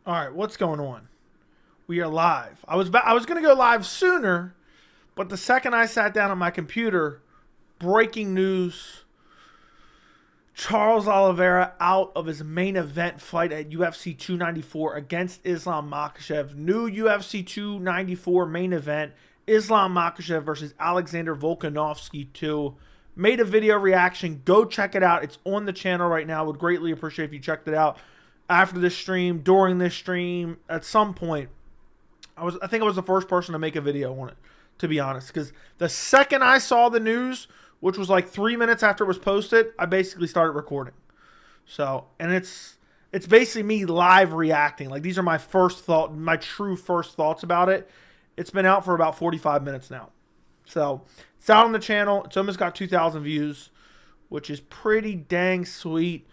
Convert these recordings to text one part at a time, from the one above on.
All right, what's going on? We are live. I was going to go live sooner, but the second I sat down on my computer, breaking news: Charles Oliveira out of his main event fight at UFC 294 against Islam Makhachev. New UFC 294 main event: Islam Makhachev versus Alexander Volkanovski 2. Made a video reaction. Go check it out. It's on the channel right now. Would greatly appreciate if you checked it out after this stream, during this stream, at some point. I think I was the first person to make a video on it, to be honest, because the second I saw the news, which was like 3 minutes after it was posted, I basically started recording. So, and it's basically me live reacting. Like, these are my true first thoughts about it. It's been out for about 45 minutes now. So, it's out on the channel. It's almost got 2,000 views, which is pretty dang sweet.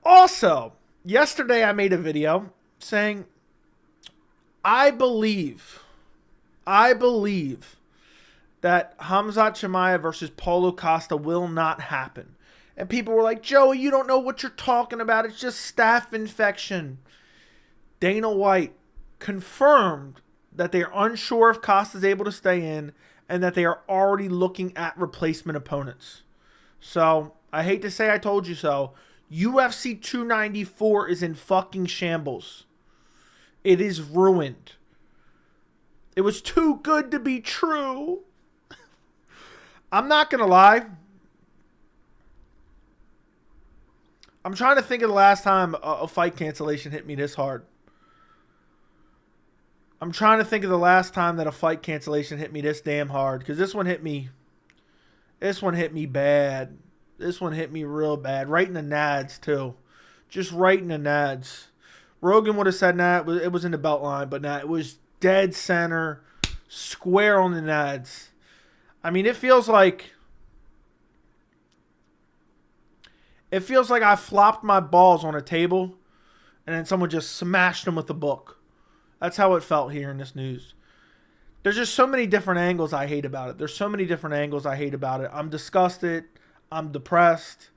Also, yesterday I made a video saying I believe that Khamzat Chimaev versus Paulo Costa will not happen. And people were like, Joey, you don't know what you're talking about. It's just staph infection. Dana White confirmed that they are unsure if Costa's able to stay in and that they are already looking at replacement opponents. So, I hate to say I told you so. UFC 294 is in fucking shambles. It is ruined. It was too good to be true. I'm not going to lie. I'm trying to think of the last time a fight cancellation hit me this hard. I'm trying to think of the last time that a fight cancellation hit me this damn hard. Because this one hit me. This one hit me bad. This one hit me real bad. Right in the nads, too. Just right in the nads. Rogan would have said nah, it was in the belt line, but nah, it was dead center, square on the nads. I mean, it feels like I flopped my balls on a table and then someone just smashed them with a book. That's how it felt here in this news. There's just so many different angles I hate about it. I'm disgusted. I'm depressed.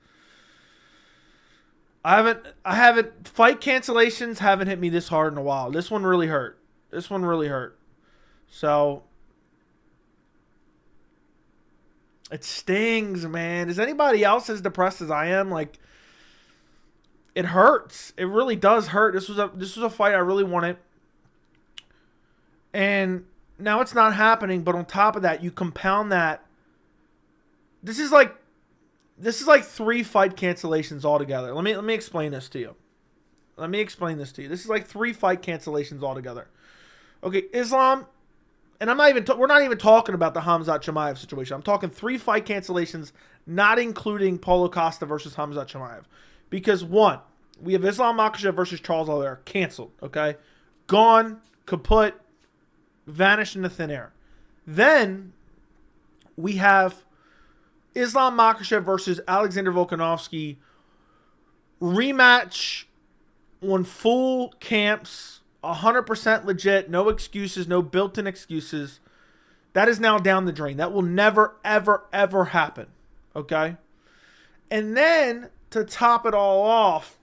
Fight cancellations haven't hit me this hard in a while. This one really hurt. So, it stings, man. Is anybody else as depressed as I am? Like, it hurts. It really does hurt. This was a fight I really wanted. And now it's not happening, but on top of that, you compound that. This is like 3 fight cancellations altogether. Let me explain this to you. This is like 3 fight cancellations altogether. Okay, Islam, and we're not even talking about the Khamzat Chimaev situation. I'm talking 3 fight cancellations, not including Paulo Costa versus Khamzat Chimaev. Because 1, we have Islam Makhachev versus Charles Oliveira, canceled, okay? Gone, kaput, vanished into thin air. Then we have Islam Makhachev versus Alexander Volkanovski, rematch on full camps, 100% legit, no excuses, no built-in excuses. That is now down the drain. That will never, ever, ever happen. Okay? And then, to top it all off,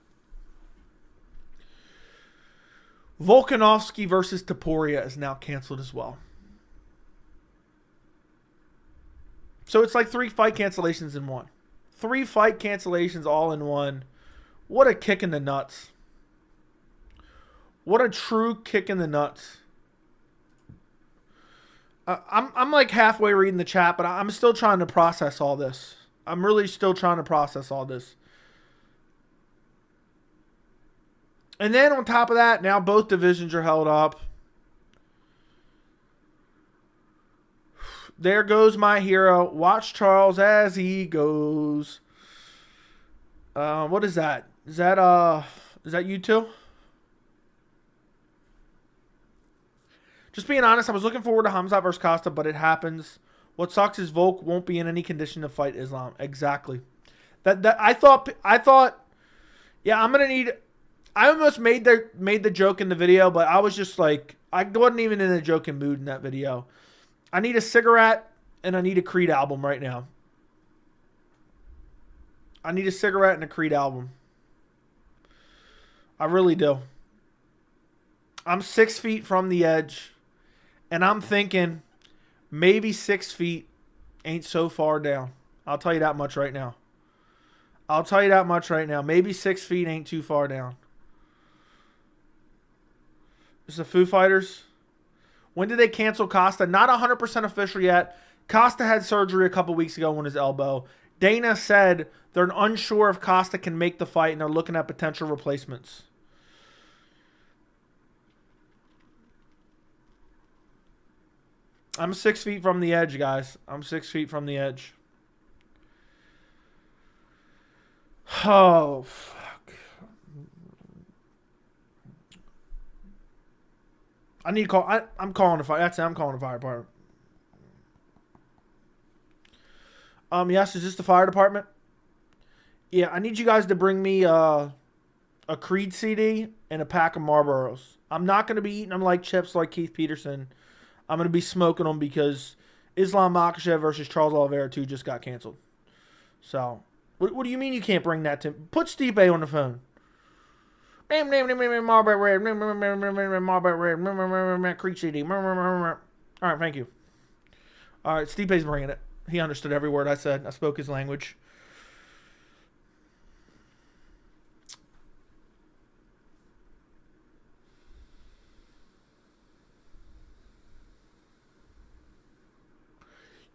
Volkanovski versus Topuria is now canceled as well. So it's like 3 fight cancellations in one. 3 fight cancellations all in one. What a kick in the nuts. What a true kick in the nuts. I'm like halfway reading the chat, but I'm still trying to process all this. I'm really still trying to process all this. And then on top of that, now both divisions are held up. There goes my hero. Watch Charles as he goes. What is that? Is that you two? Just being honest, I was looking forward to Khamzat versus Costa, but it happens. What sucks is Volk won't be in any condition to fight Islam. Exactly. I thought, yeah, I'm gonna need. I almost made the joke in the video, but I was just like, I wasn't even in a joking mood in that video. I need a cigarette and I need a Creed album right now. I need a cigarette and a Creed album. I really do. I'm 6 feet from the edge, and I'm thinking maybe 6 feet ain't so far down. I'll tell you that much right now. Maybe 6 feet ain't too far down. This is the Foo Fighters. When did they cancel Costa? Not 100% official yet. Costa had surgery a couple weeks ago on his elbow. Dana said they're unsure if Costa can make the fight, and they're looking at potential replacements. I'm 6 feet from the edge, guys. I'm 6 feet from the edge. Oh, fuck. I need to call. I'm calling the fire. That's it. I'm calling the fire department. Yes, is this the fire department? Yeah, I need you guys to bring me a Creed CD and a pack of Marlboros. I'm not going to be eating them like chips like Keith Peterson. I'm going to be smoking them because Islam Makhachev versus Charles Oliveira 2 just got canceled. So, what do you mean you can't bring that to... Put Stipe on the phone. Marlboro Red, Creed CD. All right, thank you. All right, Stipe's bringing it. He understood every word I said. I spoke his language.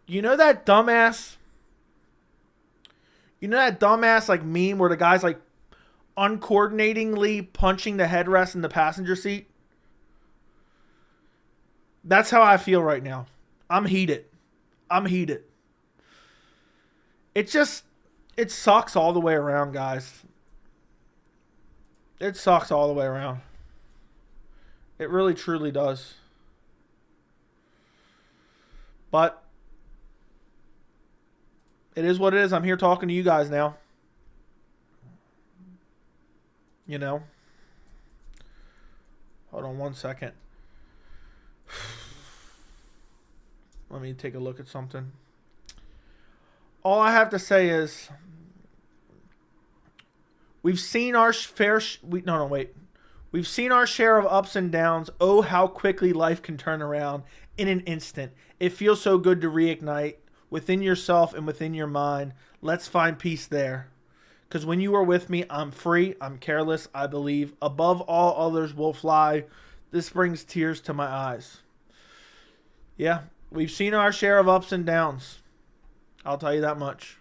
You know that dumbass like meme where the guy's like uncoordinatedly punching the headrest in the passenger seat? That's how I feel right now. I'm heated. It sucks all the way around, guys. It sucks all the way around. It really, truly does. But it is what it is. I'm here talking to you guys now. You know. Hold on one second. Let me take a look at something. All I have to say is we've seen our fair... We've seen our share of ups and downs. Oh, how quickly life can turn around in an instant. It feels so good to reignite within yourself and within your mind. Let's find peace there. Because when you are with me, I'm free, I'm careless, I believe. Above all others will fly. This brings tears to my eyes. Yeah, we've seen our share of ups and downs. I'll tell you that much.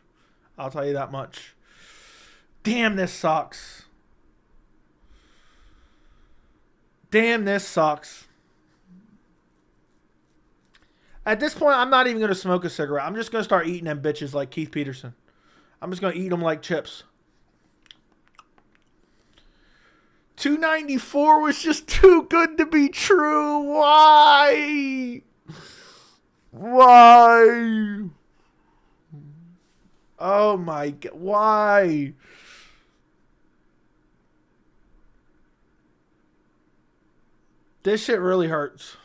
Damn, this sucks. At this point, I'm not even going to smoke a cigarette. I'm just going to start eating them bitches like Keith Peterson. I'm just going to eat them like chips. 294 was just too good to be true. Why? Oh my God. Why? This shit really hurts.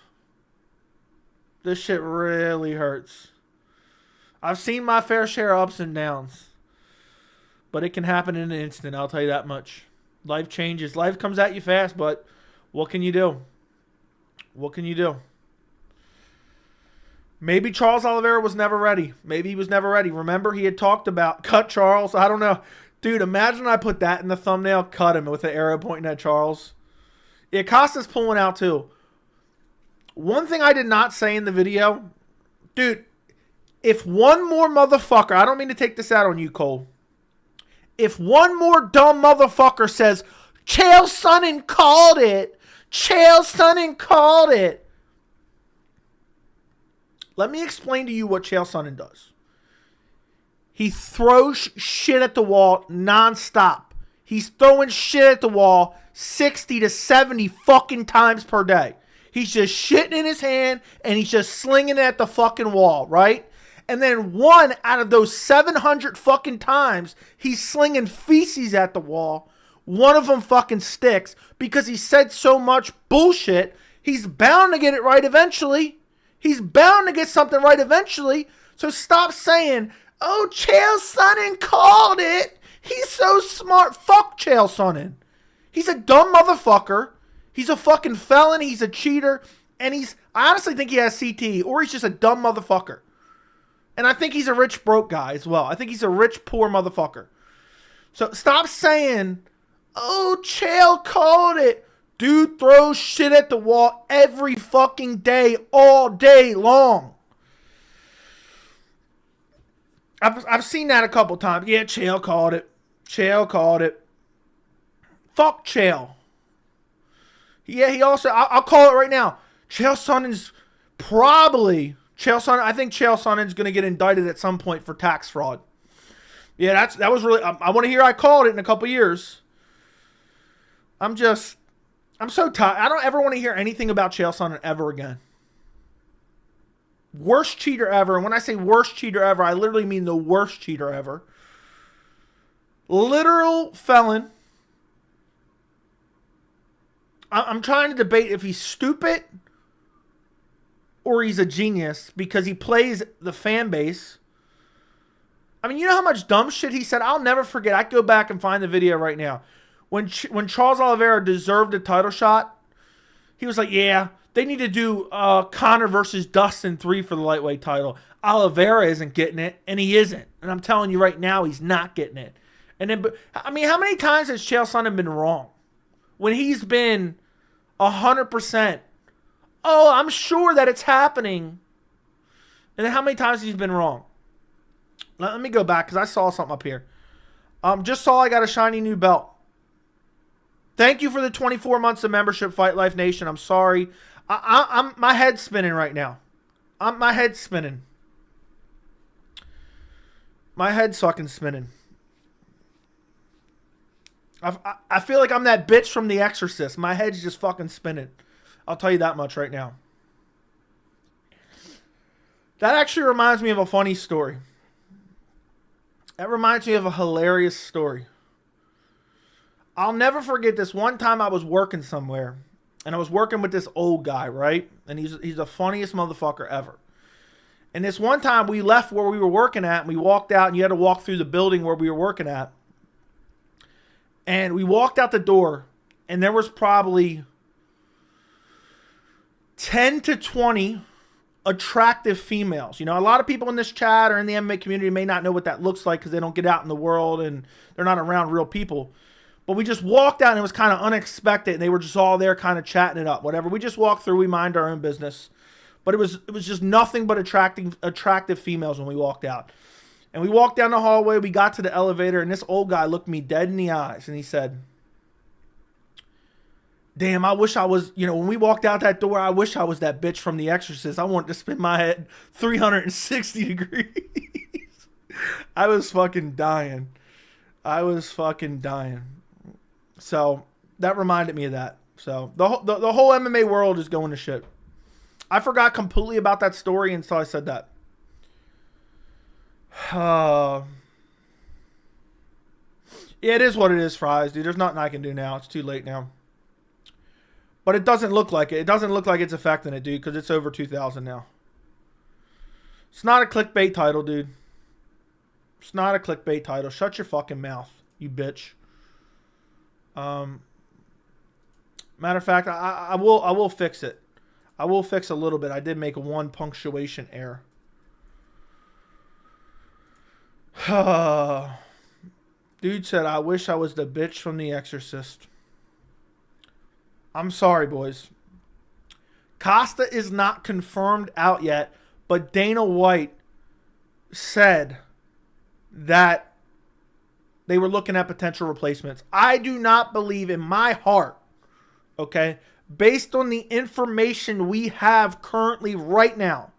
I've seen my fair share of ups and downs. But it can happen in an instant, I'll tell you that much. Life changes. Life comes at you fast, but what can you do? Maybe Charles Oliveira was never ready. Remember, he had talked about cut Charles. I don't know. Dude, imagine I put that in the thumbnail, cut him with an arrow pointing at Charles. Yeah, Costa's pulling out too. One thing I did not say in the video, dude, if one more motherfucker, I don't mean to take this out on you, Cole. If one more dumb motherfucker says, Chael Sonnen called it. Let me explain to you what Chael Sonnen does. He throws shit at the wall nonstop. He's throwing shit at the wall 60 to 70 fucking times per day. He's just shitting in his hand and he's just slinging it at the fucking wall, right? And then one out of those 700 fucking times he's slinging feces at the wall, one of them fucking sticks because he said so much bullshit. He's bound to get it right eventually. He's bound to get something right eventually. So stop saying, oh, Chael Sonnen called it. He's so smart. Fuck Chael Sonnen. He's a dumb motherfucker. He's a fucking felon. He's a cheater. And I honestly think he has CTE, or he's just a dumb motherfucker. And I think he's a rich, broke guy as well. I think he's a rich, poor motherfucker. So stop saying, oh, Chael called it. Dude throws shit at the wall every fucking day, all day long. I've seen that a couple times. Yeah, Chael called it. Chael called it. Fuck Chael. Yeah, he also, I'll call it right now. Chael Sonnen's probably, I think Chael Sonnen's going to get indicted at some point for tax fraud. Yeah, that was really, I want to hear I called it in a couple years. I'm so tired. I don't ever want to hear anything about Chael Sonnen ever again. Worst cheater ever. And when I say worst cheater ever, I literally mean the worst cheater ever. Literal felon. I'm trying to debate if he's stupid or he's a genius because he plays the fan base. I mean, you know how much dumb shit he said? I'll never forget. I can go back and find the video right now. When Charles Oliveira deserved a title shot, he was like, yeah, they need to do Conor versus Dustin 3 for the lightweight title. Oliveira isn't getting it, and he isn't. And I'm telling you right now, he's not getting it. And then, I mean, how many times has Chael Sonnen been wrong? When he's been 100%, oh, I'm sure that it's happening. And then how many times he's been wrong? Let me go back because I saw something up here. Just saw I got a shiny new belt. Thank you for the 24 months of membership, Fight Life Nation. I'm sorry. I'm my head's spinning right now. My head's spinning. My head's fucking spinning. I feel like I'm that bitch from The Exorcist. My head's just fucking spinning. I'll tell you that much right now. That actually reminds me of a funny story. That reminds me of a hilarious story. I'll never forget this one time I was working somewhere. And I was working with this old guy, right? And he's the funniest motherfucker ever. And this one time we left where we were working at. And we walked out and you had to walk through the building where we were working at. And we walked out the door. And there was probably 10 to 20 attractive females. You know, a lot of people in this chat or in the MMA community may not know what that looks like because they don't get out in the world and they're not around real people. But we just walked out and it was kind of unexpected. And they were just all there kind of chatting it up, whatever. We just walked through. We mind our own business. But it was just nothing but attractive females when we walked out. And we walked down the hallway. We got to the elevator. And this old guy looked me dead in the eyes. And he said, damn, I wish I was, you know, when we walked out that door, I wish I was that bitch from The Exorcist. I wanted to spin my head 360 degrees. I was fucking dying. So that reminded me of that. So the whole MMA world is going to shit. I forgot completely about that story until I said that. Yeah, it is what it is, Fries, dude. There's nothing I can do now. It's too late now. But it doesn't look like it. It doesn't look like it's affecting it, dude, because it's over 2,000 now. It's not a clickbait title, dude. It's not a clickbait title. Shut your fucking mouth, you bitch. Matter of fact, I will fix it. I will fix a little bit. I did make one punctuation error. Dude said, I wish I was the bitch from The Exorcist. I'm sorry, boys. Costa is not confirmed out yet, but Dana White said that they were looking at potential replacements. I do not believe in my heart, okay, based on the information we have currently right now,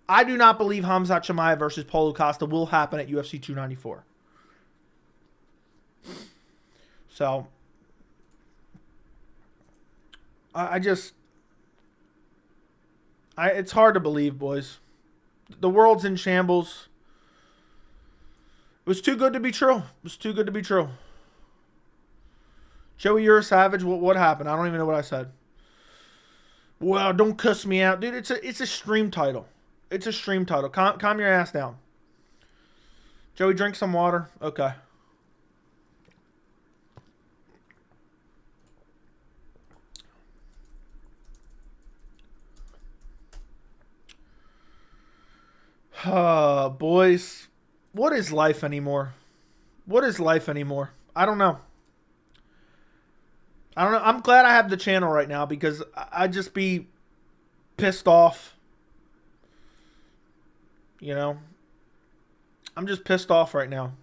I do not believe Khamzat Chimaev versus Paulo Costa will happen at UFC 294. So, it's hard to believe, boys. The world's in shambles. It was too good to be true. It was too good to be true. Joey, you're a savage. What happened? I don't even know what I said. Well, don't cuss me out. Dude, it's a stream title. It's a stream title. Calm your ass down. Joey, drink some water. Okay. Boys, what is life anymore? What is life anymore? I don't know. I'm glad I have the channel right now because I'd just be pissed off. You know? I'm just pissed off right now.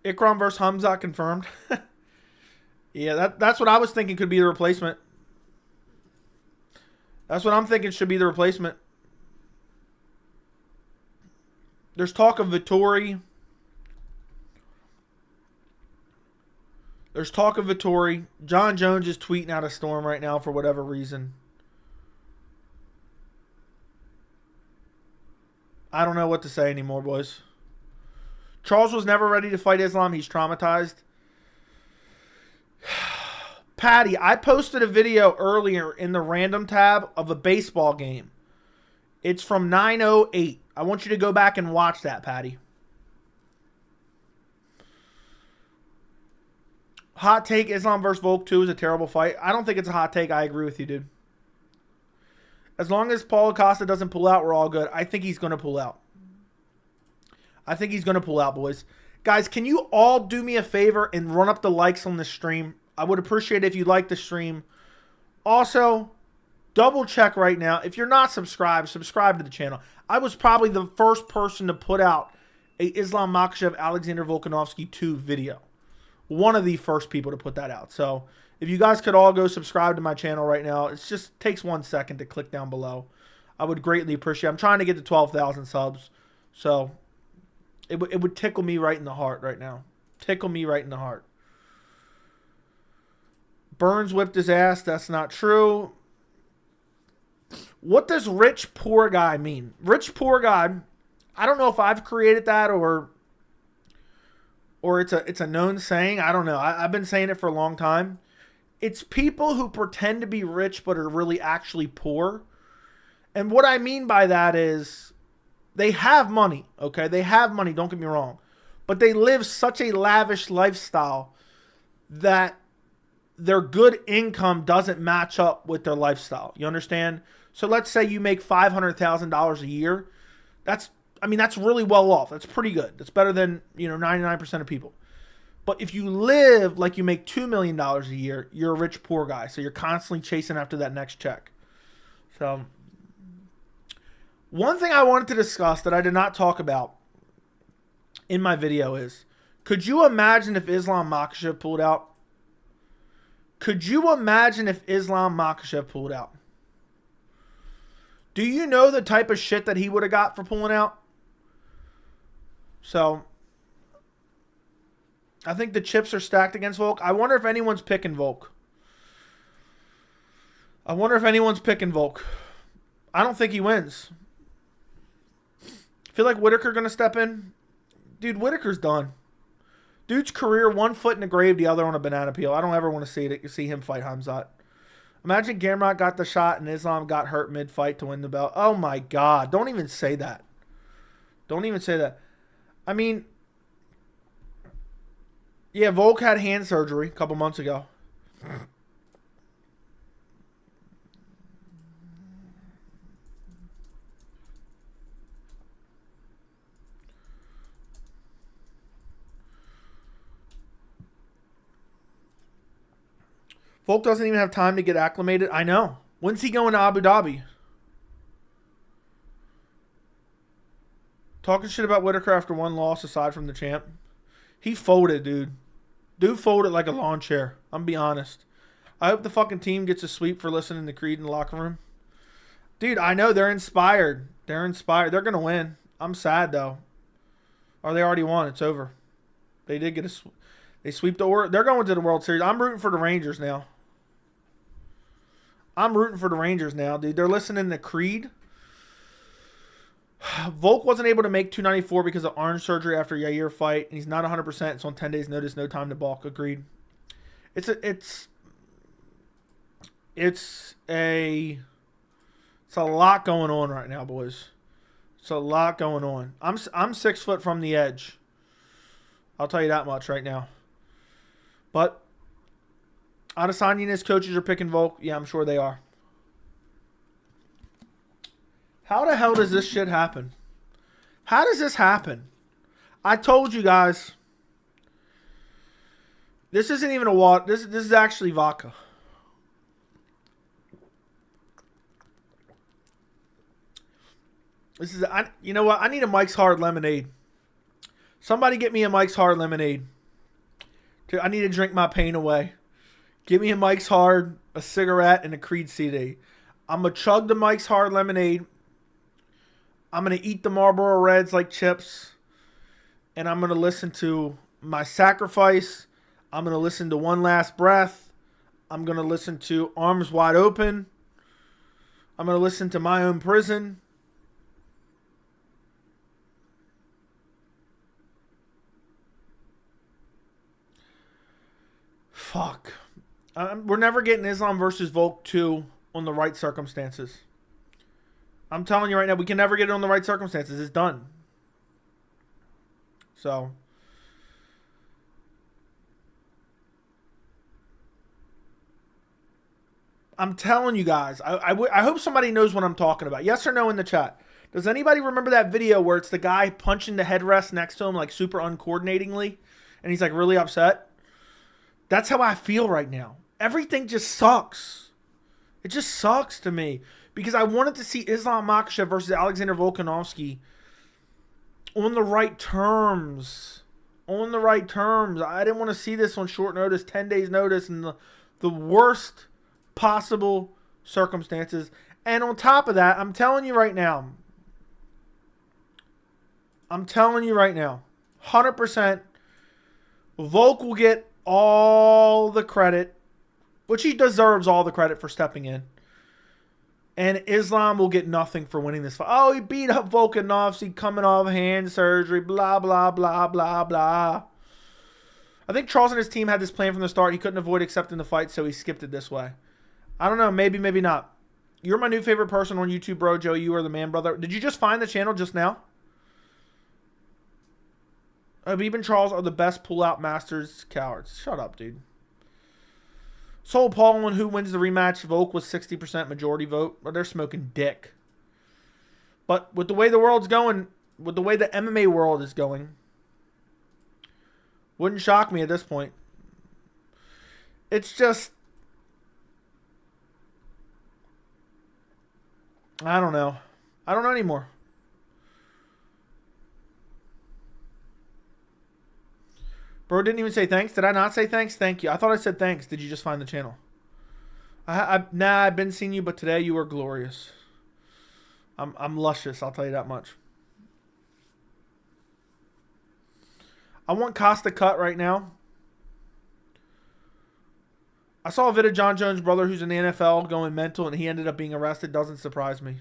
Ikram versus Khamzat confirmed. Yeah, that's what I was thinking could be the replacement. That's what I'm thinking should be the replacement. There's talk of Vittori. There's talk of Vittori. John Jones is tweeting out a storm right now for whatever reason. I don't know what to say anymore, boys. Charles was never ready to fight Islam. He's traumatized. Patty, I posted a video earlier in the random tab of a baseball game. It's from 9:08. I want you to go back and watch that, Patty. Hot take, Islam versus Volk 2 is a terrible fight. I don't think it's a hot take. I agree with you, dude. As long as Paulo Costa doesn't pull out, we're all good. I think he's going to pull out. I think he's going to pull out, boys. Guys, can you all do me a favor and run up the likes on the stream? I would appreciate it if you like the stream. Also, double check right now. If you're not subscribed, subscribe to the channel. I was probably the first person to put out a Islam Makhachev Alexander Volkanovski 2 video. One of the first people to put that out. So if you guys could all go subscribe to my channel right now, it just takes 1 second to click down below. I would greatly appreciate it. I'm trying to get to 12,000 subs. So it would tickle me right in the heart right now. Tickle me right in the heart. Burns whipped his ass. That's not true. What does rich poor guy mean? Rich poor guy, I don't know if I've created that or it's a known saying. I don't know. I've been saying it for a long time. It's people who pretend to be rich but are really actually poor. And what I mean by that is they have money, okay? They have money, don't get me wrong. But they live such a lavish lifestyle that their good income doesn't match up with their lifestyle. You understand? So let's say you make $500,000 a year. That's really well off. That's pretty good. That's better than, 99% of people. But if you live like you make $2 million a year, you're a rich poor guy. So you're constantly chasing after that next check. So one thing I wanted to discuss that I did not talk about in my video is, could you imagine if Islam Makhachev pulled out? Could you imagine if Islam Makhachev pulled out? Do you know the type of shit that he would have got for pulling out? So I think the chips are stacked against Volk. I wonder if anyone's picking Volk. I don't think he wins. I feel like Whitaker going to step in. Dude, Whitaker's done. Dude's career, one foot in the grave, the other on a banana peel. I don't ever want to see him fight Khamzat. Imagine Gamrot got the shot and Islam got hurt mid-fight to win the belt. Oh my God. Don't even say that. Don't even say that. I mean, yeah, Volk had hand surgery a couple months ago. Volk doesn't even have time to get acclimated. I know. When's he going to Abu Dhabi? Talking shit about Whitaker after one loss aside from the champ. He folded, dude. Dude folded like a lawn chair. I'm be honest. I hope the fucking team gets a sweep for listening to Creed in the locker room. Dude, I know they're inspired. They're inspired. They're going to win. I'm sad, though. Or they already won. It's over. They did get a sweep. They sweep the Orioles. They're going to the World Series. I'm rooting for the Rangers now. Dude. They're listening to Creed. Volk wasn't able to make 294 because of arm surgery after Yair fight. And he's not 100%. It's on 10 days notice. No time to balk. Agreed. It's a lot going on right now, boys. It's a lot going on. I'm 6 foot from the edge. I'll tell you that much right now. But Adesanya and his coaches are picking Volk. Yeah, I'm sure they are. How the hell does this shit happen? How does this happen? I told you guys. This isn't even a water. This is actually vodka. This is. You know what? I need a Mike's Hard Lemonade. Somebody get me a Mike's Hard Lemonade. Dude, I need to drink my pain away. Give me a Mike's Hard, a cigarette, and a Creed CD. I'm going to chug the Mike's Hard Lemonade. I'm going to eat the Marlboro Reds like chips. And I'm going to listen to My Sacrifice. I'm going to listen to One Last Breath. I'm going to listen to Arms Wide Open. I'm going to listen to My Own Prison. Fuck. We're never getting Islam versus Volk 2 on the right circumstances. I'm telling you right now, we can never get it on the right circumstances. It's done. So. I'm telling you guys. I hope somebody knows what I'm talking about. Yes or no in the chat. Does anybody remember that video where it's the guy punching the headrest next to him like super uncoordinatingly? And he's like really upset? That's how I feel right now. Everything just sucks. It just sucks to me. Because I wanted to see Islam Makhachev versus Alexander Volkanovski on the right terms. On the right terms. I didn't want to see this on short notice, 10 days notice, and the worst possible circumstances. And on top of that, I'm telling you right now. 100%, Volk will get all the credit, which he deserves all the credit for stepping in. And Islam will get nothing for winning this fight. Oh, he beat up Volkanovski coming off hand surgery, blah, blah, blah, blah, blah. I think Charles and his team had this plan from the start. He couldn't avoid accepting the fight, so he skipped it this way. I don't know. Maybe, maybe not. You're my new favorite person on YouTube, bro. Joe, you are the man, brother. Did you just find the channel just now? Habib and Charles are the best pull-out masters cowards. Shut up, dude. Soul Paul on who wins the rematch. Volk was 60% majority vote. But they're smoking dick. But with the way the world's going, with the way the MMA world is going, wouldn't shock me at this point. It's just, I don't know. I don't know anymore. Bro didn't even say thanks. Did I not say thanks? Thank you. I thought I said thanks. Did you just find the channel? Nah, I've been seeing you, but today you are glorious. I'm luscious, I'll tell you that much. I want Costa cut right now. I saw a vid of John Jones' brother who's in the NFL going mental and he ended up being arrested. Doesn't surprise me.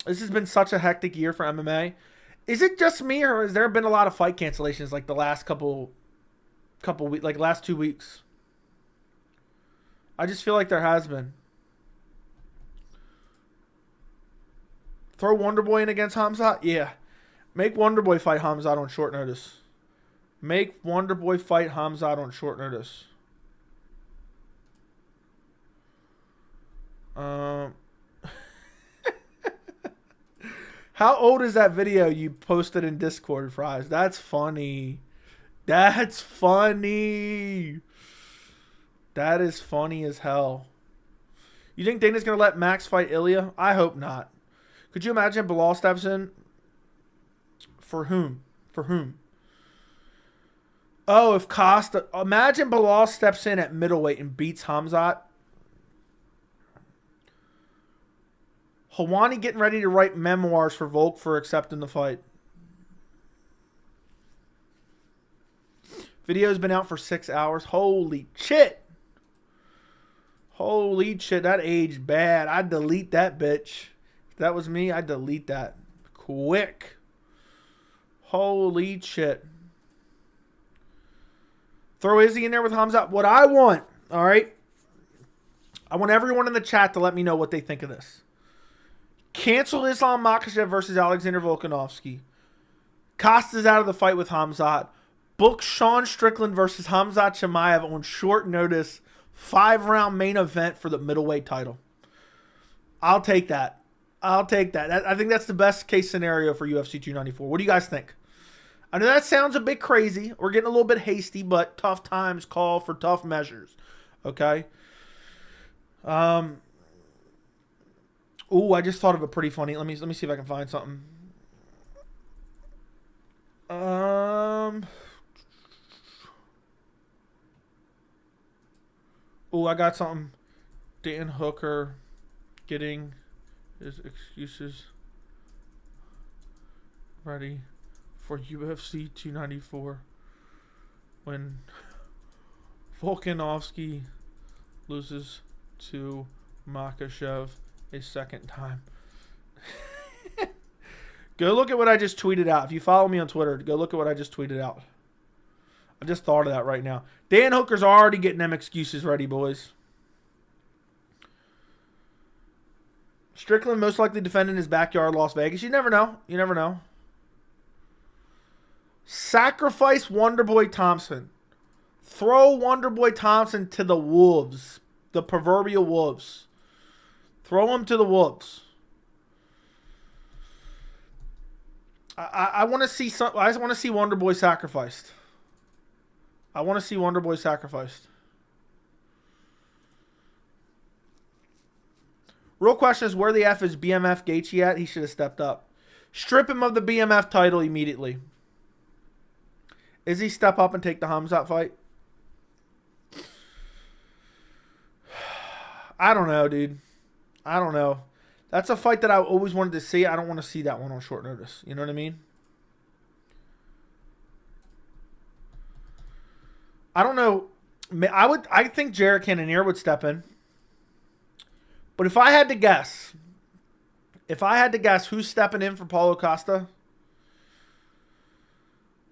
This has been such a hectic year for MMA. Is it just me, or has there been a lot of fight cancellations like the last couple weeks, like last 2 weeks? I just feel like there has been. Throw Wonderboy in against Khamzat? Yeah. Make Wonderboy fight Khamzat on short notice. Make Wonderboy fight Khamzat on short notice. How old is that video you posted in Discord, Fries? That's funny. That's funny. That is funny as hell. You think Dana's going to let Max fight Ilya? I hope not. Could you imagine Bilal steps in? For whom? For whom? Oh, if Costa... Imagine Bilal steps in at middleweight and beats Khamzat. Hawani getting ready to write memoirs for Volk for accepting the fight. Video's been out for 6 hours. Holy shit. Holy shit. That aged bad. I'd delete that bitch. If that was me, I'd delete that. Quick. Holy shit. Throw Izzy in there with Khamzat. What I want, all right? I want everyone in the chat to let me know what they think of this. Cancel Islam Makhachev versus Alexander Volkanovski. Costa's out of the fight with Khamzat. Book Sean Strickland versus Khamzat Chimaev on short notice. 5-round main event for the middleweight title. I'll take that. I think that's the best case scenario for UFC 294. What do you guys think? I know that sounds a bit crazy. We're getting a little bit hasty, but tough times call for tough measures. Okay? Ooh, I just thought of a pretty funny. Let me see if I can find something. Ooh, I got something. Dan Hooker getting his excuses ready for UFC 294 when Volkanovski loses to Makhachev a second time. Go look at what I just tweeted out. If you follow me on Twitter, go look at what I just tweeted out. I just thought of that right now. Dan Hooker's already getting them excuses ready, boys. Strickland most likely defending his backyard, Las Vegas. You never know. You never know. Sacrifice Wonderboy Thompson. Throw Wonderboy Thompson to the wolves. The proverbial wolves. Throw him to the wolves. I want to see some. I just want to see Wonderboy sacrificed. I want to see Wonderboy sacrificed. Real question is, where the F is BMF Gaethje at? He should have stepped up. Strip him of the BMF title immediately. Is he step up and take the Khamzat fight? I don't know, dude. I don't know. That's a fight that I always wanted to see. I don't want to see that one on short notice. You know what I mean? I don't know. I think Jarrett Cannonier would step in. But if I had to guess who's stepping in for Paulo Costa,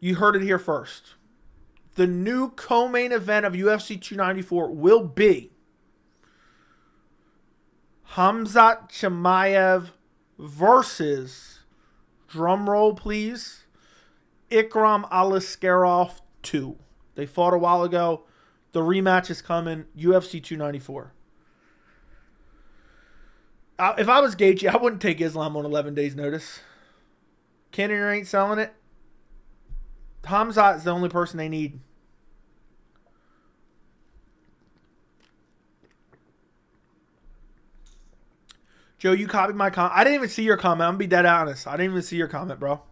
you heard it here first. The new co-main event of UFC 294 will be Khamzat Chimaev versus, drumroll please, Ikram Aliskerov 2. They fought a while ago. The rematch is coming. UFC 294. If I was Gaethje, I wouldn't take Islam on 11 days' notice. Cannonier ain't selling it. Khamzat is the only person they need. Joe, you copied my comment. I didn't even see your comment. I'm going to be dead honest. I didn't even see your comment, bro.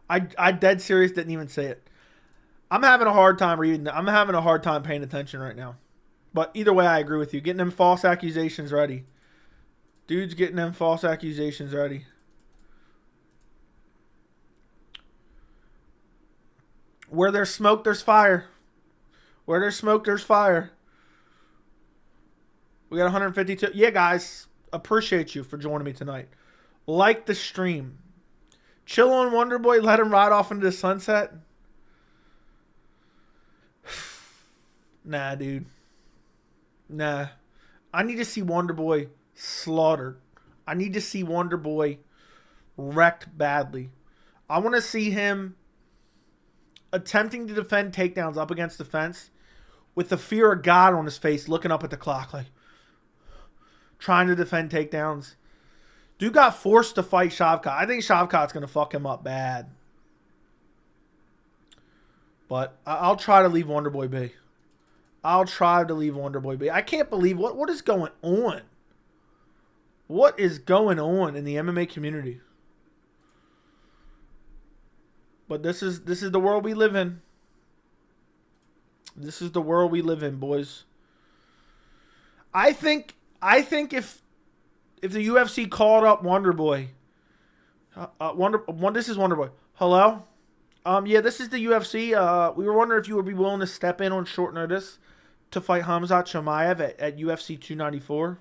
I dead serious didn't even say it. I'm having a hard time reading that. I'm having a hard time paying attention right now. But either way, I agree with you. Getting them false accusations ready. Dude's getting them false accusations ready. Where there's smoke, there's fire. Where there's smoke, there's fire. We got 152. Yeah, guys. Appreciate you for joining me tonight. Like the stream. Chill on Wonderboy. Let him ride off into the sunset. Nah, dude. Nah. I need to see Wonderboy slaughtered. I need to see Wonderboy wrecked badly. I want to see him attempting to defend takedowns up against the fence with the fear of God on his face, looking up at the clock like trying to defend takedowns. Dude got forced to fight Shavkat. I think Shavkat's going to fuck him up bad. But I'll try to leave Wonderboy be. I'll try to leave Wonderboy be. I can't believe what is going on. What is going on in the MMA community? But this is the world we live in. This is the world we live in, boys. I think if the UFC called up Wonderboy, this is Wonderboy. Hello? Yeah, this is the UFC. We were wondering if you would be willing to step in on short notice to fight Khamzat Chimaev at UFC 294.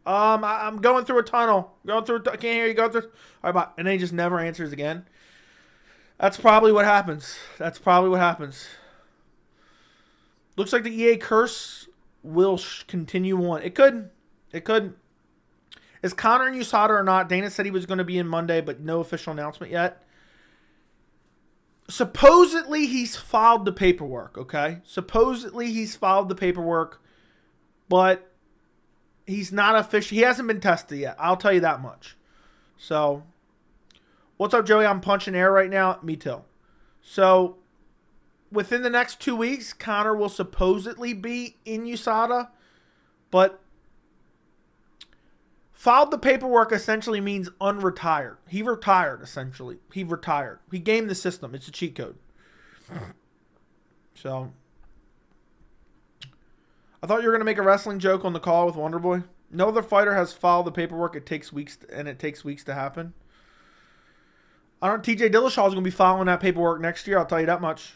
I'm going through a tunnel. I can't hear you. Go through. All right, bye. And then he just never answers again. That's probably what happens. Looks like the EA curse will continue on. It could. Is Conor in USADA or not? Dana said he was going to be in Monday, but no official announcement yet. supposedly he's filed the paperwork, okay? Supposedly he's filed the paperwork, but he's not official. He hasn't been tested yet. I'll tell you that much. So, what's up, Joey? I'm punching air right now. Me too. So, within the next 2 weeks, Conor will supposedly be in USADA, but filed the paperwork essentially means unretired. He retired, essentially. He retired. He gamed the system. It's a cheat code. So, I thought you were going to make a wrestling joke on the call with Wonderboy. No other fighter has filed the paperwork. It takes weeks to happen. TJ Dillashaw is going to be filing that paperwork next year. I'll tell you that much.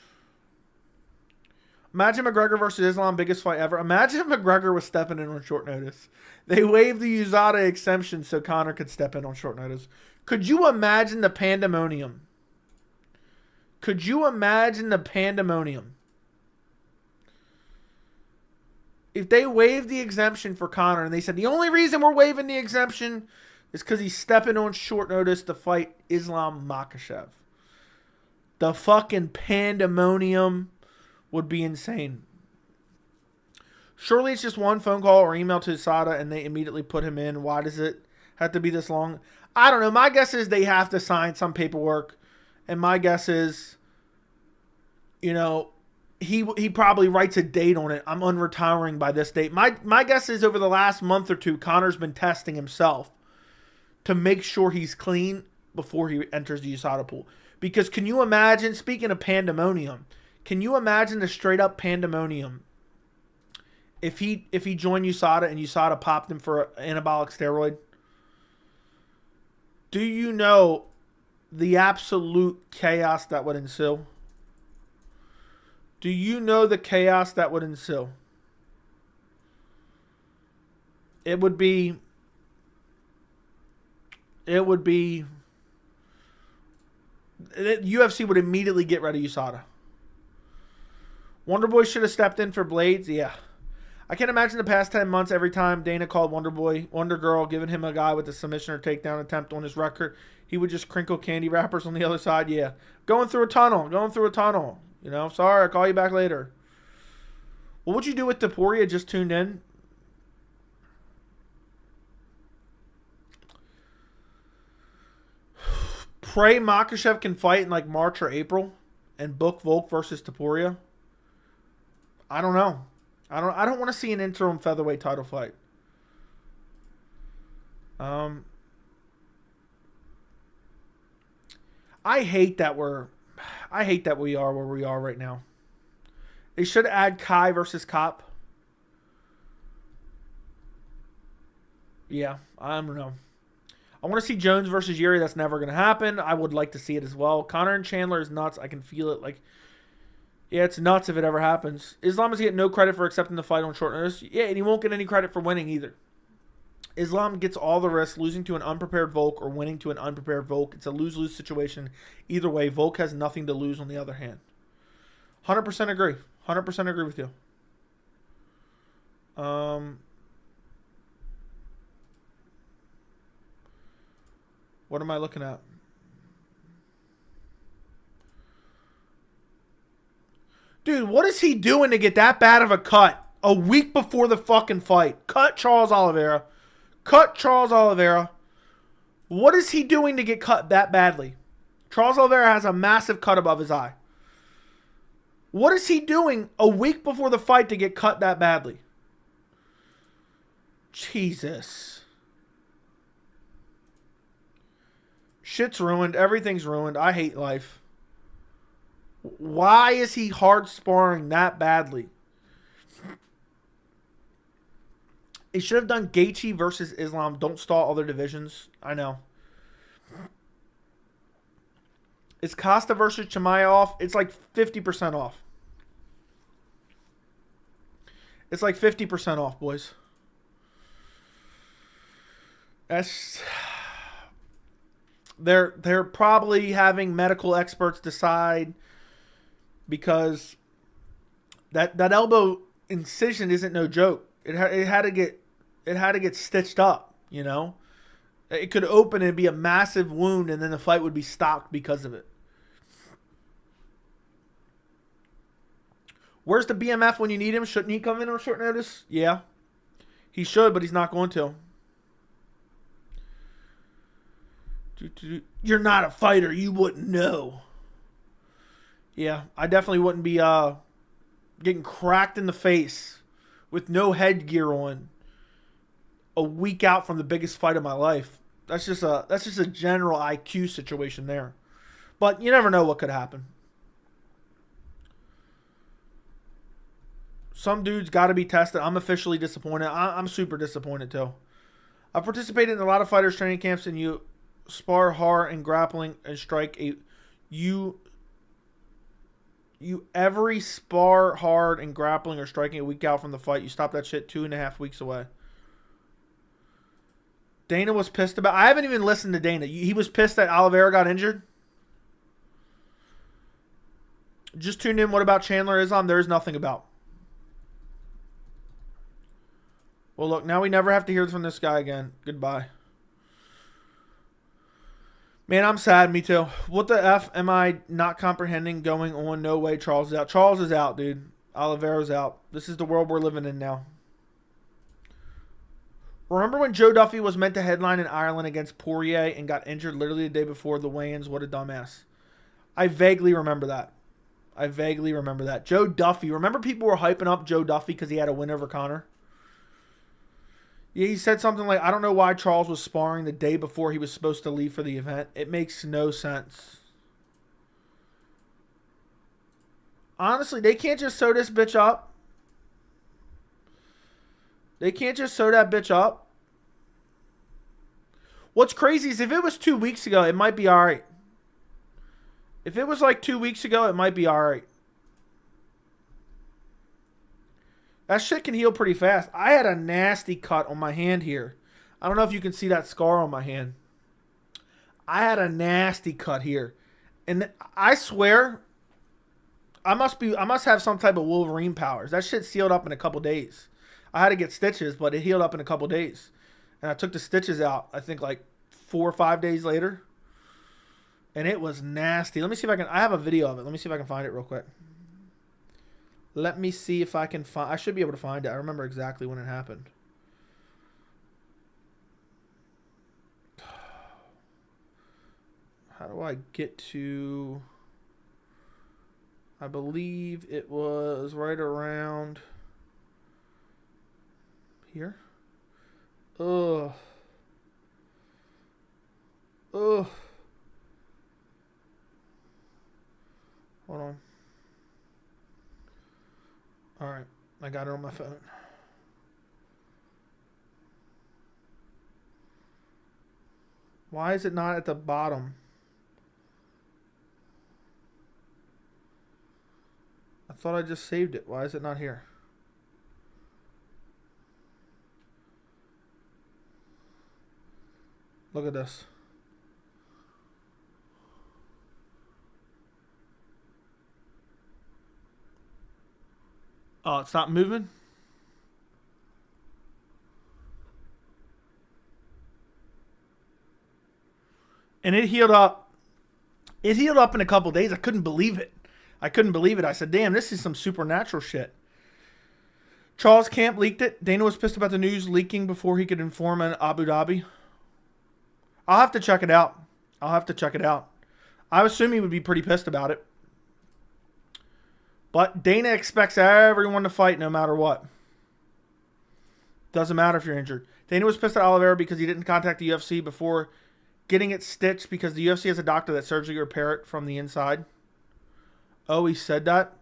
Imagine McGregor versus Islam, biggest fight ever. Imagine if McGregor was stepping in on short notice. They waived the USADA exemption so Conor could step in on short notice. Could you imagine the pandemonium? Could you imagine the pandemonium? If they waived the exemption for Conor and they said the only reason we're waiving the exemption is because he's stepping on short notice to fight Islam Makhachev. The fucking pandemonium would be insane. Surely it's just one phone call or email to USADA and they immediately put him in. Why does it have to be this long? I don't know. My guess is they have to sign some paperwork. And my guess is, you know, he probably writes a date on it. I'm unretiring by this date. My guess is over the last month or two, Conor's been testing himself to make sure he's clean before he enters the USADA pool. Because can you imagine, speaking of pandemonium, can you imagine the straight up pandemonium if he joined USADA and USADA popped him for an anabolic steroid? Do you know the absolute chaos that would ensue? Do you know the chaos that would ensue? It would be UFC would immediately get rid of USADA. Wonderboy should have stepped in for Blades. Yeah. I can't imagine the past 10 months every time Dana called Wonderboy, Wonder Girl, giving him a guy with a submission or takedown attempt on his record, he would just crinkle candy wrappers on the other side. Yeah. Going through a tunnel. You know, sorry, I'll call you back later. What would you do with Topuria? Just tuned in. Pray Makhachev can fight in like March or April and book Volk versus Topuria. I don't know. I don't want to see an interim featherweight title fight. I hate that we are where we are right now. They should add Kai versus Cop. Yeah, I don't know. I want to see Jones versus Yuri. That's never going to happen. I would like to see it as well. Conor and Chandler is nuts. I can feel it. Like, yeah, it's nuts if it ever happens. Islam is getting no credit for accepting the fight on short notice. Yeah, and he won't get any credit for winning either. Islam gets all the risks, losing to an unprepared Volk or winning to an unprepared Volk. It's a lose-lose situation. Either way, Volk has nothing to lose on the other hand. 100% agree. 100% agree with you. What am I looking at? Dude, what is he doing to get that bad of a cut a week before the fucking fight? Cut Charles Oliveira. What is he doing to get cut that badly? Charles Oliveira has a massive cut above his eye. What is he doing a week before the fight to get cut that badly? Jesus. Shit's ruined. Everything's ruined. I hate life. Why is he hard sparring that badly? He should have done Gaethje versus Islam. Don't stall other divisions. I know. Is Costa versus Chimaev off? It's like 50% off. It's like 50% off, boys. They're probably having medical experts decide, because that elbow incision isn't no joke. It had to get stitched up, you know. It could open and be a massive wound, and then the fight would be stopped because of it. Where's the BMF when you need him? Shouldn't he come in on short notice? Yeah. He should, but he's not going to. You're not a fighter. You wouldn't know. Yeah, I definitely wouldn't be getting cracked in the face with no headgear on a week out from the biggest fight of my life. That's just a general IQ situation there. But you never know what could happen. Some dudes got to be tested. I'm officially disappointed. I'm super disappointed too. I've participated in a lot of fighters training camps, and you spar hard and grappling and strike you every spar hard and grappling or striking a week out from the fight. You stop that shit 2.5 weeks away. Dana was pissed about. I haven't even listened to Dana. He was pissed that Oliveira got injured. Just tuned in. What about Chandler Islam? There is nothing about. Well, look, now we never have to hear from this guy again. Goodbye. Man, I'm sad. Me too. What the F am I not comprehending going on? No way Charles is out. Charles is out, dude. Oliveira's out. This is the world we're living in now. Remember when Joe Duffy was meant to headline in Ireland against Poirier and got injured literally the day before the weigh-ins? What a dumbass. I vaguely remember that. Joe Duffy. Remember people were hyping up Joe Duffy because he had a win over Conor? Yeah, he said something like, I don't know why Charles was sparring the day before he was supposed to leave for the event. It makes no sense. Honestly, they can't just sew this bitch up. They can't just sew that bitch up. What's crazy is if it was 2 weeks ago, it might be all right. If it was like 2 weeks ago, it might be all right. That shit can heal pretty fast. I had a nasty cut on my hand here. I don't know if you can see that scar on my hand. I had a nasty cut here. And I swear, I must have some type of Wolverine powers. That shit sealed up in a couple days. I had to get stitches, but it healed up in a couple days. And I took the stitches out, I think like 4 or 5 days later. And it was nasty. Let me see if I have a video of it. Let me see if I can find it real quick. Let me see if I can find... I should be able to find it. I remember exactly when it happened. How do I get to... I believe it was right around... here. Ugh. Ugh. Hold on. Alright, I got it on my phone. Why is it not at the bottom? I thought I just saved it. Why is it not here? Look at this. Oh, it's not moving? And it healed up. It healed up in a couple days. I couldn't believe it. I said, damn, this is some supernatural shit. Charles Camp leaked it. Dana was pissed about the news leaking before he could inform in Abu Dhabi. I'll have to check it out. I assume he would be pretty pissed about it. But Dana expects everyone to fight no matter what. Doesn't matter if you're injured. Dana was pissed at Oliveira because he didn't contact the UFC before getting it stitched because the UFC has a doctor that surgically repair it from the inside. Oh, he said that?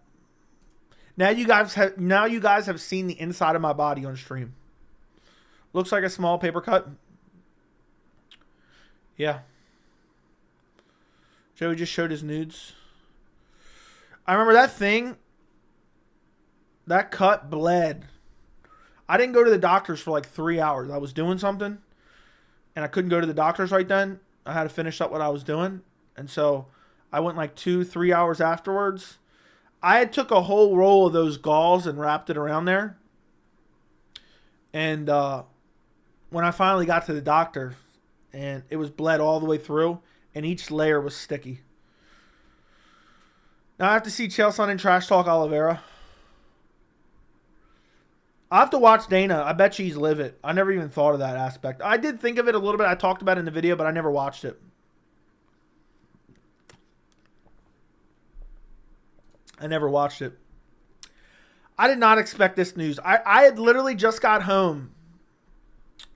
Now you guys have seen the inside of my body on stream. Looks like a small paper cut. Yeah. Joey just showed his nudes. I remember that thing. That cut bled. I didn't go to the doctors for like 3 hours. I was doing something. And I couldn't go to the doctors right then. I had to finish up what I was doing. And so I went like 2-3 hours afterwards. I had took a whole roll of those gauze and wrapped it around there. And when I finally got to the doctor, and it was bled all the way through, and each layer was sticky. Now I have to see Chael Sonnen trash talk Oliveira. I have to watch Dana. I bet she's livid. I never even thought of that aspect. I did think of it a little bit. I talked about it in the video, but I never watched it. I never watched it. I did not expect this news. I had literally just got home.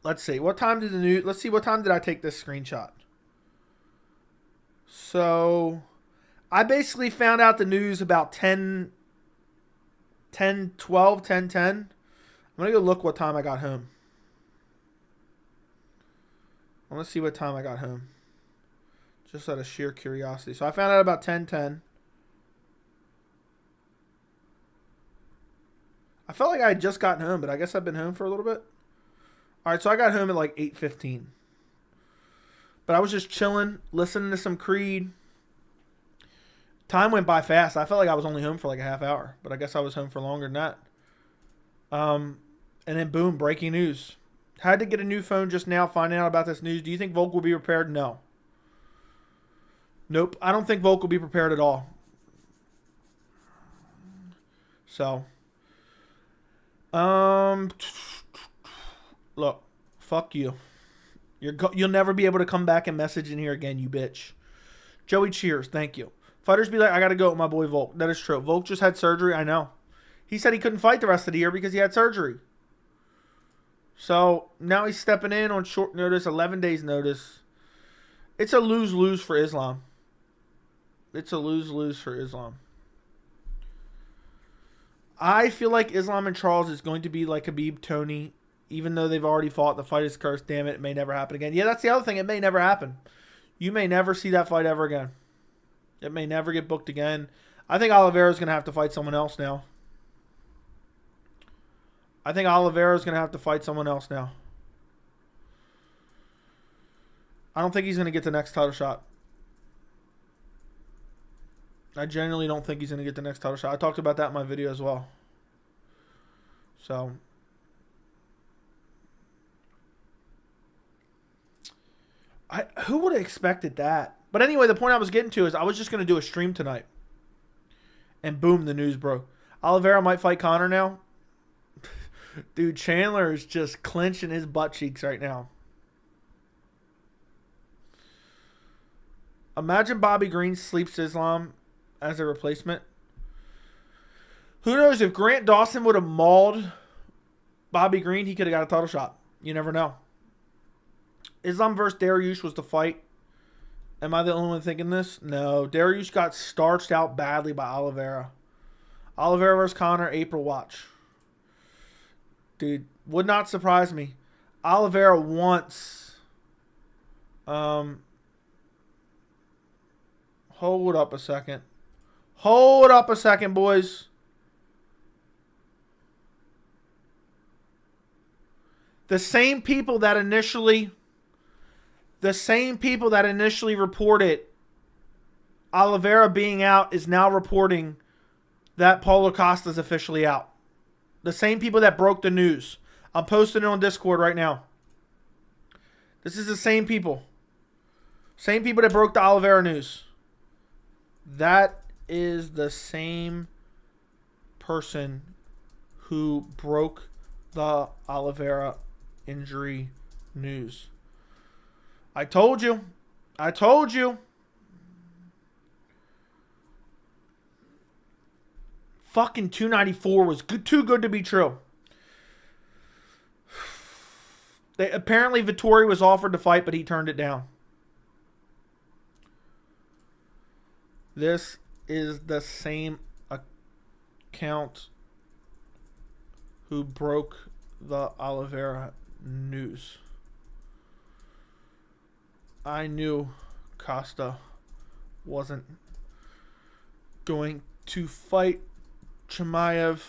Let's see. What time did the news... Let's see. What time did I take this screenshot? So, I basically found out the news about 10, 12, 10, 10. I'm going to go look what time I got home. I want to see what time I got home. Just out of sheer curiosity. So, I found out about 10, 10. I felt like I had just gotten home, but I guess I've been home for a little bit. All right, so I got home at like 8:15. But I was just chilling, listening to some Creed. Time went by fast. I felt like I was only home for like a half hour, but I guess I was home for longer than that. And then boom, breaking news. Had to get a new phone just now, finding out about this news. Do you think Volk will be prepared? No. Nope. I don't think Volk will be prepared at all. So... look, fuck you. You'll never be able to come back and message in here again, you bitch. Joey Cheers, thank you. Fighters be like, I gotta go with my boy Volk. That is true. Volk just had surgery, I know. He said he couldn't fight the rest of the year because he had surgery. So, now he's stepping in on short notice, 11 days notice. It's a lose-lose for Islam. It's a lose-lose for Islam. I feel like Islam and Charles is going to be like Khabib, Tony, even though they've already fought. The fight is cursed. Damn it, it may never happen again. Yeah, that's the other thing. It may never happen. You may never see that fight ever again. It may never get booked again. I think Oliveira is going to have to fight someone else now. I think Oliveira is going to have to fight someone else now. I don't think he's going to get the next title shot. I genuinely don't think he's going to get the next title shot. I talked about that in my video as well. So, who would have expected that? But anyway, the point I was getting to is I was just going to do a stream tonight. And boom, the news broke. Oliveira might fight Conor now. Dude, Chandler is just clenching his butt cheeks right now. Imagine Bobby Green sleeps Islam as a replacement. Who knows, if Grant Dawson would have mauled Bobby Green, he could have got a title shot. You never know. Islam versus Dariush was the fight. Am I the only one thinking this? No. Dariush got starched out badly by Oliveira. Oliveira versus Conor, April watch. Dude, would not surprise me. Oliveira wants... hold up a second. Hold up a second, boys. The same people that initially reported Oliveira being out is now reporting that Paulo Costa is officially out. The same people that broke the news. I'm posting it on Discord right now. This is the same people. Same people that broke the Oliveira news. That is the same person who broke the Oliveira injury news. I told you. I told you. Fucking 294 was too good to be true. Apparently Vettori was offered to fight, but he turned it down. This is the same account who broke the Oliveira news. I knew Costa wasn't going to fight Chimaev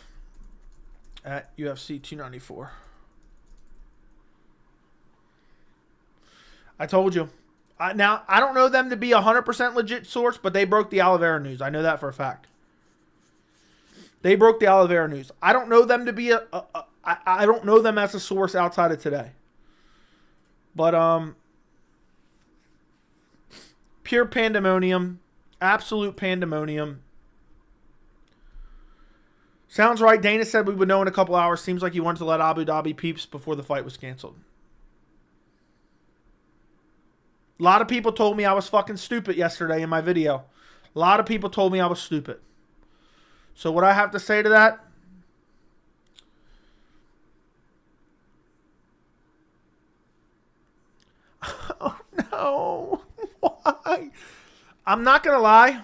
at UFC 294. I told you. Now, I don't know them to be 100% legit source, but they broke the Oliveira news. I know that for a fact. They broke the Oliveira news. I don't know them to be I don't know them as a source outside of today. But, pure pandemonium. Absolute pandemonium. Sounds right. Dana said we would know in a couple hours. Seems like he wanted to let Abu Dhabi peeps before the fight was canceled. A lot of people told me I was fucking stupid yesterday in my video. A lot of people told me I was stupid. So what I have to say to that? Oh no. Why? I'm not going to lie.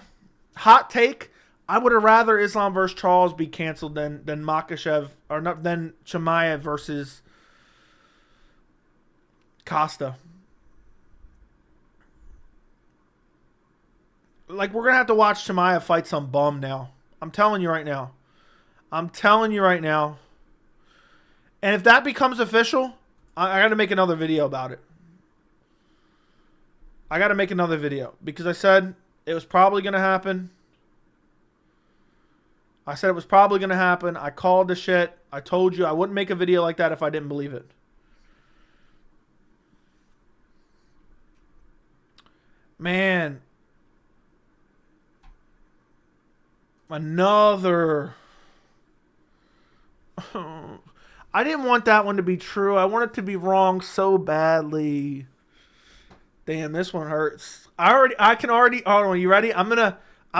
Hot take. I would have rather Islam versus Charles be canceled than Makhachev or not than Chimaev versus Costa. Like, we're going to have to watch Chimaev fight some bum now. I'm telling you right now. I'm telling you right now. And if that becomes official, I got to make another video about it. I got to make another video because I said it was probably going to happen. I said it was probably going to happen. I called the shit. I told you I wouldn't make a video like that if I didn't believe it. Man. Another. I didn't want that one to be true. I want it to be wrong so badly. Damn, this one hurts. I can already. Hold on, you ready? I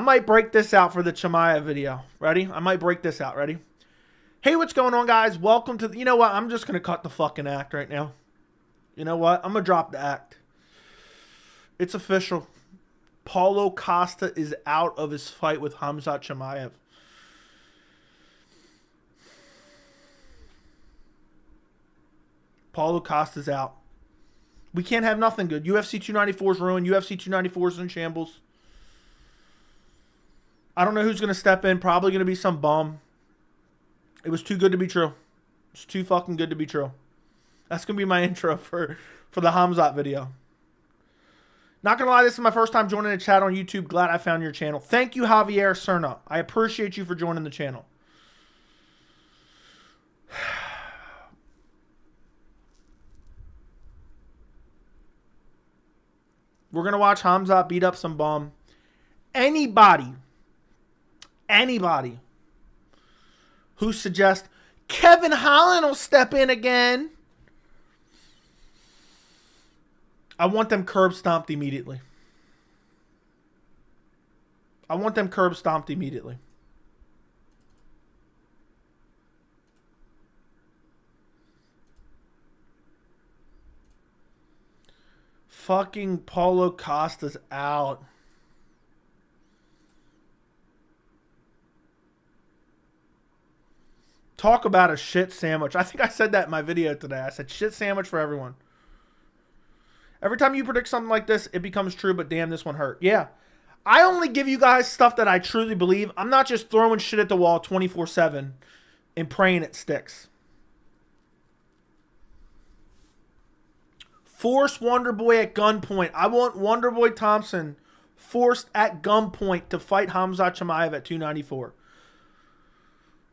might break this out for the Chimaev video. Ready? I might break this out. Ready? Hey, what's going on, guys? Welcome to. You know what? I'm just gonna cut the fucking act right now. You know what? I'm gonna drop the act. It's official. Paulo Costa is out of his fight with Khamzat Chimaev. Paulo Costa's out. We can't have nothing good. UFC 294 is ruined. UFC 294 is in shambles. I don't know who's going to step in. Probably going to be some bum. It was too good to be true. It's too fucking good to be true. That's going to be my intro for the Khamzat video. Not going to lie, this is my first time joining a chat on YouTube. Glad I found your channel. Thank you, Javier Cerna. I appreciate you for joining the channel. We're going to watch Khamzat beat up some bum. Anybody who suggests Kevin Holland will step in again, I want them curb stomped immediately. I want them curb stomped immediately. Fucking Paulo Costa's out. Talk about a shit sandwich. I think I said that in my video today. I said shit sandwich for everyone. Every time you predict something like this, it becomes true, but damn, this one hurt. Yeah. I only give you guys stuff that I truly believe. I'm not just throwing shit at the wall 24/7 and praying it sticks. Force Wonderboy at gunpoint. I want Wonderboy Thompson forced at gunpoint to fight Khamzat Chimaev at 294.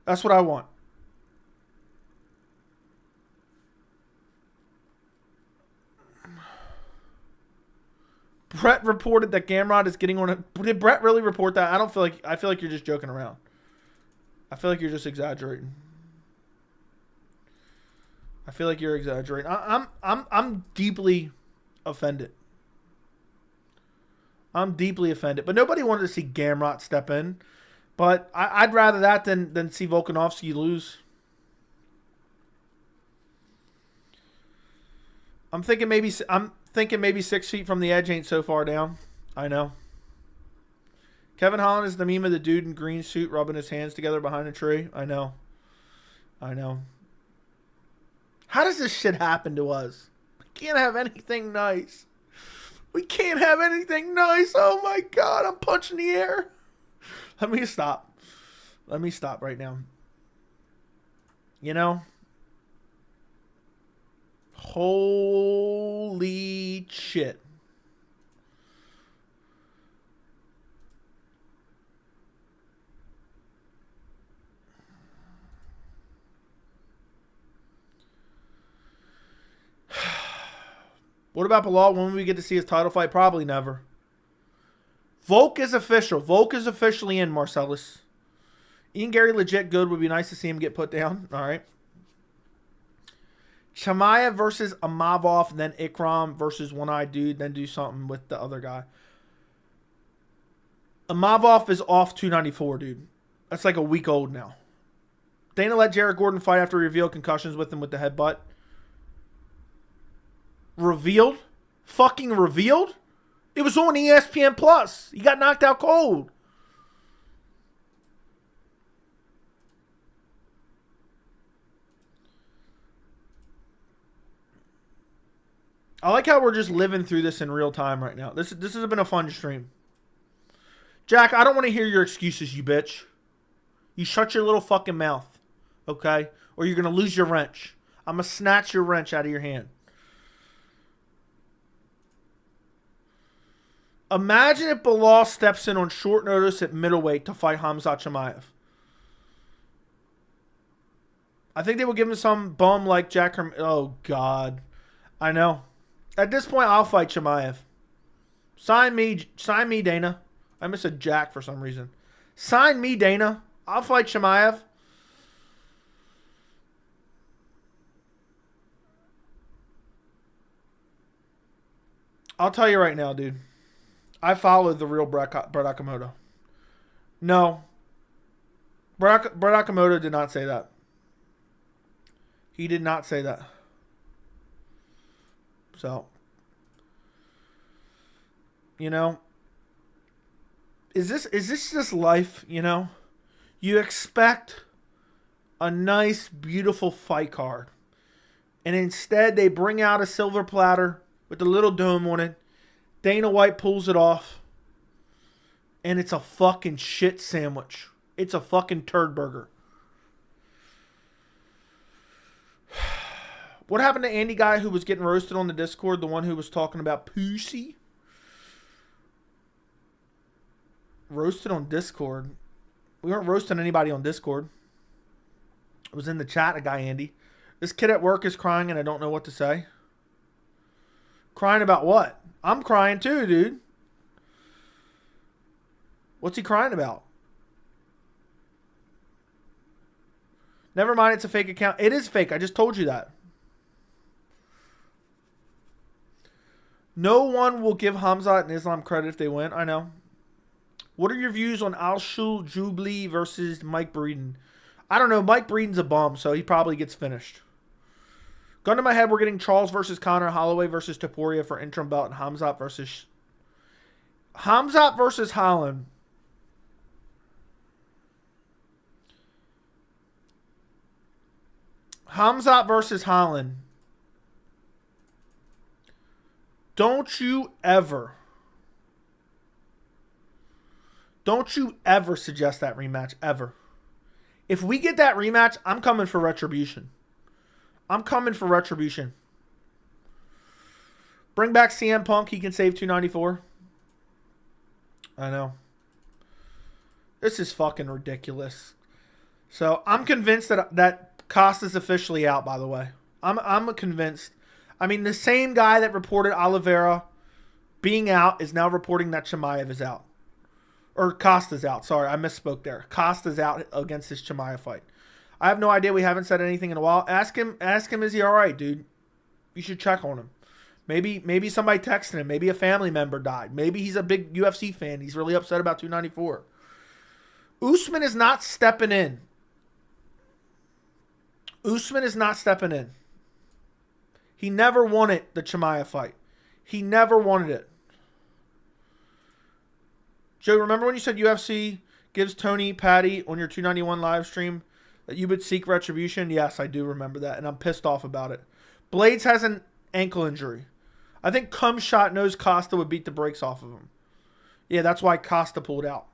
That's what I want. Brett reported that Gamrot is getting on a... Did Brett really report that? I feel like you're just joking around. I feel like you're just exaggerating. I feel like you're exaggerating. I'm deeply offended. I'm deeply offended. But nobody wanted to see Gamrot step in. But I'd rather that than see Volkanovski lose. I'm thinking maybe 6 feet from the edge ain't so far down. I know. Kevin Holland is the meme of the dude in green suit rubbing his hands together behind a tree. I know. I know. How does this shit happen to us? We can't have anything nice. We can't have anything nice. Oh my God, I'm punching the air. Let me stop. Let me stop right now. You know? Holy shit. What about Bilal? When will we get to see his title fight? Probably never. Volk is official. Volk is officially in, Marcellus. Ian Gary legit good. Would be nice to see him get put down. All right. Chimaev versus Amavov, then Ikram versus one-eyed dude, then do something with the other guy. Amavov is off 294, dude. That's like a week old now. Dana let Jared Gordon fight after he revealed concussions with him with the headbutt. Revealed? Fucking revealed? It was on ESPN Plus. He got knocked out cold. I like how we're just living through this in real time right now. This has been a fun stream. Jack, I don't want to hear your excuses, you bitch. You shut your little fucking mouth, okay? Or you're going to lose your wrench. I'm going to snatch your wrench out of your hand. Imagine if Bilal steps in on short notice at middleweight to fight Khamzat Chimaev. I think they will give him some bum like Jack Oh, God. I know. At this point, I'll fight Chimaev. Sign me, Dana. I miss a Jack for some reason. Sign me, Dana. I'll fight Chimaev. I'll tell you right now, dude. I followed the real Brett Okamoto. No. Brett Okamoto did not say that. He did not say that. So, you know, is this just life, you know? You expect a nice, beautiful fight card. And instead they bring out a silver platter with a little dome on it. Dana White pulls it off. And it's a fucking shit sandwich. It's a fucking turd burger. What happened to Andy guy who was getting roasted on the Discord? The one who was talking about pussy? Roasted on Discord? We weren't roasting anybody on Discord. It was in the chat, a guy, Andy. This kid at work is crying and I don't know what to say. Crying about what? I'm crying too, dude. What's he crying about? Never mind, it's a fake account. It is fake. I just told you that. No one will give Khamzat and Islam credit if they win. I know. What are your views on Alshul Jubli versus Mike Breeden? I don't know. Mike Breeden's a bum, so he probably gets finished. Gun to my head, we're getting Charles versus Conor, Holloway versus Topuria for interim belt, and Khamzat versus Holland. Khamzat versus Holland. Don't you ever suggest that rematch, ever. If we get that rematch, I'm coming for retribution. Bring back CM Punk. He can save 294. I know. This is fucking ridiculous. So I'm convinced that Costa's officially out, by the way. I'm convinced. I mean, the same guy that reported Oliveira being out is now reporting that Chimaev is out. Or Costa's out. Sorry, I misspoke there. Costa's out against this Chimaev fight. I have no idea. We haven't said anything in a while. Ask him, is he all right, dude? You should check on him. Maybe somebody texted him. Maybe a family member died. Maybe he's a big UFC fan. He's really upset about 294. Usman is not stepping in. He never wanted the Chimaev fight. He never wanted it. Joe, remember when you said UFC gives Tony Patty on your 291 live stream that you would seek retribution? Yes, I do remember that, and I'm pissed off about it. Blades has an ankle injury. I think Cumshot knows Costa would beat the brakes off of him. Yeah, that's why Costa pulled out.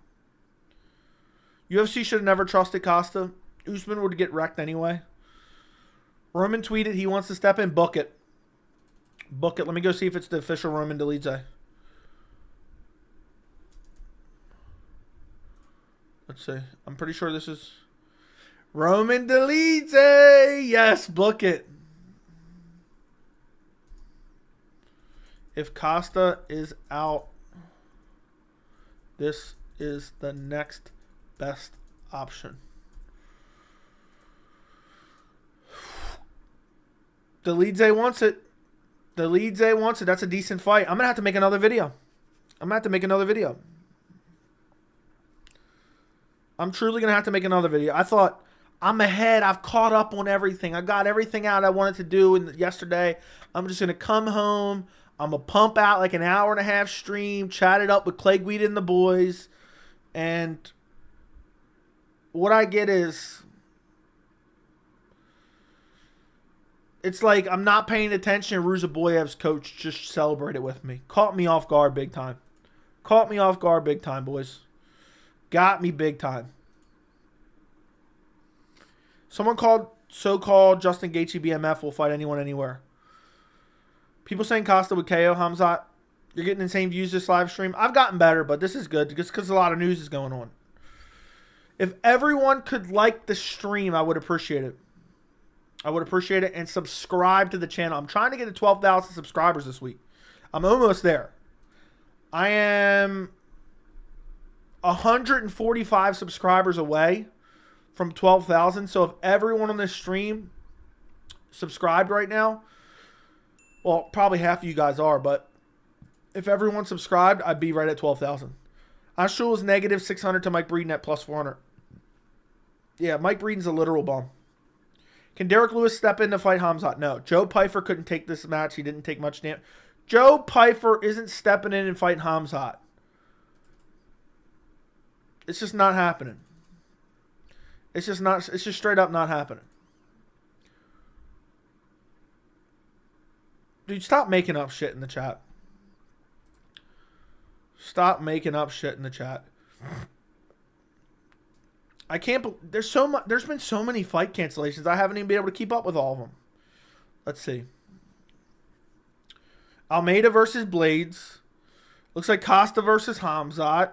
UFC should have never trusted Costa. Usman would get wrecked anyway. Roman tweeted he wants to step in. Book it. Let me go see if it's the official Roman Dolidze. Let's see. I'm pretty sure this is Roman Dolidze. Yes, book it. If Costa is out, this is the next best option. The Leadze wants it. The Leadze wants it. That's a decent fight. I'm going to have to make another video. I'm truly going to have to make another video. I thought, I'm ahead. I've caught up on everything. I got everything out I wanted to do yesterday. I'm just going to come home. I'm going to pump out like an hour and a half stream, chat it up with Clay Guida and the boys. And what I get is, it's like I'm not paying attention. Ruzaboyev's coach just celebrated with me. Caught me off guard big time. Boys. Got me big time. Someone called so-called Justin Gaethje BMF will fight anyone anywhere. People saying Costa would KO Khamzat. You're getting insane views this live stream. I've gotten better, but this is good just because a lot of news is going on. If everyone could like the stream, I would appreciate it. And subscribe to the channel. I'm trying to get to 12,000 subscribers this week. I'm almost there. I am 145 subscribers away from 12,000. So if everyone on this stream subscribed right now, well, probably half of you guys are, but if everyone subscribed, I'd be right at 12,000. Ashul is negative 600 to Mike Breeden at plus 400. Yeah, Mike Breeden's a literal bum. Can Derek Lewis step in to fight Khamzat? No. Joe Pyfer couldn't take this match. He didn't take much damage. Joe Pyfer isn't stepping in and fighting Khamzat. It's just not happening. It's just straight up not happening. Dude, stop making up shit in the chat. I can't. There's been so many fight cancellations. I haven't even been able to keep up with all of them. Let's see. Almeida versus Blades. Looks like Costa versus Khamzat.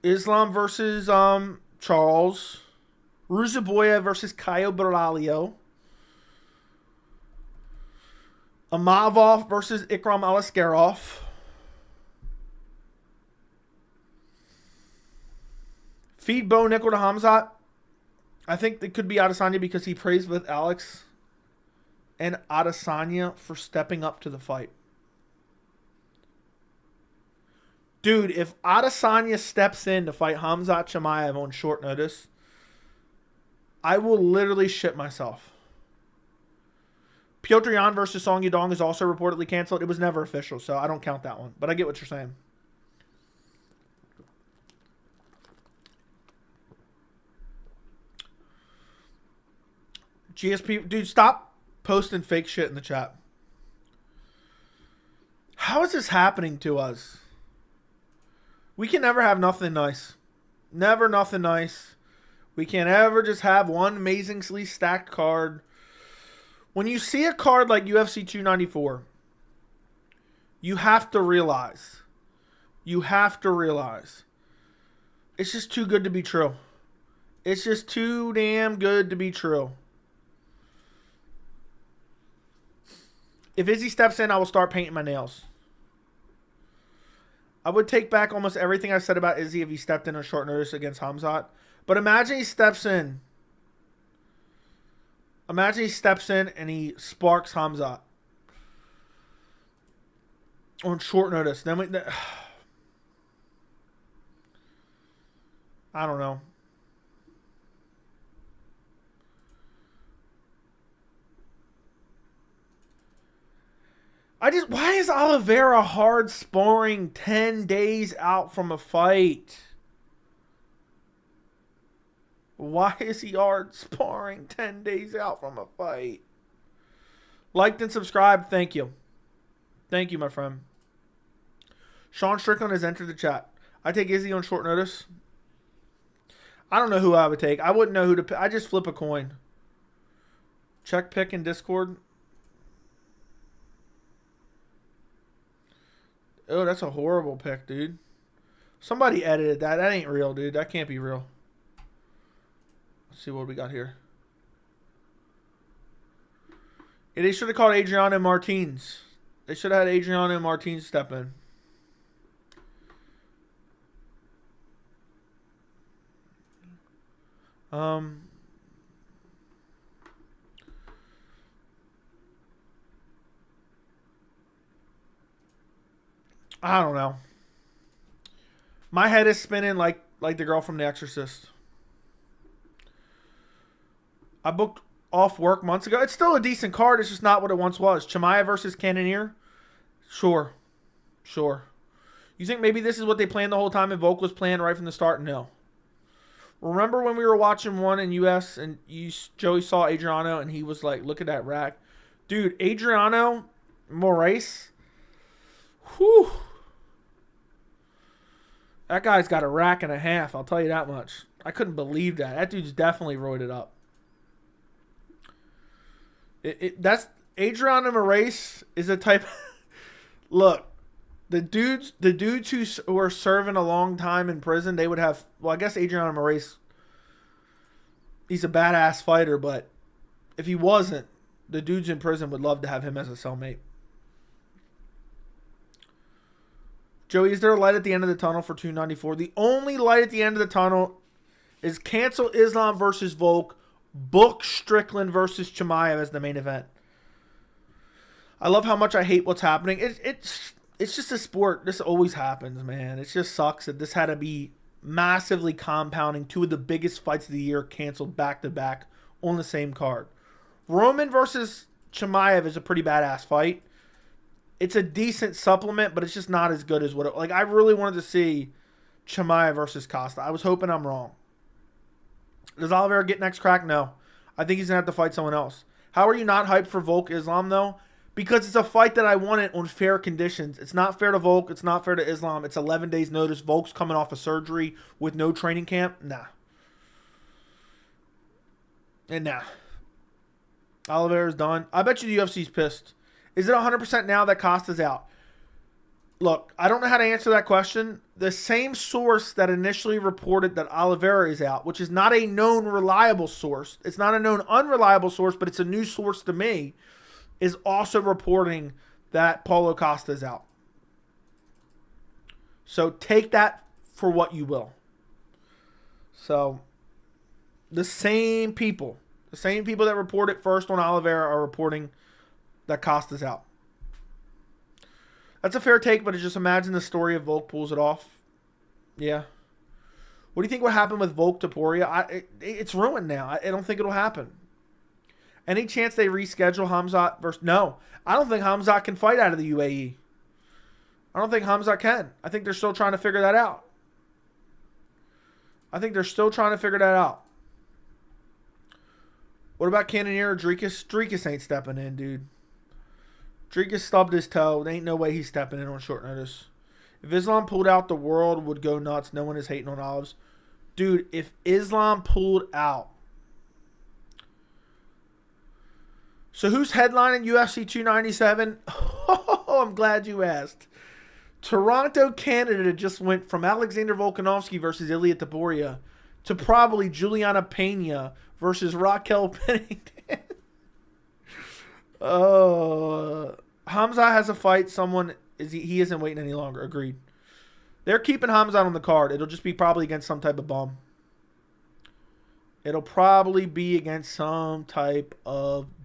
Islam versus Charles. Ruzaboyev versus Caio Borralho. Amavov versus Ikram Alaskarov. Feed Bo Nickel to Khamzat. I think it could be Adesanya because he praised with Alex and Adesanya for stepping up to the fight. Dude, if Adesanya steps in to fight Khamzat Chimaev on short notice, I will literally shit myself. Piotr Jan versus Song Yudong is also reportedly canceled. It was never official, so I don't count that one. But I get what you're saying. GSP, dude, stop posting fake shit in the chat. How is this happening to us? We can never have nothing nice. Never nothing nice. We can't ever just have one amazingly stacked card. When you see a card like UFC 294, you have to realize. It's just too good to be true. It's just too damn good to be true. If Izzy steps in, I will start painting my nails. I would take back almost everything I said about Izzy if he stepped in on short notice against Khamzat. But imagine he steps in. Imagine he steps in and he sparks Khamzat on short notice. Then I don't know. Why is Oliveira hard sparring 10 days out from a fight? Why is he hard sparring 10 days out from a fight? Liked and subscribed. Thank you. Thank you, my friend. Sean Strickland has entered the chat. I take Izzy on short notice. I don't know who I would take. I wouldn't know who to pick. I just flip a coin. Check pick in Discord. Oh, that's a horrible pick, dude. Somebody edited that. That ain't real, dude. That can't be real. Let's see what we got here. Yeah, they should have called Adriano Martins. They should have had Adriano Martins step in. Um, I don't know. My head is spinning like the girl from The Exorcist. I booked off work months ago. It's still a decent card. It's just not what it once was. Chimaev versus Cannonier? Sure. Sure. You think maybe this is what they planned the whole time and Volk was planned right from the start? No. Remember when we were watching one in US and Joey saw Adriano and he was like, look at that rack. Dude, Adriano Moraes. Whew. That guy's got a rack and a half. I'll tell you that much. I couldn't believe that. That dude's definitely roided up. That's Adriano Moraes is a type. Look, the dudes who are serving a long time in prison, they would have. Well, I guess Adriano Moraes, he's a badass fighter, but if he wasn't, the dudes in prison would love to have him as a cellmate. Joey, is there a light at the end of the tunnel for 294? The only light at the end of the tunnel is cancel Islam versus Volk, book Strickland versus Chimaev as the main event. I love how much I hate what's happening. It's just a sport. This always happens, man. It just sucks that this had to be massively compounding two of the biggest fights of the year canceled back-to-back on the same card. Roman versus Chimaev is a pretty badass fight. It's a decent supplement, but it's just not as good as what it... Like, I really wanted to see Chimaev versus Costa. I was hoping I'm wrong. Does Oliveira get next crack? No. I think he's going to have to fight someone else. How are you not hyped for Volk Islam, though? Because it's a fight that I wanted on fair conditions. It's not fair to Volk. It's not fair to Islam. It's 11 days notice. Volk's coming off a surgery with no training camp. Nah. And nah. Oliveira's done. I bet you the UFC's pissed. Is it 100% now that Costa's out? Look, I don't know how to answer that question. The same source that initially reported that Oliveira is out, which is not a known reliable source. It's not a known unreliable source, but it's a new source to me, is also reporting that Paulo Costa is out. So take that for what you will. So the same people that reported first on Oliveira are reporting that Costa's out. That's a fair take, but just imagine the story of Volk pulls it off. Yeah. What do you think will happen with Volk Topuria? It's ruined now. I don't think it'll happen. Any chance they reschedule Khamzat versus... No. I don't think Khamzat can fight out of the UAE. I don't think Khamzat can. I think they're still trying to figure that out. What about Cannonier or Dricus? Dricus ain't stepping in, dude. Dricus stubbed his toe. There ain't no way he's stepping in on short notice. If Islam pulled out, the world would go nuts. No one is hating on Olives. Dude, if Islam pulled out. So who's headlining UFC 297? Oh, I'm glad you asked. Toronto, Canada just went from Alexander Volkanovski versus Ilia Topuria to probably Juliana Pena versus Raquel Pennington. Khamzat has a fight. He isn't waiting any longer. Agreed. They're keeping Khamzat on the card. It'll just be probably against some type of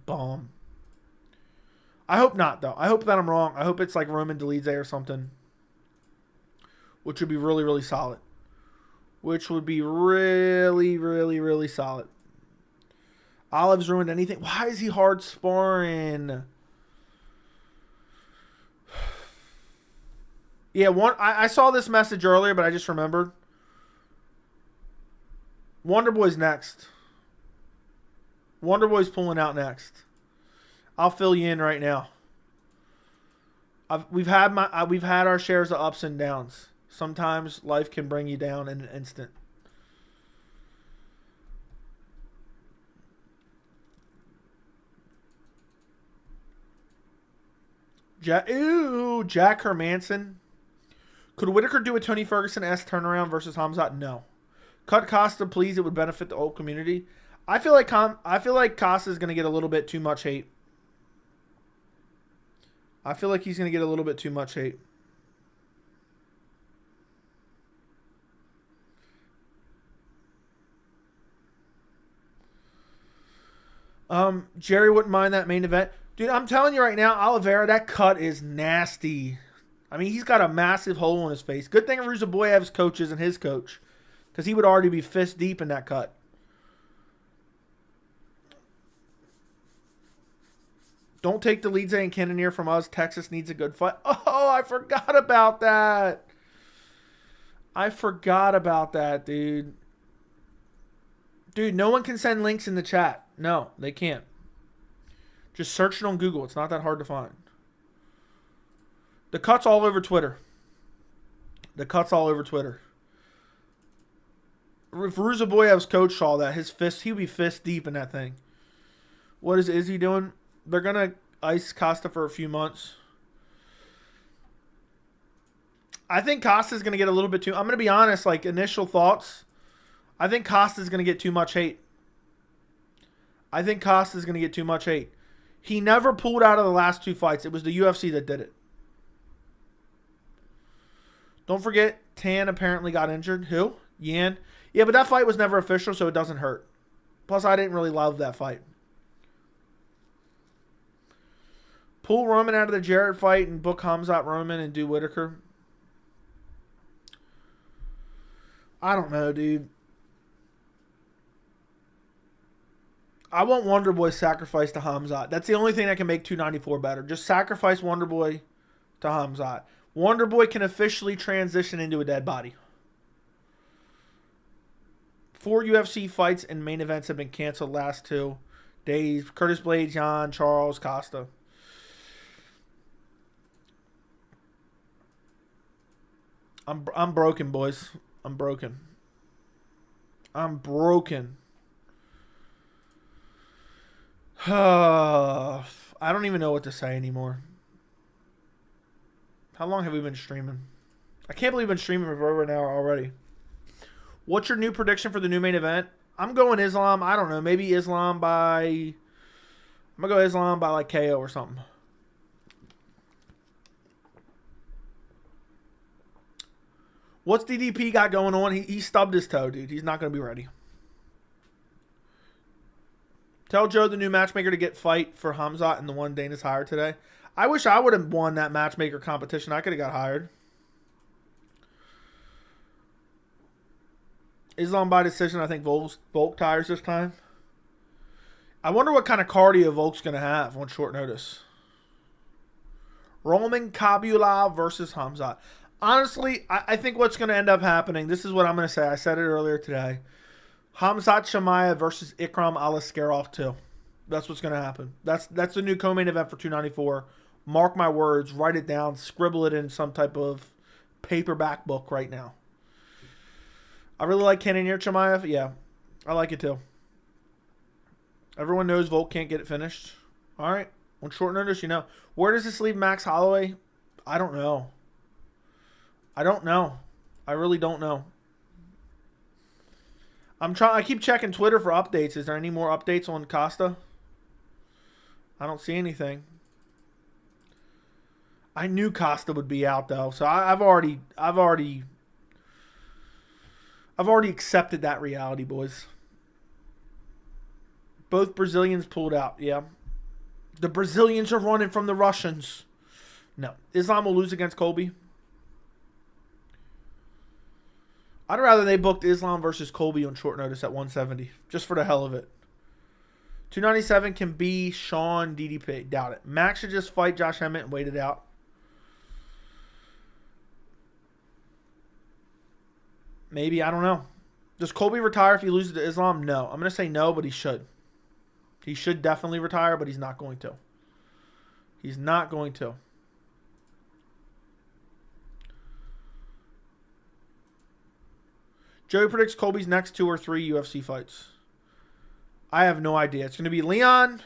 bum. I hope not, though. I hope that I'm wrong. I hope it's like Roman Dolidze or something. Which would be really, really solid. Really solid. Olive's ruined anything. Why is he hard sparring? Yeah, I saw this message earlier, but I just remembered. Wonder Boy's next. Wonder Boy's pulling out next. I'll fill you in right now. We've had our shares of ups and downs. Sometimes life can bring you down in an instant. Jack Hermanson. Could Whitaker do a Tony Ferguson-esque turnaround versus Khamzat? No. Cut Costa, please. It would benefit the whole community. I feel like Costa is going to get a little bit too much hate. I feel like he's going to get a little bit too much hate. Jerry wouldn't mind that main event. Dude, I'm telling you right now, Oliveira, that cut is nasty. I mean, he's got a massive hole in his face. Good thing Ruzaboyev's coach isn't his coach, because he would already be fist deep in that cut. Don't take the lead saying Cannonier from us. Texas needs a good fight. Oh, I forgot about that. I forgot about that, dude. Dude, no one can send links in the chat. No, they can't. Just search it on Google. It's not that hard to find. The cut's all over Twitter. The cut's all over Twitter. If Ruzaboyev's coach saw that, his fist, he'd be fist deep in that thing. What is he doing? They're going to ice Costa for a few months. I think Costa's going to get a little bit too... I'm going to be honest, like, initial thoughts. I think Costa's going to get too much hate. I think Costa's going to get too much hate. He never pulled out of the last 2 fights. It was the UFC that did it. Don't forget, Tan apparently got injured. Who? Yan? Yeah, but that fight was never official, so it doesn't hurt. Plus, I didn't really love that fight. Pull Roman out of the Jarrett fight and book Khamzat Roman and do Whitaker. I don't know, dude. I want Wonderboy sacrificed to Khamzat. That's the only thing that can make 294 better. Just sacrifice Wonderboy to Khamzat. Wonderboy can officially transition into a dead body. 4 UFC fights and main events have been canceled last 2 days. Curtis Blades, Jan, Charles, Costa. I'm broken, boys. I'm broken. I'm broken. I don't even know what to say anymore. How long have we been streaming? I can't believe we've been streaming for over an hour already. What's your new prediction for the new main event? I'm going Islam. I don't know. Maybe Islam by... I'm going to go Islam by like KO or something. What's DDP got going on? He stubbed his toe, dude. He's not going to be ready. Tell Joe the new matchmaker to get fight for Khamzat and the one Dana's hired today. I wish I would have won that matchmaker competition. I could have got hired. Islam by decision. I think Volk tires this time. I wonder what kind of cardio Volk's going to have on short notice. Roman Kabulov versus Khamzat. Honestly, I think what's going to end up happening, this is what I'm going to say. I said it earlier today. Khamzat Chimaev versus Ikram Aliskerov 2. That's what's going to happen. That's the new co-main event for 294. Mark my words. Write it down. Scribble it in some type of paperback book right now. I really like Cannonier Chimaev. Yeah, I like it too. Everyone knows Volk can't get it finished. All right. On short notice, you know. Where does this leave Max Holloway? I don't know. I don't know. I really don't know. I keep checking Twitter for updates. Is there any more updates on Costa? I don't see anything. I knew Costa would be out though, so I've already accepted that reality, boys. Both Brazilians pulled out. Yeah, the Brazilians are running from the Russians. No, Islam will lose against Colby. I'd rather they booked Islam versus Colby on short notice at 170, just for the hell of it. 297 can be Sean DDP. Doubt it. Max should just fight Josh Emmett and wait it out. Maybe, I don't know. Does Colby retire if he loses to Islam? No. I'm going to say no, but he should. He should definitely retire, but he's not going to. He's not going to. Joey predicts Colby's next 2 or 3 UFC fights. I have no idea. It's going to be Leon,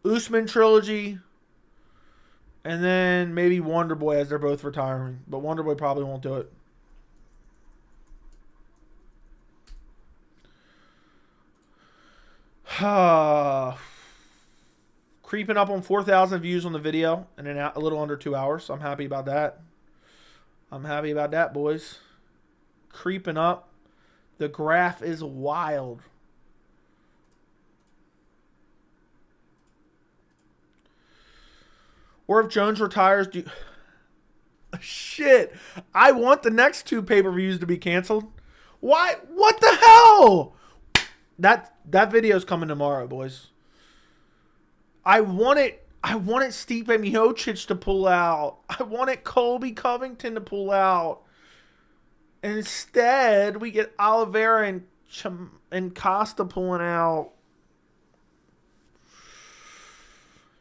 Usman trilogy, and then maybe Wonderboy as they're both retiring. But Wonderboy probably won't do it. Creeping up on 4,000 views on the video in a little under 2 hours. So I'm happy about that. I'm happy about that, boys. Creeping up. The graph is wild. Or if Jones retires, shit. I want the next 2 pay-per-views to be canceled. Why? What the hell? That video's coming tomorrow, boys. I wanted Stipe Miocic to pull out. I wanted Colby Covington to pull out. And instead, we get Oliveira and Costa pulling out.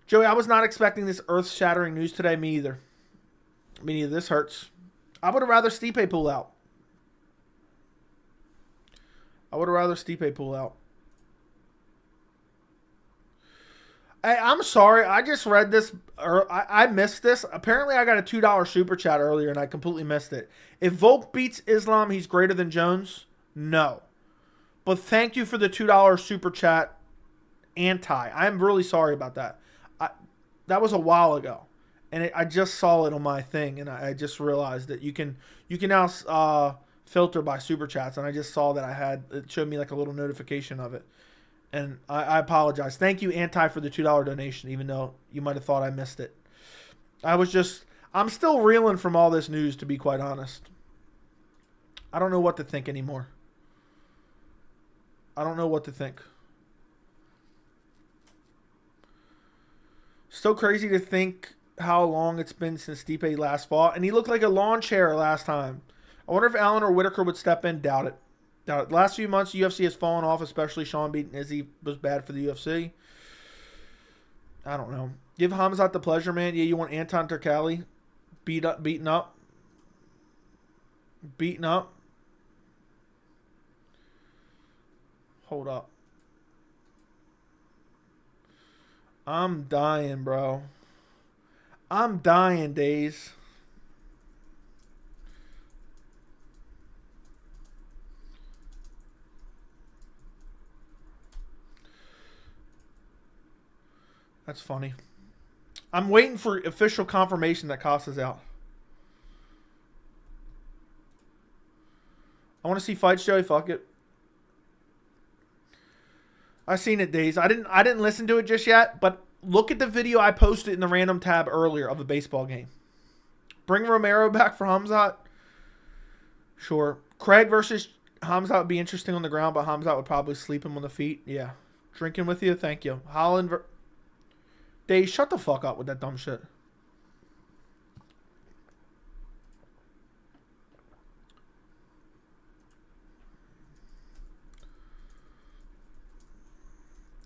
Joey, I was not expecting this earth-shattering news today. Me either. This hurts. I would have rather Stipe pull out. Hey, I'm sorry. I just read this. I missed this. Apparently, I got a $2 super chat earlier, and I completely missed it. If Volk beats Islam, he's greater than Jones? No. But thank you for the $2 super chat. I'm really sorry about that. That was a while ago, and I just saw it on my thing, and I just realized that you can now filter by super chats, and I just saw that it showed me like a little notification of it. And I apologize. Thank you, for the $2 donation, even though you might have thought I missed it. I'm still reeling from all this news, to be quite honest. I don't know what to think anymore. I don't know what to think. Still crazy to think how long it's been since Stipe last fought. And he looked like a lawn chair last time. I wonder if Allen or Whitaker would step in. Doubt it. The last few months, UFC has fallen off, especially Sean beating Izzy was bad for the UFC. I don't know. Give Khamzat the pleasure, man. Yeah, you want Anton Turkalj beaten up. Hold up. I'm dying, bro. I'm dying, Days. That's funny. I'm waiting for official confirmation that Costa's out. I want to see fights, Joey. Fuck it. I seen it, Days. I didn't listen to it just yet, but look at the video I posted in the random tab earlier of a baseball game. Bring Romero back for Khamzat. Sure. Craig versus Khamzat would be interesting on the ground, but Khamzat would probably sleep him on the feet. Yeah. Drinking with you. Thank you. Holland. Dave, shut the fuck up with that dumb shit.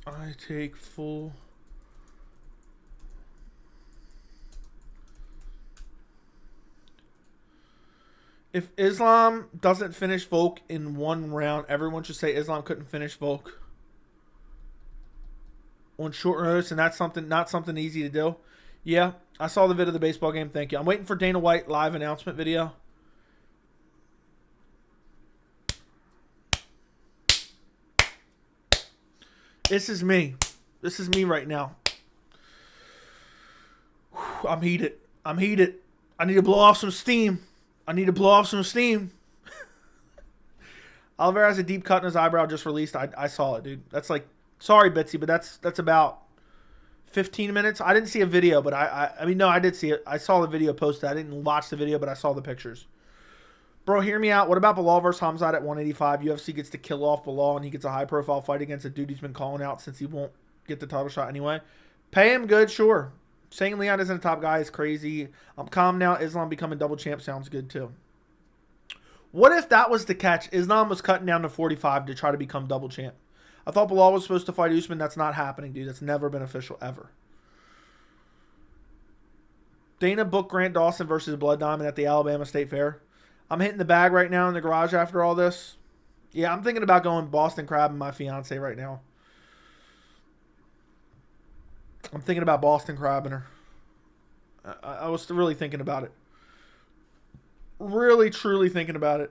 I take full. If Islam doesn't finish Volk in 1 round, everyone should say Islam couldn't finish Volk on short notice, and that's not something easy to do. Yeah, I saw the vid of the baseball game. Thank you. I'm waiting for Dana White live announcement video. This is me. This is me right now. I'm heated. I need to blow off some steam. Oliveira has a deep cut in his eyebrow just released. I saw it, dude. That's like, sorry, Bitsy, but that's about 15 minutes. I didn't see a video, but I mean, no, I did see it. I saw the video posted. I didn't watch the video, but I saw the pictures. Bro, hear me out. What about Bilal versus Khamzat at 185? UFC gets to kill off Bilal, and he gets a high-profile fight against a dude he's been calling out since he won't get the title shot anyway. Pay him good, sure. Saying Leon isn't a top guy is crazy. I'm calm now. Islam becoming double champ sounds good, too. What if that was the catch? Islam was cutting down to 45 to try to become double champ. I thought Bilal was supposed to fight Usman. That's not happening, dude. That's never been official, ever. Dana booked Grant Dawson versus Blood Diamond at the Alabama State Fair. I'm hitting the bag right now in the garage after all this. Yeah, I'm thinking about going Boston Crabbing my fiance right now. I'm thinking about Boston Crabbing her. I was really thinking about it. Really, truly thinking about it.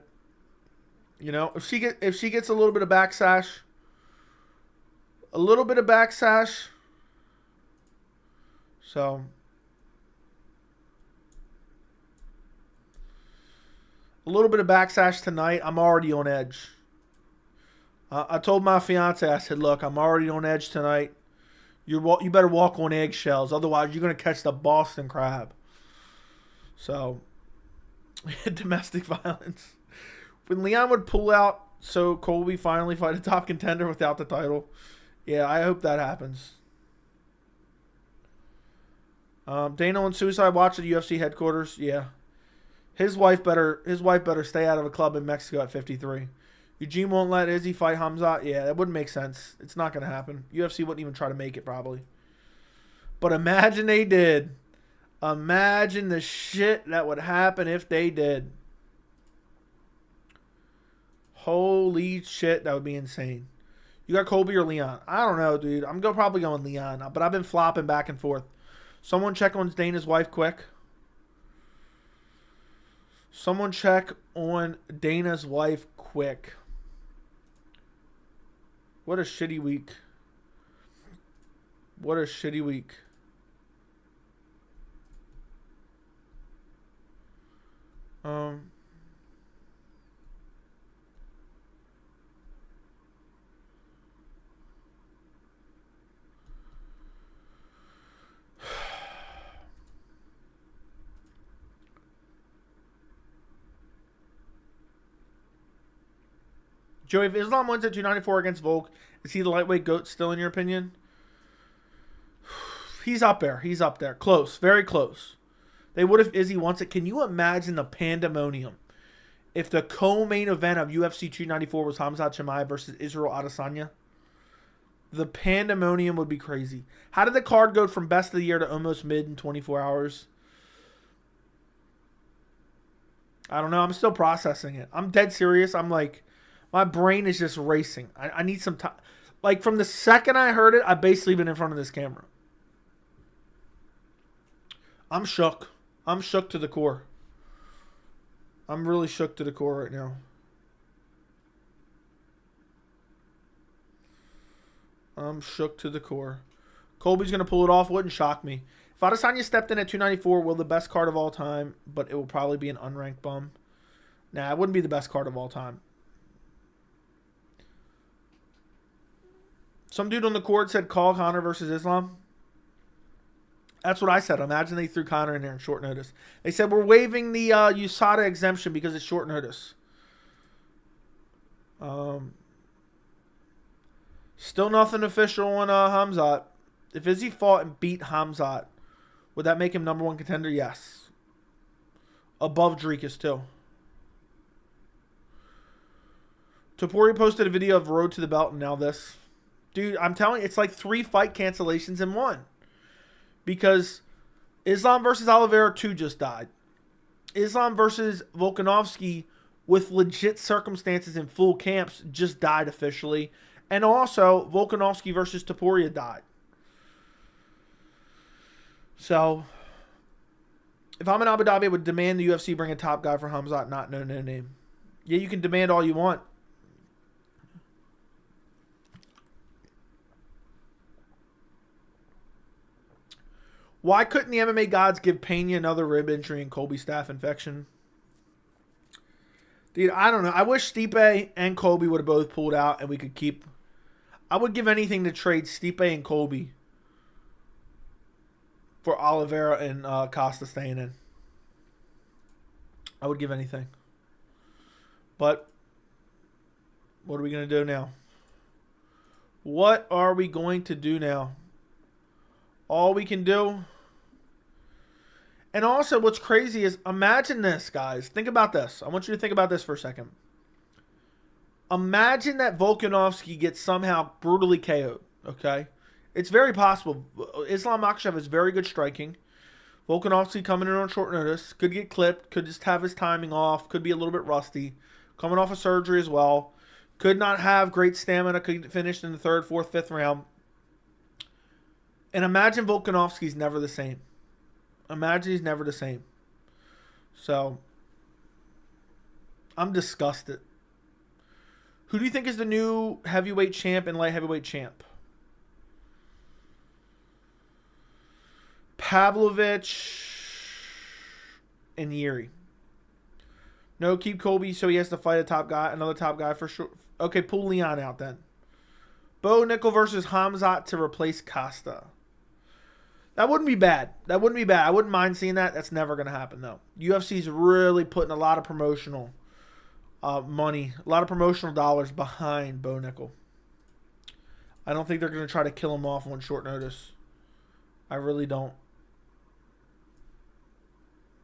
You know, if she gets a little bit of backsash, so a little bit of backsash tonight, I'm already on edge. I told my fiance, I said, look, I'm already on edge tonight. You better walk on eggshells, otherwise you're gonna catch the Boston crab. So, domestic violence. When Leon would pull out, so Colby finally fight a top contender without the title. Yeah, I hope that happens. Dana on suicide watch at UFC headquarters. Yeah, his wife better stay out of a club in Mexico at 53. Eugene won't let Izzy fight Khamzat. Yeah, that wouldn't make sense. It's not gonna happen. UFC wouldn't even try to make it probably. But imagine they did. Imagine the shit that would happen if they did. Holy shit, that would be insane. You got Colby or Leon? I don't know, dude. I'm probably going Leon, but I've been flopping back and forth. Someone check on Dana's wife quick. Someone check on Dana's wife quick. What a shitty week. What a shitty week. Joey, if Islam wins at 294 against Volk, is he the lightweight GOAT still in your opinion? He's up there. He's up there. Close. Very close. They would if Izzy wants it. Can you imagine the pandemonium if the co-main event of UFC 294 was Khamzat Chimaev versus Israel Adesanya? The pandemonium would be crazy. How did the card go from best of the year to almost mid in 24 hours? I don't know. I'm still processing it. I'm dead serious. I'm like, my brain is just racing. I need some time. Like, from the second I heard it, I've basically been in front of this camera. I'm shook. I'm shook to the core. I'm really shook to the core right now. I'm shook to the core. Colby's going to pull it off. Wouldn't shock me. If Adesanya stepped in at 294, will the best card of all time, but it will probably be an unranked bum. Nah, it wouldn't be the best card of all time. Some dude on the court said call Conor versus Islam. That's what I said. Imagine they threw Conor in there in short notice. They said we're waiving the USADA exemption because it's short notice. Still nothing official on Khamzat. If Izzy fought and beat Khamzat, would that make him number one contender? Yes. Above Dricus too. Topuria posted a video of Road to the Belt and now this. Dude, I'm telling you, it's like 3 fight cancellations in one. Because Islam versus Oliveira 2 just died. Islam versus Volkanovski with legit circumstances in full camps just died officially. And also, Volkanovski versus Topuria died. So, if I'm in Abu Dhabi, I would demand the UFC bring a top guy for Khamzat, not no name. Yeah, you can demand all you want. Why couldn't the MMA gods give Pena another rib injury and Colby staph infection? Dude, I don't know. I wish Stipe and Colby would have both pulled out and we could keep... I would give anything to trade Stipe and Colby for Oliveira and Costa staying in. I would give anything. But what are we going to do now? What are we going to do now? All we can do... And also, what's crazy is, imagine this, guys. Think about this. I want you to think about this for a second. Imagine that Volkanovski gets somehow brutally KO'd, okay? It's very possible. Islam Makhachev has very good striking. Volkanovski coming in on short notice. Could get clipped. Could just have his timing off. Could be a little bit rusty. Coming off of surgery as well. Could not have great stamina. Could get finished in the 3rd, 4th, 5th round. And imagine Volkanovski's never the same. Imagine he's never the same. So, I'm disgusted. Who do you think is the new heavyweight champ and light heavyweight champ? Pavlovich and Yuri. No, keep Colby so he has to fight a top guy, another top guy for sure. Okay, pull Leon out then. Bo Nickel versus Khamzat to replace Costa. That wouldn't be bad. That wouldn't be bad. I wouldn't mind seeing that. That's never going to happen, though. UFC's really putting a lot of promotional money, a lot of promotional dollars behind Bo Nickel. I don't think they're going to try to kill him off on short notice. I really don't.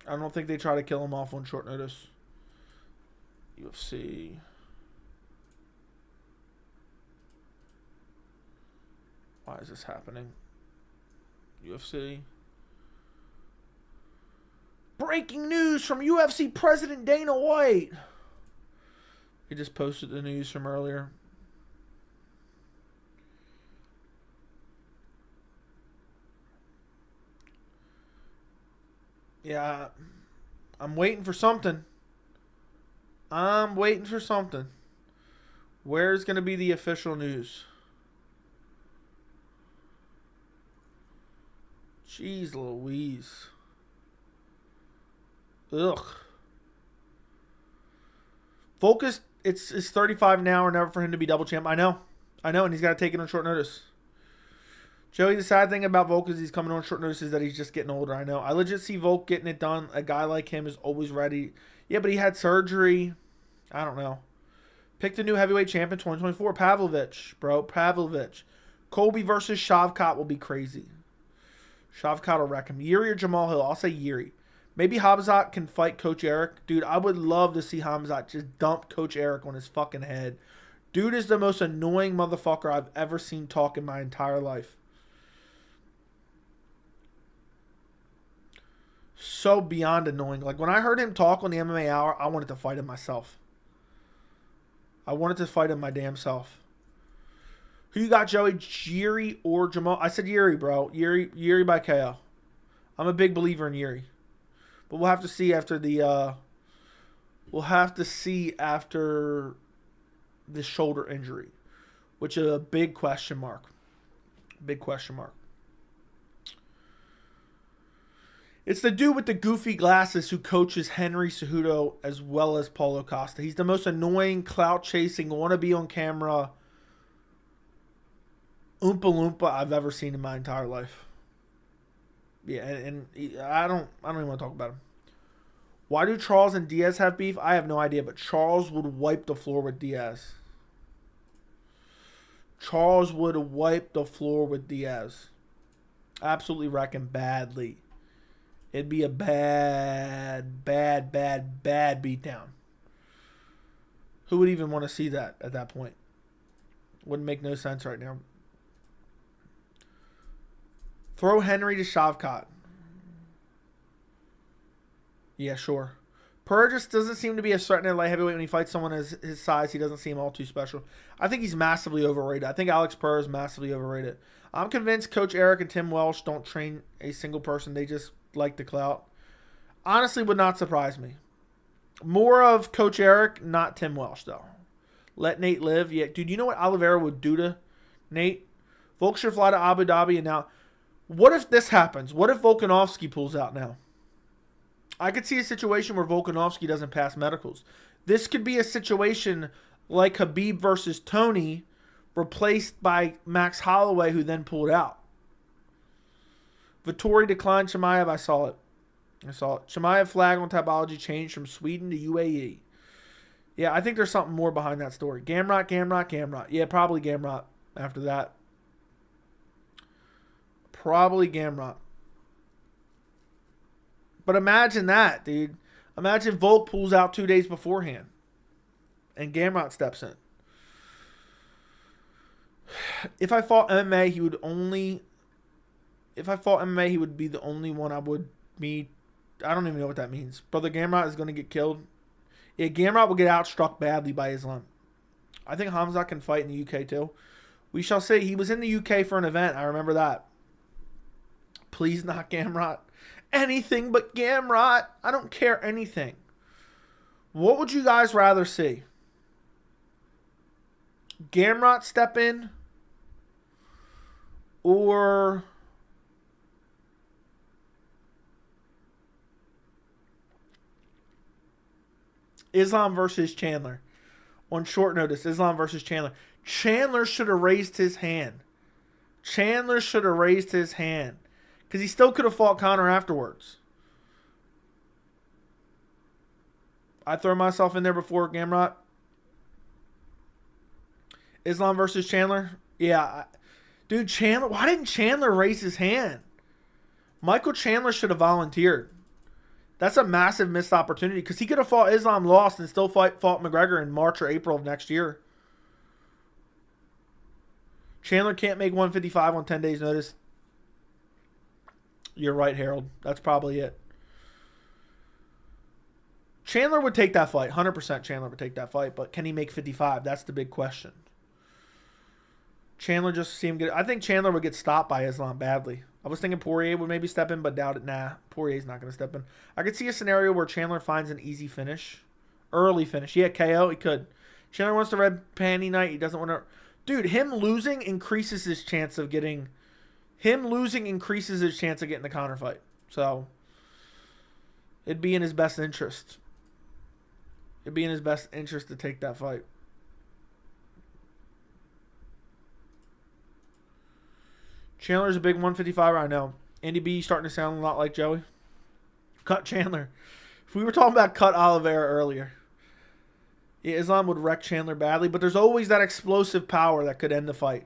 I don't think they try to kill him off on short notice. UFC. Why is this happening? UFC. Breaking news from UFC President Dana White. He just posted the news from earlier. Yeah, I'm waiting for something. I'm waiting for something. Where's going to be the official news? Jeez Louise. Ugh. Focus, it's 35 now or never for him to be double champ. I know, and he's got to take it on short notice. Joey, the sad thing about Volk is he's coming on short notice is that he's just getting older. I know. I legit see Volk getting it done. A guy like him is always ready. Yeah, but he had surgery. I don't know. Pick the new heavyweight champion 2024. Pavlovich, bro. Pavlovich. Colby versus Shavkat will be crazy. Shavkat will wreck him. Yuri or Jamal Hill? I'll say Yuri. Maybe Khamzat can fight Coach Eric. Dude, I would love to see Khamzat just dump Coach Eric on his fucking head. Dude is the most annoying motherfucker I've ever seen talk in my entire life. So beyond annoying. Like, when I heard him talk on the MMA Hour, I wanted to fight him myself. I wanted to fight him my damn self. Who you got, Joey? Yuri or Jamal? I said Yuri, bro. Yuri by KO. I'm a big believer in Yuri. But we'll have to see after the the shoulder injury, which is a big question mark. Big question mark. It's the dude with the goofy glasses who coaches Henry Cejudo as well as Paulo Costa. He's the most annoying, clout-chasing, wanna-be on camera Oompa Loompa I've ever seen in my entire life. Yeah, and I don't even want to talk about him. Why do Charles and Diaz have beef? I have no idea, but Charles would wipe the floor with Diaz. Charles would wipe the floor with Diaz. Absolutely wreck him badly. It'd be a bad beatdown. Who would even want to see that at that point? Wouldn't make no sense right now. Throw Henry to Shavkat. Yeah, sure. Purr just doesn't seem to be a threat in light heavyweight when he fights someone his size. He doesn't seem all too special. I think he's massively overrated. I think Alex Purr is massively overrated. I'm convinced Coach Eric and Tim Welsh don't train a single person. They just like the clout. Honestly, would not surprise me. More of Coach Eric, not Tim Welsh, though. Let Nate live. Yeah, dude, you know what Oliveira would do to Nate? Volk should fly to Abu Dhabi, and now, what if this happens? What if Volkanovski pulls out now? I could see a situation where Volkanovski doesn't pass medicals. This could be a situation like Khabib versus Tony, replaced by Max Holloway, who then pulled out. Vittori declined Chimaev. I saw it. Chimaev flag on Tapology changed from Sweden to UAE. Yeah, I think there's something more behind that story. Gamrot. Yeah, probably Gamrot after that. Probably Gamrot. But imagine that, dude. Imagine Volk pulls out 2 days beforehand. And Gamrot steps in. If I fought MMA, he would only... If I fought MMA, he would be the only one I would meet. I don't even know what that means. Brother Gamrot is going to get killed. Yeah, Gamrot will get outstruck badly by Islam. I think Khamzat can fight in the UK too. We shall see. He was in the UK for an event. I remember that. Please not Gamrot. Anything but Gamrot. I don't care anything. What would you guys rather see? Gamrot step in? Or... Islam versus Chandler. On short notice, Islam versus Chandler. Chandler should have raised his hand. Chandler should have raised his hand. Because he still could have fought Conor afterwards. I throw myself in there before Gamrot. Islam versus Chandler? Yeah. Dude, Chandler. Why didn't Chandler raise his hand? Michael Chandler should have volunteered. That's a massive missed opportunity. Because he could have fought Islam, lost, and still fought McGregor in March or April of next year. Chandler can't make 155 on 10 days' notice. You're right, Harold. That's probably it. Chandler would take that fight. 100% Chandler would take that fight. But can he make 55? That's the big question. Chandler just seemed good. I think Chandler would get stopped by Islam badly. I was thinking Poirier would maybe step in, but doubt it. Nah, Poirier's not going to step in. I could see a scenario where Chandler finds an easy finish. Early finish. Yeah, KO, he could. Chandler wants the red panty night. He doesn't want to... Dude, him losing increases his chance of getting... the Conor fight. So, it'd be in his best interest. It'd be in his best interest to take that fight. Chandler's a big 155 right now. Andy B starting to sound a lot like Joey. Cut Chandler. If we were talking about cut Oliveira earlier. Yeah, Islam would wreck Chandler badly, but there's always that explosive power that could end the fight.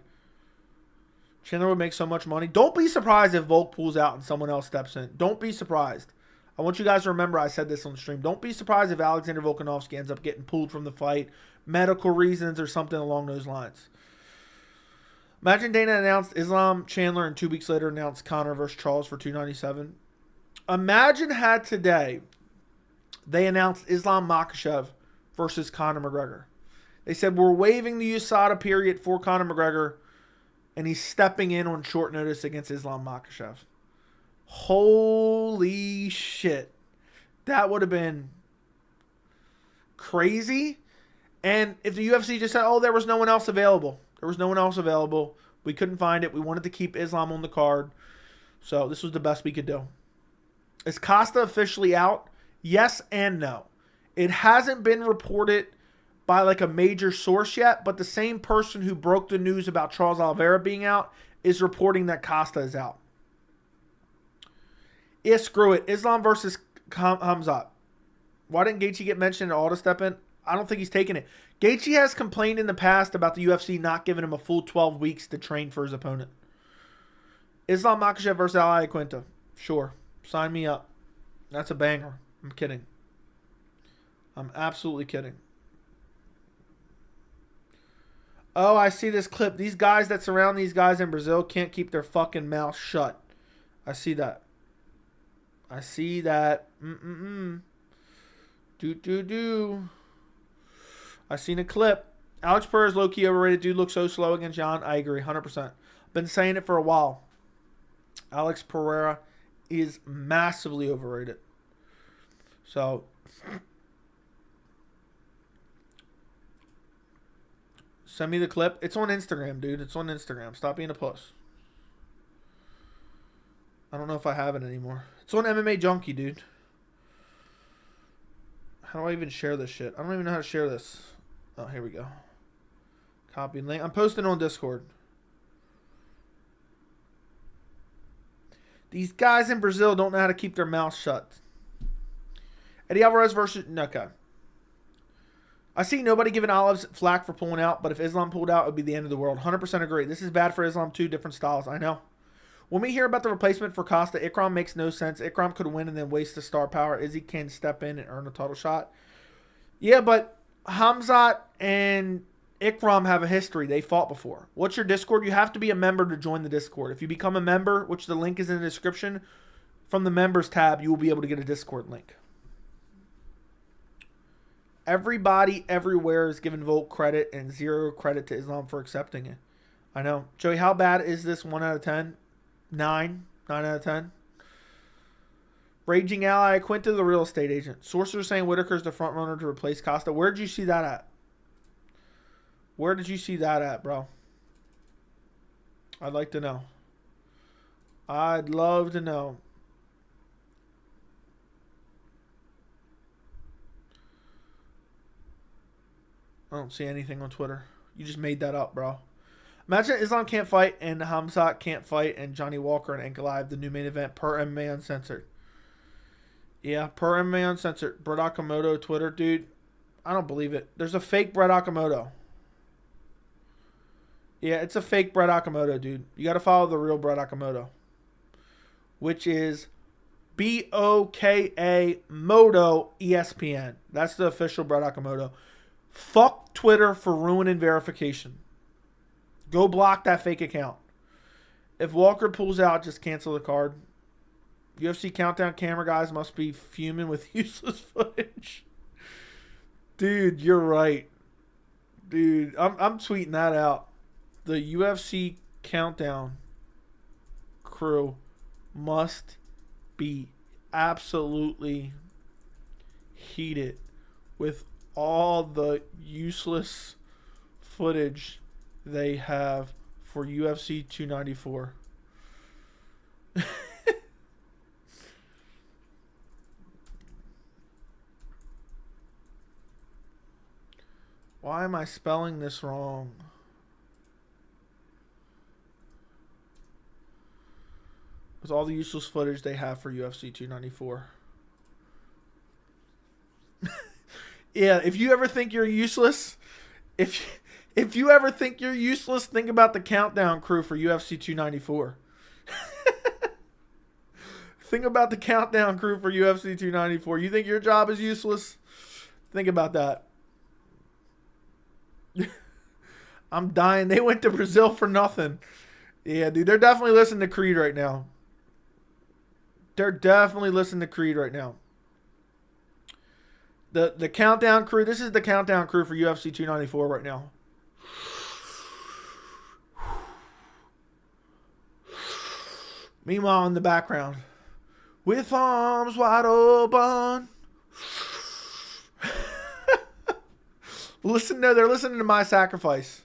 Chandler would make so much money. Don't be surprised if Volk pulls out and someone else steps in. Don't be surprised. I want you guys to remember I said this on the stream. Don't be surprised if Alexander Volkanovski ends up getting pulled from the fight. Medical reasons or something along those lines. Imagine Dana announced Islam, Chandler, and 2 weeks later announced Conor versus Charles for 297. Imagine had today they announced Islam Makhachev versus Conor McGregor. They said, we're waiving the USADA period for Conor McGregor, and he's stepping in on short notice against Islam Makhachev. Holy shit. That would have been crazy. And if the UFC just said, oh, there was no one else available. There was no one else available. We couldn't find it. We wanted to keep Islam on the card. So this was the best we could do. Is Costa officially out? Yes and no. It hasn't been reported by like a major source yet, but the same person who broke the news about Charles Oliveira being out is reporting that Costa is out. Yeah, screw it. Islam versus Khamzat. Why didn't Gaethje get mentioned at all to step in? I don't think he's taking it. Gaethje has complained in the past about the UFC not giving him a full 12 weeks to train for his opponent. Islam Makhachev versus Al Iaquinta. Sure. Sign me up. That's a banger. I'm kidding. I'm absolutely kidding. Oh, I see this clip. These guys that surround these guys in Brazil can't keep their fucking mouth shut. I see that. I see that. Do. I seen a clip. Alex Pereira's low-key overrated. Dude looks so slow against Jan. I agree, 100%. Been saying it for a while. Alex Pereira is massively overrated. So, send me the clip. It's on Instagram, dude. It's on Instagram. Stop being a puss. I don't know if I have it anymore. It's on MMA Junkie, dude. How do I even share this shit? I don't even know how to share this. Oh, here we go. Copy link. I'm posting on Discord. These guys in Brazil don't know how to keep their mouths shut. Eddie Alvarez versus... Okay. I see nobody giving Olives flack for pulling out, but if Islam pulled out, it would be the end of the world. 100% agree. This is bad for Islam too. Different styles. I know. When we hear about the replacement for Costa, Ikram makes no sense. Ikram could win and then waste the star power. Izzy can step in and earn a title shot. Yeah, but Khamzat and Ikram have a history. They fought before. What's your Discord? You have to be a member to join the Discord. If you become a member, which the link is in the description, from the members tab, you will be able to get a Discord link. Everybody everywhere is giving Volk credit and 0 credit to Islam for accepting it. I know. Joey, how bad is this 1 out of 10? 9 out of 10. Raging Ally Quinta, the real estate agent. Sorcerer saying Whitaker's the front runner to replace Costa. Where did you see that at? Where did you see that at, bro? I'd like to know. I'd love to know. I don't see anything on Twitter. You just made that up, bro. Imagine Islam can't fight and Khamzat can't fight and Johnny Walker and Ankalaev, the new main event, per MMA Uncensored. Yeah, per MMA Uncensored. Brett Okamoto, Twitter, dude. I don't believe it. There's a fake Brett Okamoto. Yeah, it's a fake Brett Okamoto, dude. You got to follow the real Brett Okamoto, which is BOKA Moto ESPN. That's the official Brett Okamoto. Fuck Twitter for ruining verification. Go block that fake account. If Walker pulls out, just cancel the card. UFC Countdown camera guys must be fuming with useless footage. Dude, you're right. Dude, I'm tweeting that out. The UFC Countdown crew must be absolutely heated with all the useless footage they have for UFC 294. Why am I spelling this wrong? With all the useless footage they have for UFC 294. Yeah, if you ever think you're useless, if you ever think you're useless, think about the Countdown crew for UFC 294. Think about the Countdown crew for UFC 294. You think your job is useless? Think about that. I'm dying. They went to Brazil for nothing. Yeah, dude, they're definitely listening to Creed right now. They're definitely listening to Creed right now. The Countdown crew, this is the Countdown crew for UFC 294 right now. Meanwhile, in the background, with arms wide open. They're listening to My Sacrifice.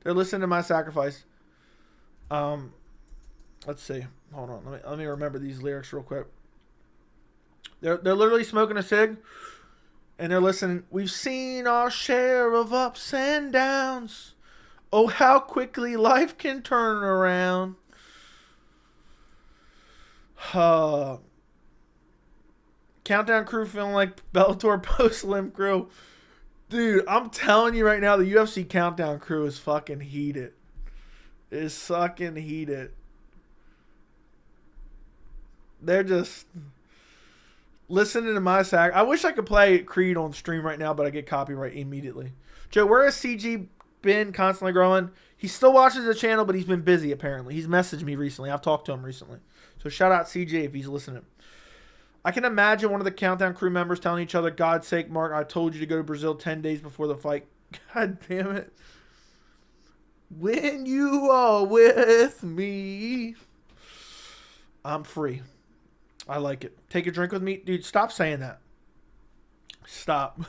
They're listening to My Sacrifice. Let's see. Hold on. Let me remember these lyrics real quick. They're literally smoking a cig, and they're listening. We've seen our share of ups and downs. Oh, how quickly life can turn around. Countdown crew feeling like Bellator post-limb crew. Dude, I'm telling you right now, the UFC Countdown crew is fucking heated. Is fucking heated. They're just listening to My Sac. I wish I could play Creed on stream right now, but I get copyright immediately. Joe, where has CG been constantly growing? He still watches the channel, but he's been busy apparently. He's messaged me recently. I've talked to him recently. So shout out CJ if he's listening. I can imagine one of the Countdown crew members telling each other, God's sake, Mark, I told you to go to Brazil 10 days before the fight. God damn it. When you are with me, I'm free. I like it. Take a drink with me. Dude, stop saying that. Stop.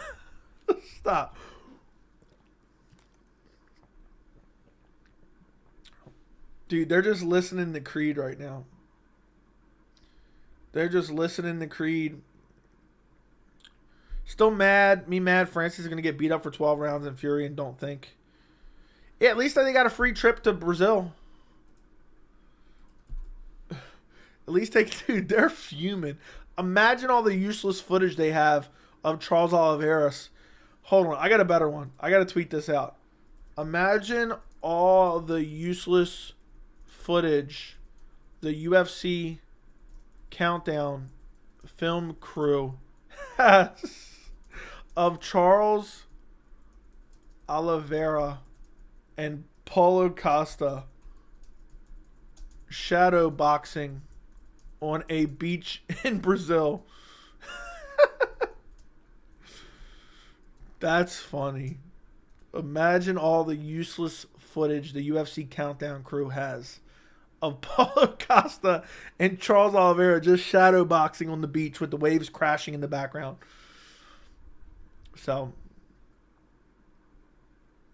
Stop. Dude, they're just listening to Creed right now. They're just listening to Creed. Still mad. Me mad. Francis is going to get beat up for 12 rounds in Fury and don't think. Yeah, at least they got a free trip to Brazil. At least dude, they're fuming. Imagine all the useless footage they have of Charles Oliveira. Hold on. I got a better one. I got to tweet this out. Imagine all the useless footage the UFC Countdown film crew has of Charles Oliveira and Paulo Costa shadow boxing on a beach in Brazil. That's funny. Imagine all the useless footage the UFC Countdown crew has of Paulo Costa and Charles Oliveira just shadow boxing on the beach with the waves crashing in the background. So,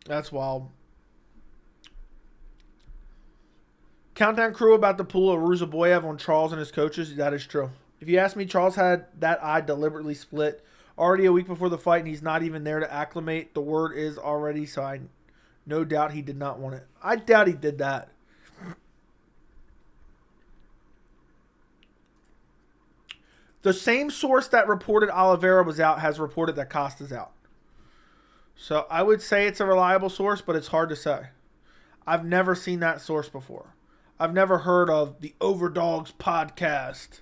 that's wild. Countdown crew about to pull a Ruzaboyev on Charles and his coaches. That is true. If you ask me, Charles had that eye deliberately split already a week before the fight, and he's not even there to acclimate. The word is already, so I No doubt he did not want it. I doubt he did that. The same source that reported Oliveira was out has reported that Costa's out. So I would say it's a reliable source, but it's hard to say. I've never seen that source before. I've never heard of the Overdogs podcast.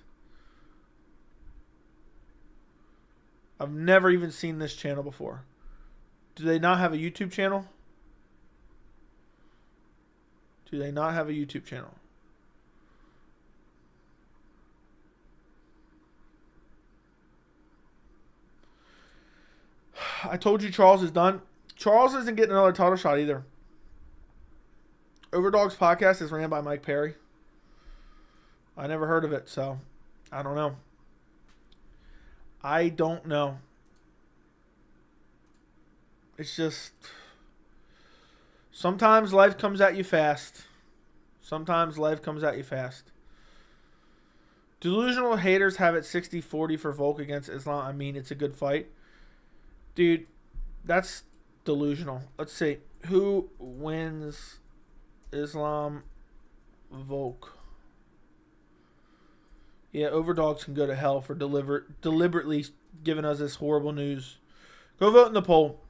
I've never even seen this channel before. Do they not have a YouTube channel? Do they not have a YouTube channel? I told you Charles is done. Charles isn't getting another title shot either. Overdogs podcast is ran by Mike Perry. I never heard of it, so I don't know. I don't know. It's just sometimes life comes at you fast. Sometimes life comes at you fast. Delusional haters have it 60-40 for Volk against Islam. I mean, it's a good fight. Dude, that's delusional. Let's see. Who wins Islam Volk? Yeah, Overdogs can go to hell for deliberately giving us this horrible news. Go vote in the poll.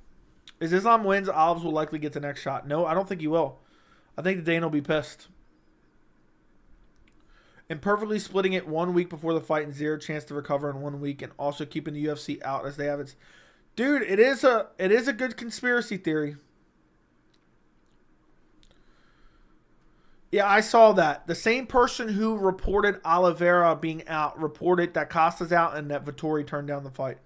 If Islam wins, Olives will likely get the next shot. No, I don't think he will. I think Dana will be pissed. And perfectly splitting it 1 week before the fight and zero chance to recover in 1 week, and also keeping the UFC out as they have its... Dude, it is a good conspiracy theory. Yeah, I saw that. The same person who reported Oliveira being out reported that Costa's out and that Vettori turned down the fight.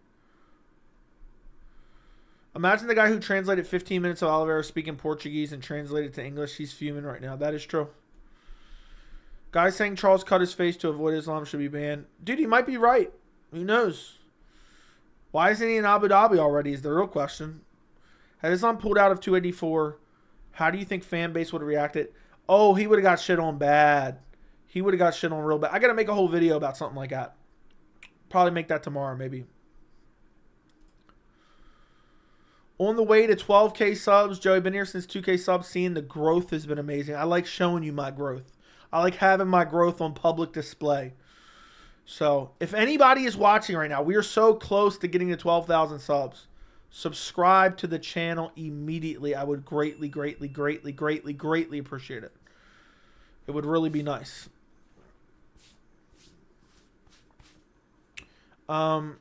Imagine the guy who translated 15 minutes of Oliveira speaking Portuguese and translated to English. He's fuming right now. That is true. Guy saying Charles cut his face to avoid Islam should be banned. Dude, he might be right. Who knows? Why isn't he in Abu Dhabi already is the real question. Had Islam pulled out of 284, how do you think fan base would have reacted? Oh, he would have got shit on bad. He would have got shit on real bad. I got to make a whole video about something like that. Probably make that tomorrow, maybe. On the way to 12K subs. Joey, been here since 2K subs. Seeing the growth has been amazing. I like showing you my growth. I like having my growth on public display. So, if anybody is watching right now, we are so close to getting to 12,000 subs. Subscribe to the channel immediately. I would greatly, greatly, greatly, greatly, greatly appreciate it. It would really be nice. So,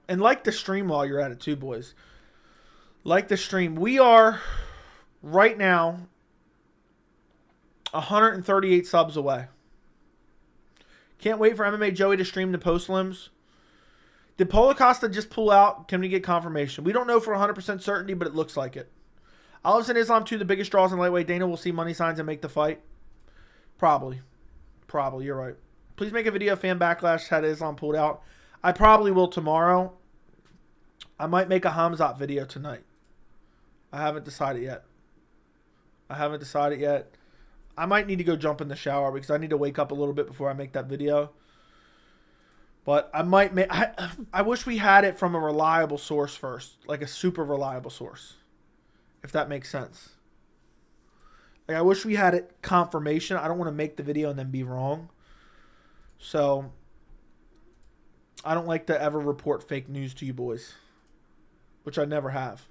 and like the stream while you're at it too, boys. Like the stream. We are right now 138 subs away. Can't wait for MMA Joey to stream the post-limbs. Did Paulo Costa just pull out? Can we get confirmation? We don't know for 100% certainty, but it looks like it. Olives and Islam 2, the biggest draws in lightweight. Dana will see money signs and make the fight. Probably. Probably, you're right. Please make a video of fan backlash had Islam pulled out. I probably will tomorrow. I might make a Khamzat video tonight. I haven't decided yet. I might need to go jump in the shower because I need to wake up a little bit before I make that video. But I might make... I wish we had it from a reliable source first. Like a super reliable source. If that makes sense. Like I wish we had it confirmation. I don't want to make the video and then be wrong. So... I don't like to ever report fake news to you boys. Which I never have.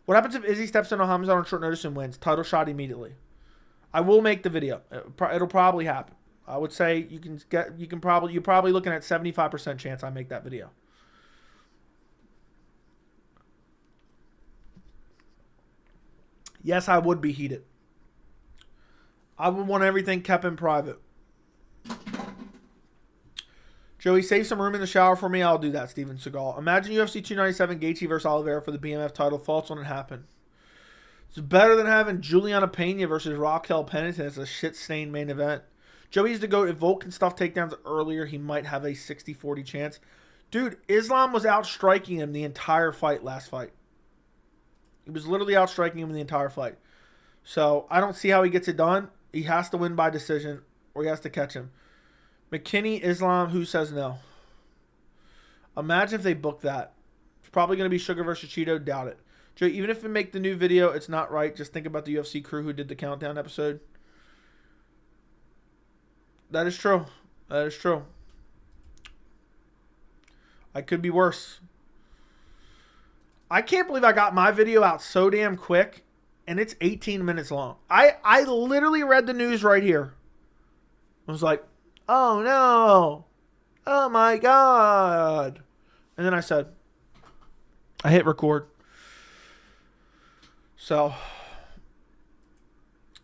What happens if Izzy steps into Khamzat on short notice and wins? Title shot immediately. I will make the video. It'll probably happen. I would say you're probably looking at 75% chance I make that video. Yes, I would be heated. I would want everything kept in private. Joey, save some room in the shower for me. I'll do that, Steven Seagal. Imagine UFC 297 Gaethje versus Oliveira for the BMF title. Thoughts on it happen? It's better than having Juliana Pena versus Raquel Pennington as a shit-stained main event. Joey's the GOAT. If Volk can stuff takedowns earlier, he might have a 60-40 chance. Dude, Islam was outstriking him the entire fight last fight. He was literally outstriking him in the entire fight. So, I don't see how he gets it done. He has to win by decision or he has to catch him. McKinney, Islam, who says no? Imagine if they book that. It's probably going to be Sugar versus Cheeto. Doubt it. Joe, even if we make the new video, it's not right. Just think about the UFC crew who did the countdown episode. That is true. That is true. I could be worse. I can't believe I got my video out so damn quick, and it's 18 minutes long. I literally read the news right here. I was like, oh no. Oh my God. And then I said, I hit record. So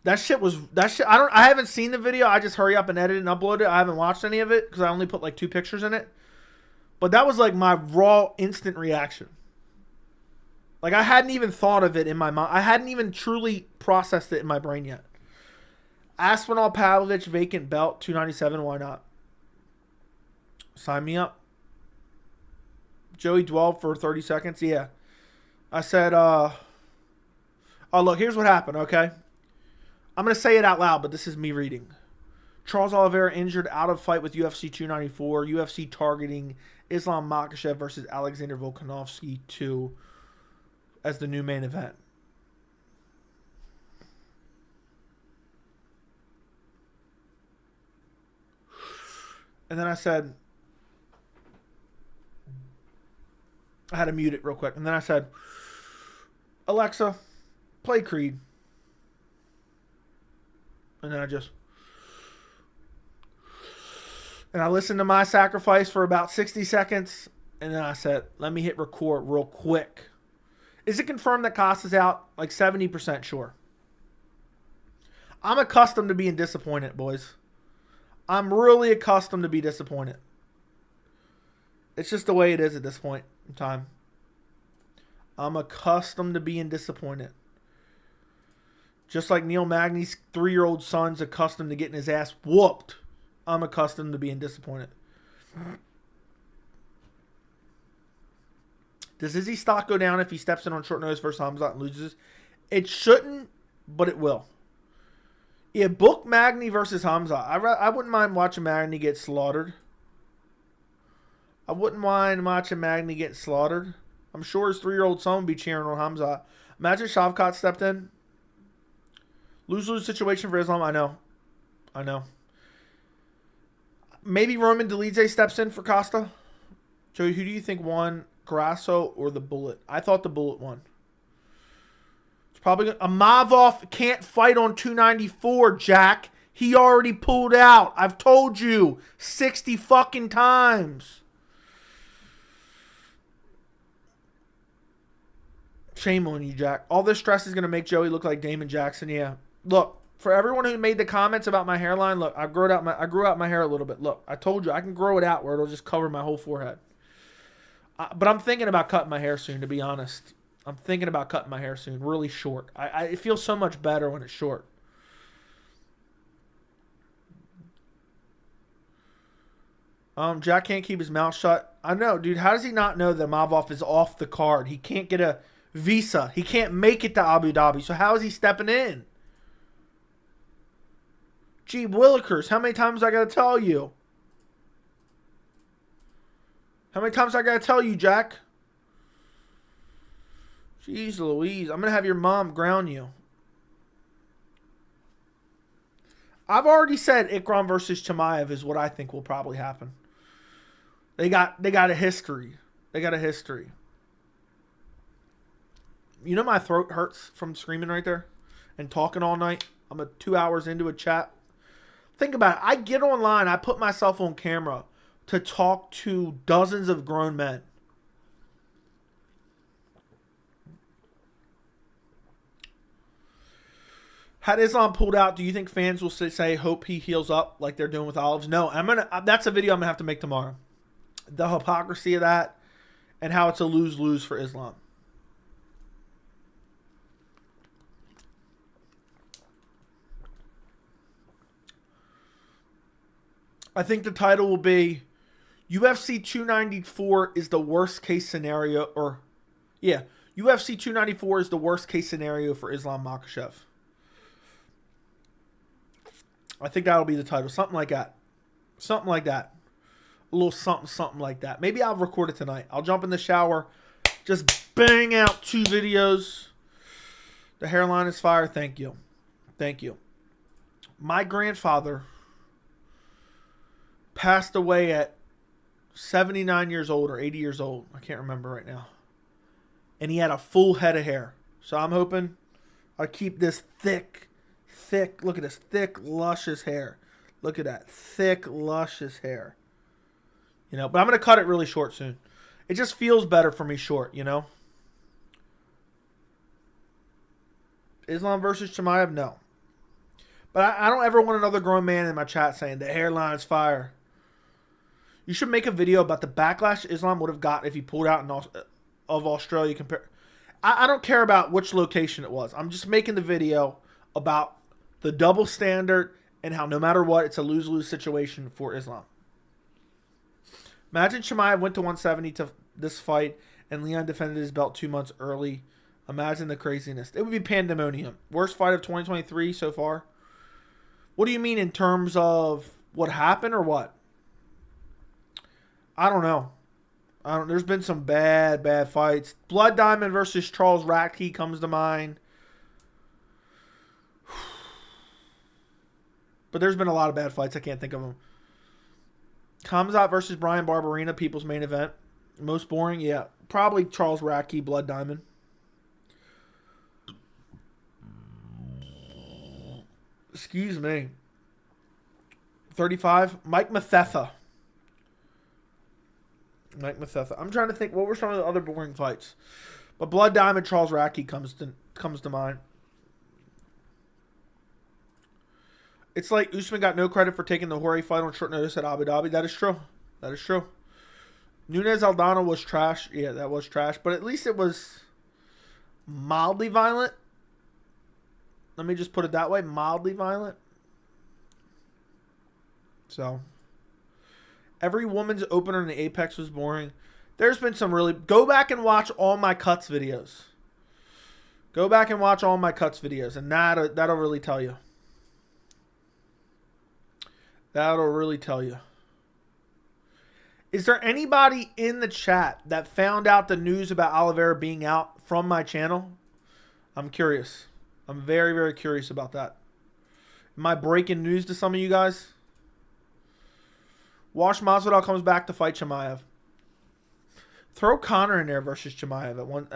that shit. I haven't seen the video. I just hurry up and edit it and upload it. I haven't watched any of it because I only put like 2 pictures in it. But that was like my raw instant reaction. Like I hadn't even thought of it in my mind. I hadn't even truly processed it in my brain yet. Aspinall Pavlovich vacant belt 297. Why not? Sign me up. Joey dwelled for 30 seconds. Yeah. I said, oh, look, here's what happened, okay? I'm going to say it out loud, but this is me reading. Charles Oliveira injured out of fight with UFC 294. UFC targeting Islam Makhachev versus Alexander Volkanovski 2 as the new main event. And then I said, I had to mute it real quick. And then I said, Alexa, play Creed. And then I listened to my sacrifice for about 60 seconds. And then I said, let me hit record real quick. Is it confirmed that Costa's out? Like 70% sure. I'm accustomed to being disappointed, boys. I'm really accustomed to be disappointed. It's just the way it is at this point in time. I'm accustomed to being disappointed. Just like Neil Magny's 3-year-old son's accustomed to getting his ass whooped. I'm accustomed to being disappointed. Does Izzy stock go down if he steps in on short notice versus Khamzat and loses? It shouldn't, but it will. Yeah, book Magny versus Khamzat. I wouldn't mind watching Magny get slaughtered. I wouldn't mind watching Magny get slaughtered. I'm sure his 3-year-old son would be cheering on Khamzat. Imagine Shavkat stepped in. Lose-lose situation for Islam. I know. Maybe Roman Dolidze steps in for Costa. Joey, who do you think won, Grasso or the Bullet? I thought the Bullet won. It's probably Amavov can't fight on 294, Jack. He already pulled out. I've told you 60 fucking times. Shame on you, Jack. All this stress is going to make Joey look like Damon Jackson. Yeah. Look, for everyone who made the comments about my hairline, look, I grew out my hair a little bit. Look, I told you I can grow it out where it'll just cover my whole forehead. But I'm thinking about cutting my hair soon, to be honest. I'm thinking about cutting my hair soon, really short. It feels so much better when it's short. Jack can't keep his mouth shut. I know, dude. How does he not know that Mavov is off the card? He can't get a visa. He can't make it to Abu Dhabi. So how is he stepping in? Gee willikers, how many times I got to tell you? How many times I got to tell you, Jack? Jeez Louise, I'm going to have your mom ground you. I've already said Ikram versus Chimaev is what I think will probably happen. They got a history. They got a history. You know my throat hurts from screaming right there and talking all night. I'm 2 hours into a chat. Think about it. I get online. I put myself on camera to talk to dozens of grown men. Had Islam pulled out, do you think fans will say hope he heals up like they're doing with Olives? No, that's a video I'm going to have to make tomorrow. The hypocrisy of that and how it's a lose-lose for Islam. I think the title will be UFC 294 is the worst case scenario, UFC 294 is the worst case scenario for Islam Makhachev. I think that'll be the title. Something like that. Something like that. A little something like that. Maybe I'll record it tonight. I'll jump in the shower, just bang out 2 videos. The hairline is fire. Thank you. Thank you. My grandfather passed away at 79 years old or 80 years old. I can't remember right now. And he had a full head of hair. So I'm hoping I keep this thick, look at this thick, luscious hair. Look at that thick, luscious hair. You know, but I'm going to cut it really short soon. It just feels better for me short, you know. Islam versus Chimaev, no. But I don't ever want another grown man in my chat saying the hairline is fire. You should make a video about the backlash Islam would have got if he pulled out of Australia. I don't care about which location it was. I'm just making the video about the double standard and how no matter what, it's a lose-lose situation for Islam. Imagine Chimaev went to 170 to this fight and Leon defended his belt 2 months early. Imagine the craziness. It would be pandemonium. Worst fight of 2023 so far. What do you mean in terms of what happened or what? I don't know. There's been some bad fights. Blood Diamond versus Charles Ratke comes to mind. But there's been a lot of bad fights. I can't think of them. Khamzat versus Brian Barberena, people's main event. Most boring? Yeah. Probably Charles Ratke, Blood Diamond. Excuse me. 35. Mike Mathetha. I'm trying to think what were some of the other boring fights. But Blood Diamond, Charles Ratke comes to mind. It's like Usman got no credit for taking the Jorge fight on short notice at Abu Dhabi. That is true. Nunes Aldana was trash. Yeah, that was trash. But at least it was mildly violent. Let me just put it that way. Mildly violent. So, every woman's opener in the Apex was boring. There's been some really... Go back and watch all my cuts videos. And that'll really tell you. Is there anybody in the chat that found out the news about Oliveira being out from my channel? I'm curious. I'm very, very curious about that. Am I breaking news to some of you guys? Wash Masvidal comes back to fight Chimaev. Throw Conor in there versus Chimaev at one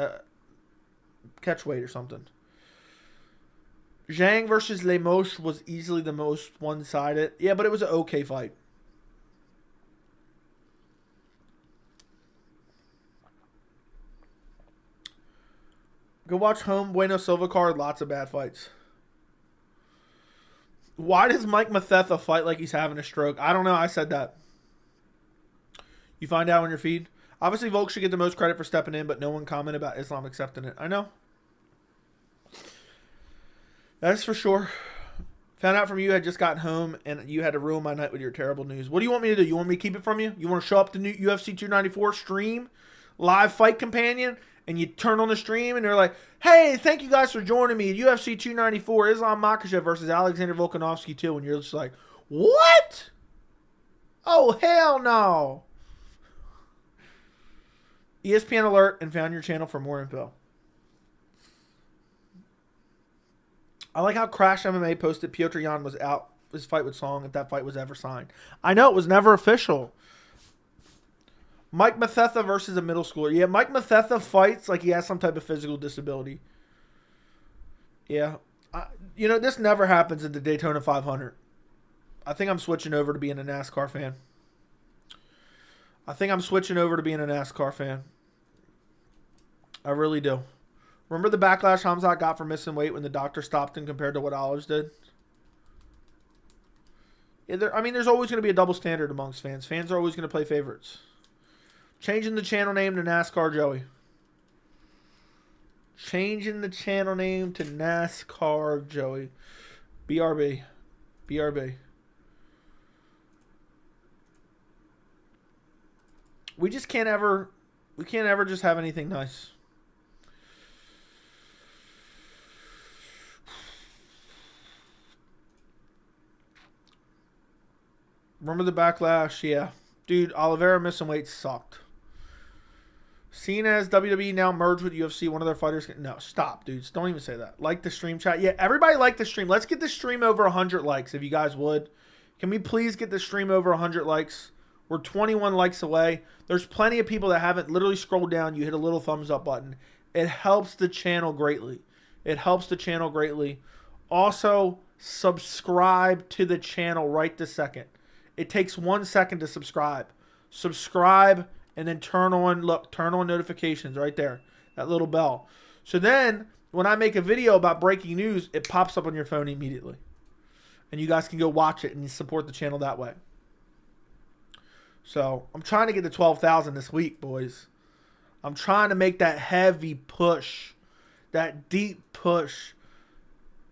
catch weight or something. Zhang versus Lemos was easily the most one-sided. Yeah, but it was an okay fight. Go watch Home Bueno Silva card. Lots of bad fights. Why does Mike Mathetha fight like he's having a stroke? I don't know. I said that. You find out on your feed. Obviously, Volk should get the most credit for stepping in, but no one commented about Islam accepting it. I know. That's for sure. Found out from you I had just gotten home, and you had to ruin my night with your terrible news. What do you want me to do? You want me to keep it from you? You want to show up to new UFC 294 stream, live fight companion, and you turn on the stream, and they're like, hey, thank you guys for joining me at UFC 294, Islam Makhachev versus Alexander Volkanovski 2, and you're just like, what? Oh, hell no. ESPN alert and found your channel for more info. I like how Crash MMA posted Piotr Jan was out his fight with Song if that fight was ever signed. I know it was never official. Mike Mathetha versus a middle schooler. Yeah, Mike Mathetha fights like he has some type of physical disability. Yeah. You know, this never happens at the Daytona 500. I think I'm switching over to being a NASCAR fan. I really do. Remember the backlash Khamzat got for missing weight when the doctor stopped him compared to what Olives did? Yeah, there's always going to be a double standard amongst fans. Fans are always going to play favorites. Changing the channel name to NASCAR Joey. BRB. We can't ever just have anything nice. Remember the backlash? Yeah. Dude, Oliveira missing weight sucked. Seeing as WWE now merged with UFC, one of their fighters can... No, stop, dudes. Don't even say that. Like the stream chat. Yeah, everybody like the stream. Let's get the stream over 100 likes, if you guys would. Can we please get the stream over 100 likes? We're 21 likes away. There's plenty of people that haven't literally scrolled down. You hit a little thumbs up button. It helps the channel greatly. It helps the channel greatly. Also, subscribe to the channel right this second. It takes 1 second to subscribe. Subscribe and then turn on notifications right there. That little bell. So then, when I make a video about breaking news, it pops up on your phone immediately. And you guys can go watch it and support the channel that way. So, I'm trying to get to 12,000 this week, boys. I'm trying to make that heavy push. That deep push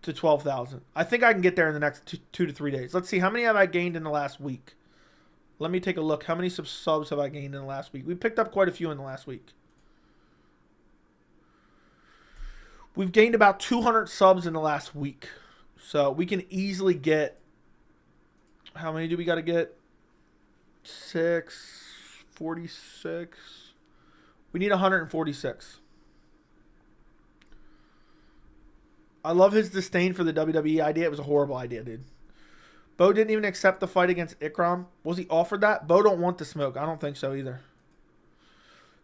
to 12,000. I think I can get there in the next 2 to 3 days. Let's see. How many have I gained in the last week? Let me take a look. How many subs have I gained in the last week? We picked up quite a few in the last week. We've gained about 200 subs in the last week. So we can easily get... How many do we got to get? 46. We need 146. I love his disdain for the WWE idea. It was a horrible idea, dude. Bo didn't even accept the fight against Ikram. Was he offered that? Bo don't want the smoke. I don't think so either.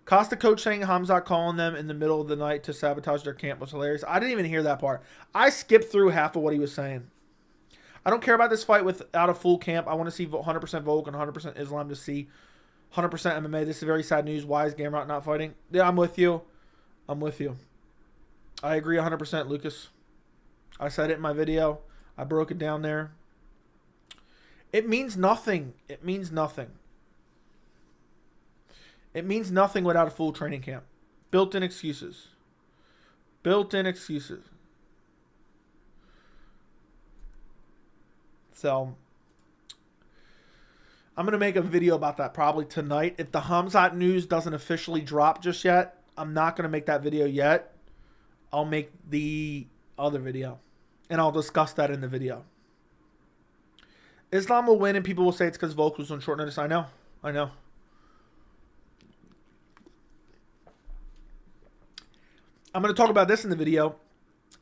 Costa coach saying Khamzat calling them in the middle of the night to sabotage their camp was hilarious. I didn't even hear that part. I skipped through half of what he was saying. I don't care about this fight without a full camp. I want to see 100% Volk and 100% Islam to see 100% MMA. This is very sad news. Why is Gamrot not fighting? Yeah, I'm with you. I'm with you. I agree 100%, Lucas. I said it in my video. I broke it down there. It means nothing. It means nothing. It means nothing without a full training camp. Built-in excuses. Built-in excuses. So, I'm going to make a video about that probably tonight. If the Khamzat news doesn't officially drop just yet, I'm not going to make that video yet. I'll make the other video. And I'll discuss that in the video. Islam will win and people will say it's because Volk was on short notice. I know. I know. I'm going to talk about this in the video.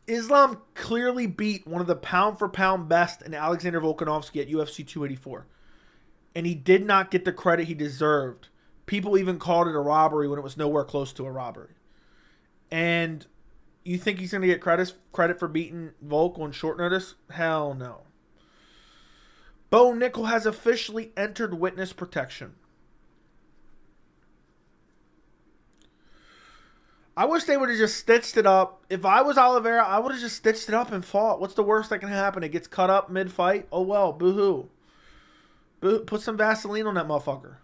Islam clearly beat one of the pound-for-pound best in Alexander Volkanovski at UFC 284. And he did not get the credit he deserved. People even called it a robbery when it was nowhere close to a robbery. And you think he's going to get credit for beating Volk on short notice? Hell no. Bo Nickel has officially entered witness protection. I wish they would have just stitched it up. If I was Oliveira, I would have just stitched it up and fought. What's the worst that can happen? It gets cut up mid-fight? Oh well, boo-hoo. Put some Vaseline on that motherfucker.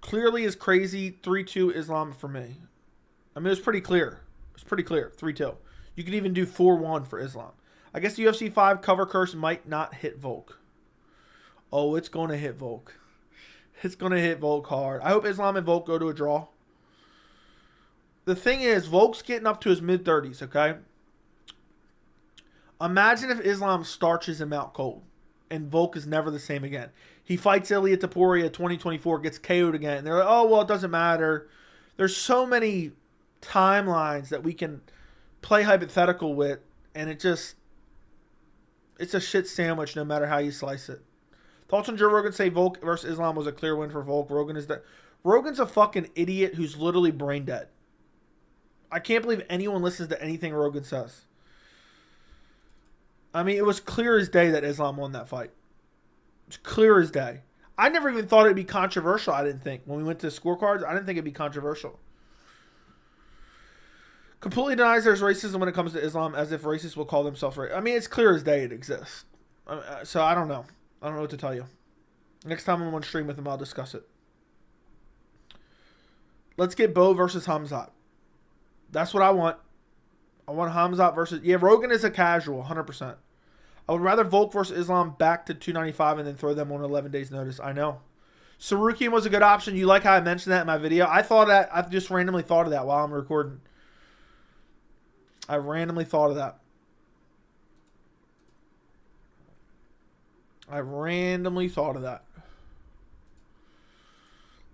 Clearly is crazy. 3-2 Islam for me. I mean, it was pretty clear. It's pretty clear. 3-2. You could even do 4-1 for Islam. I guess the UFC 5 cover curse might not hit Volk. Oh, it's going to hit Volk. It's going to hit Volk hard. I hope Islam and Volk go to a draw. The thing is, Volk's getting up to his mid-30s, okay? Imagine if Islam starches him out cold and Volk is never the same again. He fights Ilia Topuria 2024, gets KO'd again. And they're like, oh, well, it doesn't matter. There's so many timelines that we can play hypothetical with, and it's a shit sandwich no matter how you slice it. Thoughts on Joe Rogan say Volk versus Islam was a clear win for Volk. Rogan's a fucking idiot who's literally brain dead. I can't believe anyone listens to anything Rogan says. I mean, it was clear as day that Islam won that fight. It's clear as day. I never even thought it'd be controversial, I didn't think. When we went to the scorecards, I didn't think it'd be controversial. Completely denies there's racism when it comes to Islam, as if racists will call themselves racist. I mean, it's clear as day it exists. So I don't know. I don't know what to tell you. Next time I'm on stream with him, I'll discuss it. Let's get Bo versus Khamzat. That's what I want. I want Khamzat versus... Yeah, Rogan is a casual, 100%. I would rather Volk versus Islam back to 295 and then throw them on 11 days notice. I know. Sarukian was a good option. You like how I mentioned that in my video? I just randomly thought of that while I'm recording. I randomly thought of that.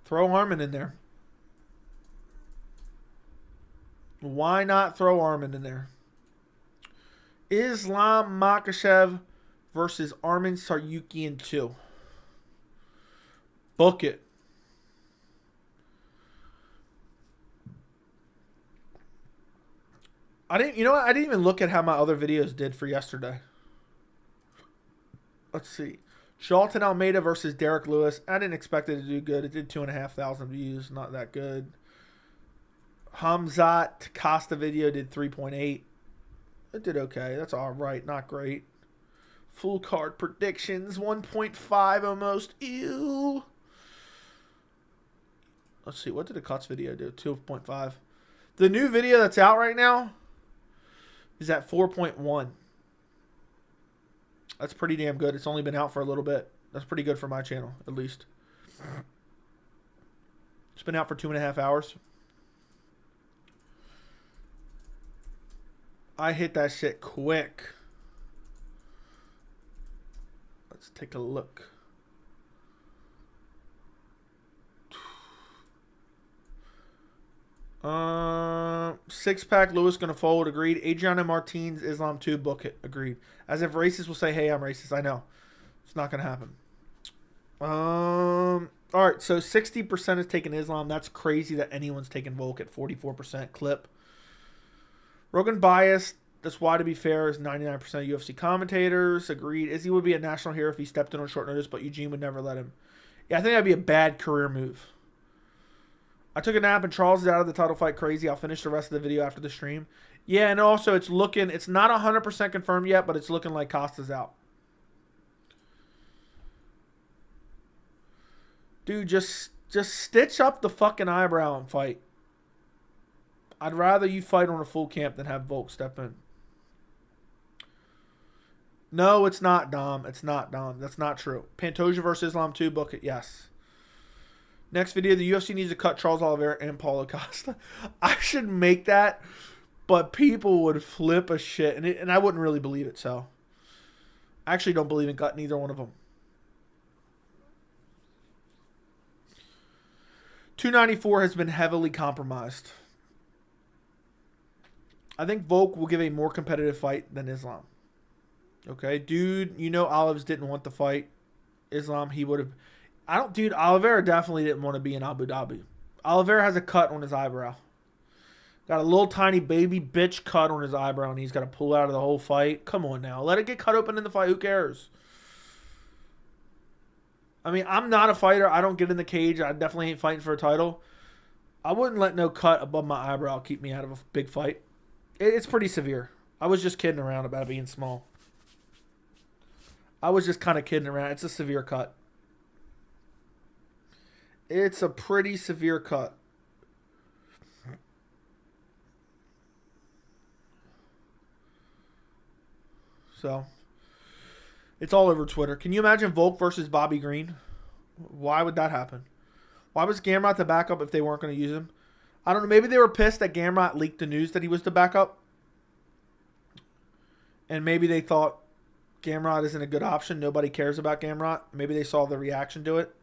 Throw Harmon in there. Why not throw Armin in there? Islam Makhachev versus Armin Tsarukyan 2. Book it. I didn't even look at how my other videos did for yesterday. Let's see. Shelton Almeida versus Derek Lewis. I didn't expect it to do good. It did 2,500 views. Not that good. Khamzat Costa video did 3.8. It did okay. That's all right. Not great. Full card predictions. 1.5 almost. Ew. Let's see. What did the Cuts video do? 2.5. The new video that's out right now is at 4.1. That's pretty damn good. It's only been out for a little bit. That's pretty good for my channel, at least. It's been out for 2.5 hours. I hit that shit quick. Let's take a look. Six-pack, Lewis gonna fold, agreed. Adriano Martins, Islam 2, book it, agreed. As if racists will say, hey, I'm racist. I know. It's not gonna happen. Alright, so 60% is taking Islam. That's crazy that anyone's taking Volk at 44% clip. Rogan bias, that's why, to be fair, is 99% of UFC commentators, agreed. Izzy would be a national hero if he stepped in on short notice, but Eugene would never let him. Yeah, I think that'd be a bad career move. I took a nap and Charles is out of the title fight. Crazy. I'll finish the rest of the video after the stream. Yeah, and also it's not 100% confirmed yet, but it's looking like Costa's out. Dude, just stitch up the fucking eyebrow and fight. I'd rather you fight on a full camp than have Volk step in. No, it's not, Dom. It's not, Dom. That's not true. Pantoja versus Islam 2, book it. Yes. Next video, the UFC needs to cut Charles Oliveira and Paulo Costa. I should make that, but people would flip a shit, and I wouldn't really believe it, so. I actually don't believe in cutting either one of them. 294 has been heavily compromised. I think Volk will give a more competitive fight than Islam. Okay, dude, Olives didn't want the fight. Islam, he would have... Dude, Oliveira definitely didn't want to be in Abu Dhabi. Oliveira has a cut on his eyebrow. Got a little tiny baby bitch cut on his eyebrow, and he's got to pull out of the whole fight. Come on now. Let it get cut open in the fight. Who cares? I mean, I'm not a fighter. I don't get in the cage. I definitely ain't fighting for a title. I wouldn't let no cut above my eyebrow keep me out of a big fight. It's pretty severe. I was just kidding around about it being small. I was just kind of kidding around. It's a severe cut. It's a pretty severe cut. So, it's all over Twitter. Can you imagine Volk versus Bobby Green? Why would that happen? Why was Gamrot the backup if they weren't going to use him? I don't know. Maybe they were pissed that Gamrot leaked the news that he was the backup. And maybe they thought Gamrot isn't a good option. Nobody cares about Gamrot. Maybe they saw the reaction to it.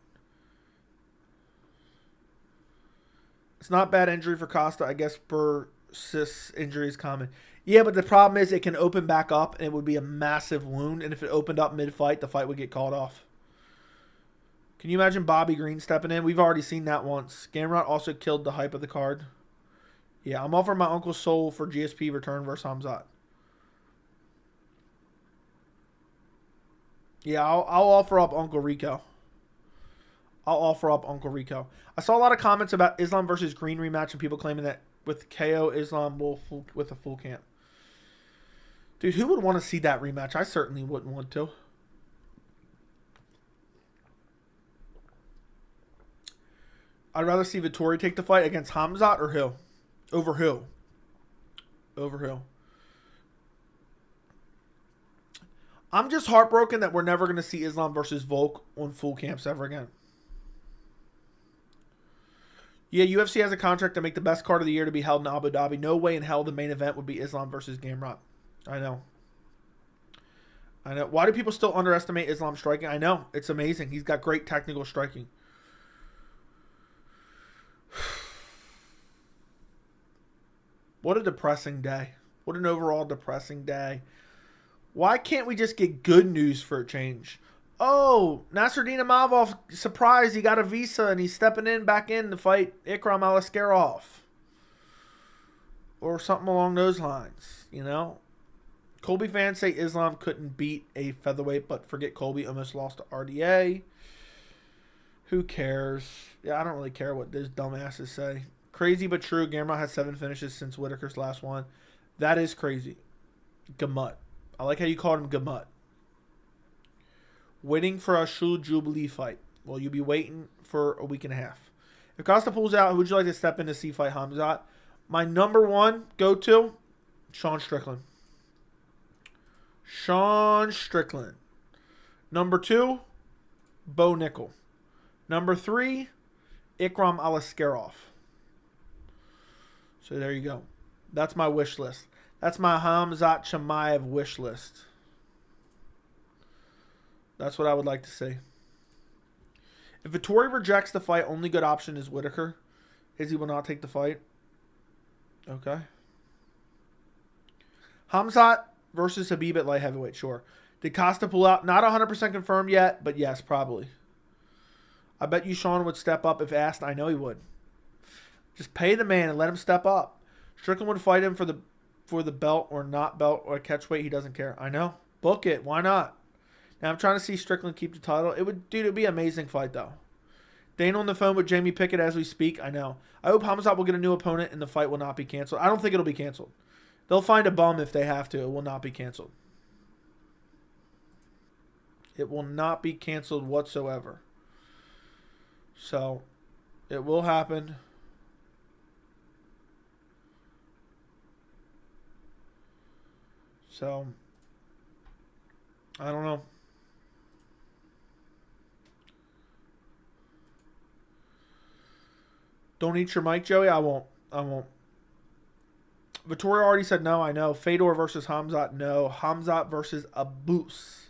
It's not bad injury for Costa. I guess bursitis injury is common. Yeah, but the problem is it can open back up, and it would be a massive wound. And if it opened up mid-fight, the fight would get called off. Can you imagine Bobby Green stepping in? We've already seen that once. Gamrot also killed the hype of the card. Yeah, I'm offering my uncle's soul for GSP return versus Khamzat. Yeah, I'll offer up Uncle Rico. I'll offer up Uncle Rico. I saw a lot of comments about Islam versus Green rematch and people claiming that with KO, Islam will with a full camp. Dude, who would want to see that rematch? I certainly wouldn't want to. I'd rather see Vettori take the fight against Khamzat or who? Over who? Over who? I'm just heartbroken that we're never going to see Islam versus Volk on full camps ever again. Yeah, UFC has a contract to make the best card of the year to be held in Abu Dhabi. No way in hell the main event would be Islam versus Gamrot. I know. I know. Why do people still underestimate Islam striking? I know. It's amazing. He's got great technical striking. What a depressing day. What an overall depressing day. Why can't we just get good news for a change? Oh, Nasruddin Imavov, surprised he got a visa and he's stepping back in to fight Ikram Aliskerov. Or something along those lines, you know? Colby fans say Islam couldn't beat a featherweight, but forget Colby almost lost to RDA. Who cares? Yeah, I don't really care what those dumbasses say. Crazy but true. Gamrot has 7 finishes since Whitaker's last one. That is crazy. Gamut. I like how you called him Gamut. Waiting for a Shul Jubilee fight. Well, you'll be waiting for a week and a half. If Costa pulls out, who would you like to step in to see fight Khamzat? My number one go-to, Sean Strickland. Sean Strickland. Number 2, Bo Nickel. Number 3, Ikram Aliskerov. So there you go. That's my wish list. That's my Khamzat Chimaev wish list. That's what I would like to see. If Vettori rejects the fight, only good option is Whitaker. Izzy will not take the fight. Okay. Khamzat versus Khabib at light heavyweight, sure. Did Costa pull out? Not 100% confirmed yet, but yes, probably. I bet you Sean would step up if asked. I know he would. Just pay the man and let him step up. Strickland would fight him for the belt or not belt or catch weight. He doesn't care. I know. Book it. Why not? Now I'm trying to see Strickland keep the title. It'd be an amazing fight though. Dana on the phone with Jamie Pickett as we speak. I know. I hope Khamzat will get a new opponent and the fight will not be canceled. I don't think it'll be canceled. They'll find a bum if they have to. It will not be canceled. It will not be canceled whatsoever. So, it will happen. So, I don't know. Don't eat your mic, Joey. I won't. Vettori already said no. I know. Fedor versus Khamzat, no. Khamzat versus Abus.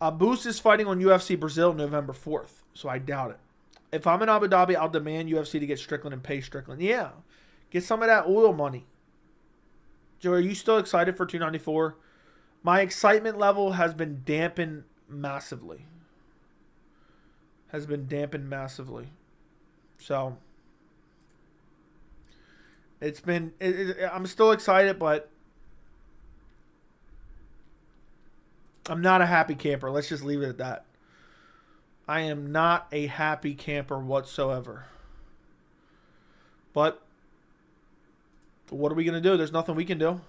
Abus is fighting on UFC Brazil November 4th, so I doubt it. If I'm in Abu Dhabi, I'll demand UFC to get Strickland and pay Strickland. Yeah. Get some of that oil money. Joey, are you still excited for 294? My excitement level has been dampened massively. So, it's been... I'm still excited, but I'm not a happy camper. Let's just leave it at that. I am not a happy camper whatsoever. But what are we going to do? There's nothing we can do.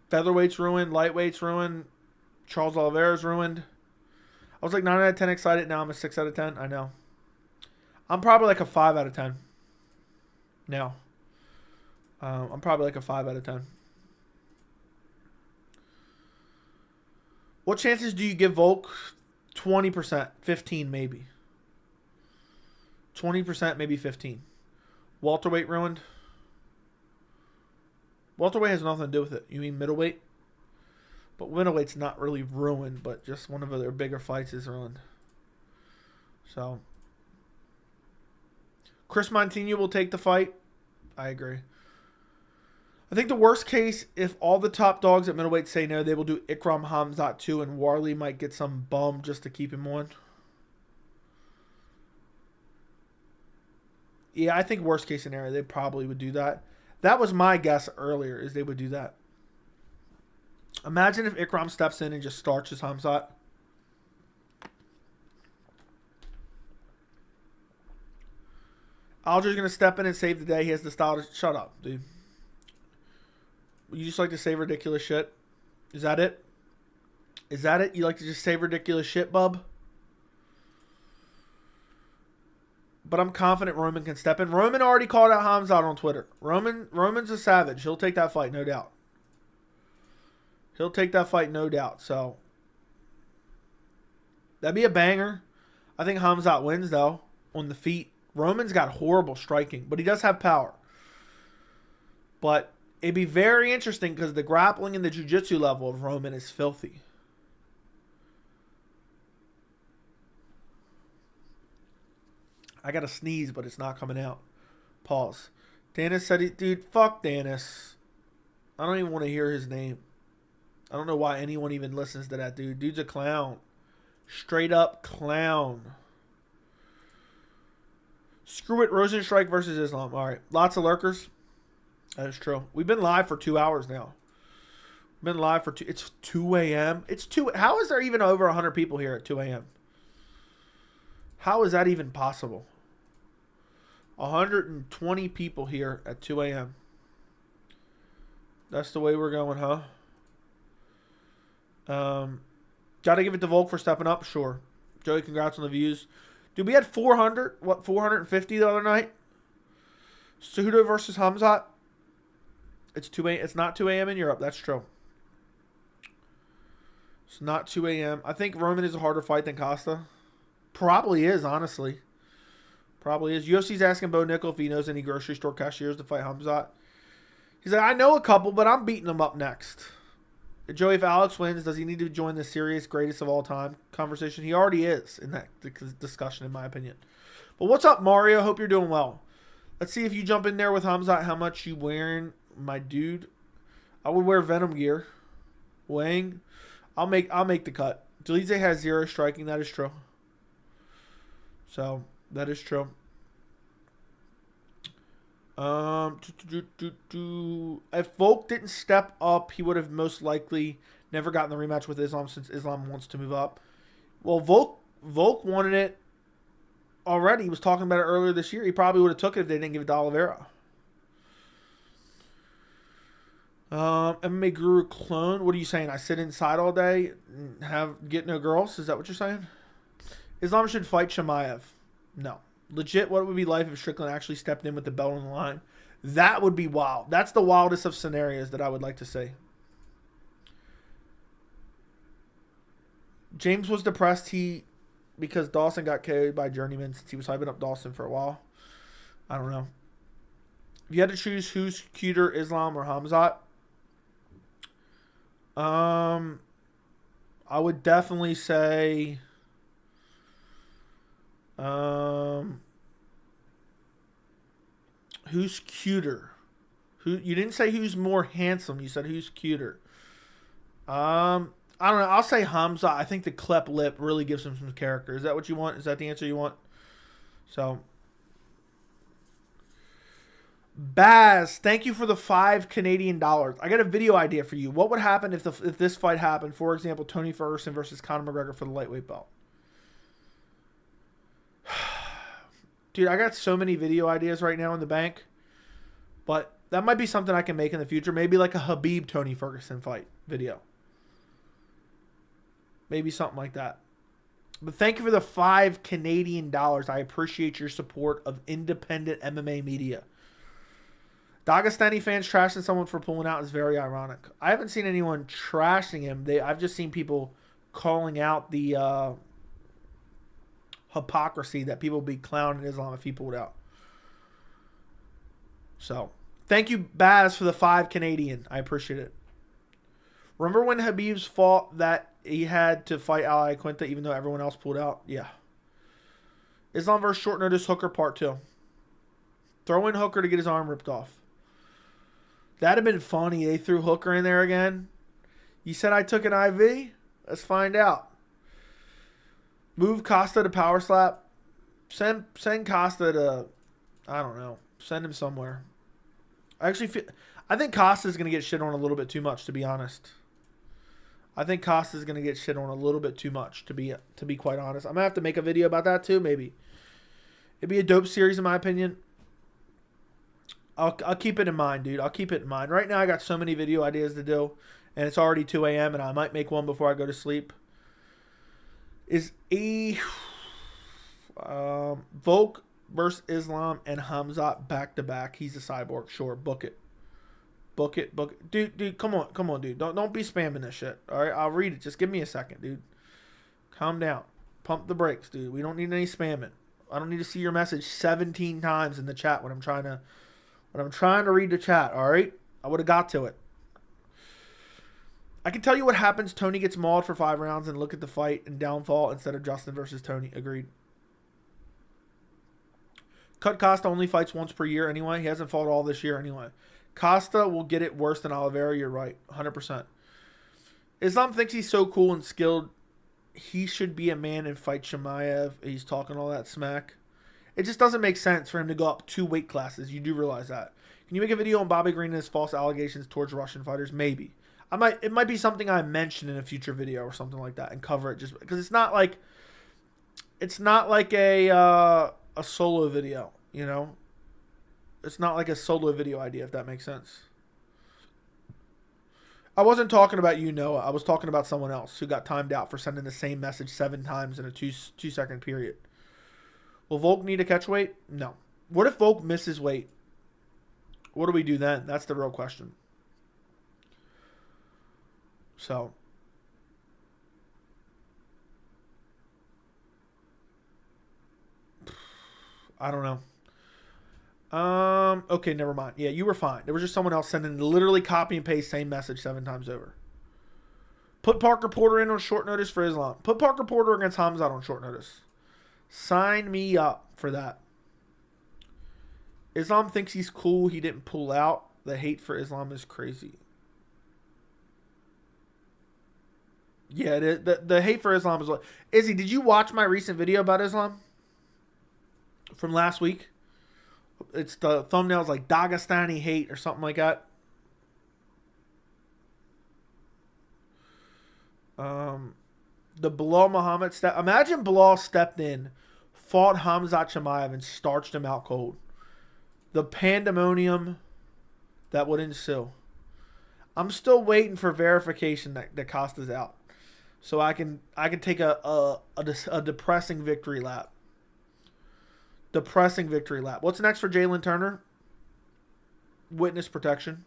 Featherweight's ruined. Lightweight's ruined. Charles Oliveira's ruined. I was like 9 out of 10 excited. Now I'm a 6 out of 10. I know. I'm probably like a 5 out of 10. Now. I'm probably like a 5 out of 10. What chances do you give Volk? 20%. 15 maybe. 20%, maybe 15. Welterweight ruined? Welterweight has nothing to do with it. You mean middleweight? But middleweight's not really ruined, but just one of their bigger fights is ruined. So, Chris Montino will take the fight. I agree. I think the worst case, if all the top dogs at middleweight say no, they will do Ikram Khamzat 2, and Warley might get some bum just to keep him on. Yeah, I think worst case scenario, they probably would do that. That was my guess earlier, is they would do that. Imagine if Ikram steps in and just starches Khamzat. Alger's going to step in and save the day. He has the style to... Shut up, dude. You just like to say ridiculous shit? Is that it? Is that it? You like to just say ridiculous shit, bub? But I'm confident Roman can step in. Roman already called out Khamzat on Twitter. Roman's a savage. He'll take that fight, no doubt. He'll take that fight, no doubt. So, that'd be a banger. I think Khamzat wins, though, on the feet. Roman's got horrible striking, but he does have power. But it'd be very interesting because the grappling and the jiu-jitsu level of Roman is filthy. I got to sneeze, but it's not coming out. Pause. Dennis said, dude, fuck Dennis. I don't even want to hear his name. I don't know why anyone even listens to that dude. Dude's a clown. Straight up clown. Screw it. Rosenstrike versus Islam. All right. Lots of lurkers. That is true. We've been live for 2 hours now. We've been live for it's 2 a.m. It's 2. How is there even over 100 people here at 2 a.m.? How is that even possible? 120 people here at 2 a.m. That's the way we're going, huh? Got to give it to Volk for stepping up? Sure. Joey, congrats on the views. Dude, we had 450 the other night? Cejudo versus Khamzat. It's 2 a.m. It's not 2 a.m. in Europe. That's true. It's not 2 a.m. I think Roman is a harder fight than Costa. Probably is, honestly. Probably is. UFC's asking Bo Nickel if he knows any grocery store cashiers to fight Khamzat. He's like, I know a couple, but I'm beating them up next. Joey, if Alex wins, does he need to join the serious greatest of all time conversation? He already is in that discussion, in my opinion. But what's up, Mario? Hope you're doing well. Let's see if you jump in there with Khamzat. How much you wearing, my dude? I would wear Venom gear. Wang, I'll make the cut. Delize has 0 striking. That is true. So that is true. If Volk didn't step up, he would have most likely never gotten the rematch with Islam since Islam wants to move up. Well, Volk wanted it already. He was talking about it earlier this year. He probably would have took it if they didn't give it to Oliveira. MMA Guru clone. What are you saying? I sit inside all day and get no girls? Is that what you're saying? Islam should fight Chimaev. No. Legit, what would be life if Strickland actually stepped in with the belt on the line? That would be wild. That's the wildest of scenarios that I would like to see. James was depressed because Dawson got KO'd by Journeyman since he was hyping up Dawson for a while. I don't know. If you had to choose who's cuter, Islam or Khamzat, I would definitely say who's cuter? You didn't say who's more handsome. You said who's cuter. I don't know. I'll say Khamzat. I think the cleft lip really gives him some character. Is that what you want? Is that the answer you want? So, Baz, thank you for the $5 Canadian. I got a video idea for you. What would happen if this fight happened? For example, Tony Ferguson versus Conor McGregor for the lightweight belt. Dude, I got so many video ideas right now in the bank. But that might be something I can make in the future. Maybe like a Habib-Tony Ferguson fight video. Maybe something like that. But thank you for the $5 Canadian. I appreciate your support of independent MMA media. Dagestani fans trashing someone for pulling out is very ironic. I haven't seen anyone trashing him. I've just seen people calling out the hypocrisy that people be clowning Islam if he pulled out. So, thank you, Baz, for the $5 Canadian. I appreciate it. Remember when Habib's fought that he had to fight Ali Quinta even though everyone else pulled out? Yeah. Islam versus short notice Hooker part 2. Throw in Hooker to get his arm ripped off. That'd have been funny. They threw Hooker in there again. You said I took an IV? Let's find out. Move Costa to power slap. Send Costa to, I don't know. Send him somewhere. I think Costa's going to get shit on a little bit too much, to be honest. I think Costa's going to get shit on a little bit too much, to be quite honest. I'm going to have to make a video about that too, maybe. It'd be a dope series in my opinion. I'll keep it in mind, dude. I'll keep it in mind. Right now I got so many video ideas to do, and it's already 2 a.m. and I might make one before I go to sleep. Is Volk versus Islam and Khamzat back-to-back. He's a cyborg. Sure, book it. Book it. Dude, come on, dude. Don't be spamming this shit. All right, I'll read it. Just give me a second, dude. Calm down. Pump the brakes, dude. We don't need any spamming. I don't need to see your message 17 times in the chat when I'm trying to read the chat, all right? I would have got to it. I can tell you what happens. Tony gets mauled for 5 rounds and look at the fight and downfall instead of Justin versus Tony. Agreed. Cut Costa only fights once per year anyway. He hasn't fought all this year anyway. Costa will get it worse than Oliveira. You're right. 100%. Islam thinks he's so cool and skilled. He should be a man and fight Chimaev. He's talking all that smack. It just doesn't make sense for him to go up 2 weight classes. You do realize that. Can you make a video on Bobby Green and his false allegations towards Russian fighters? Maybe. It might be something I mention in a future video or something like that and cover it just because it's not like a solo video, you know? It's not like a solo video idea, if that makes sense. I wasn't talking about you, Noah. I was talking about someone else who got timed out for sending the same message 7 times in a 2-second period. Will Volk need to catch weight? No. What if Volk misses weight? What do we do then? That's the real question. So, I don't know. Okay, never mind. Yeah, you were fine. There was just someone else sending literally copy and paste same message 7 times over. Put Parker Porter in on short notice for Islam. Put Parker Porter against Khamzat on short notice. Sign me up for that. Islam thinks he's cool. He didn't pull out. The hate for Islam is crazy. Yeah, the hate for Islam is... Izzy, did you watch my recent video about Islam? From last week? It's the thumbnail's like Dagestani hate or something like that. The Bilal Muhammad step. Imagine Bilal stepped in, fought Khamzat Chimaev, and starched him out cold. The pandemonium that would ensue. I'm still waiting for verification that Costa's out, so I can take a depressing victory lap. Depressing victory lap. What's next for Jalen Turner? Witness protection.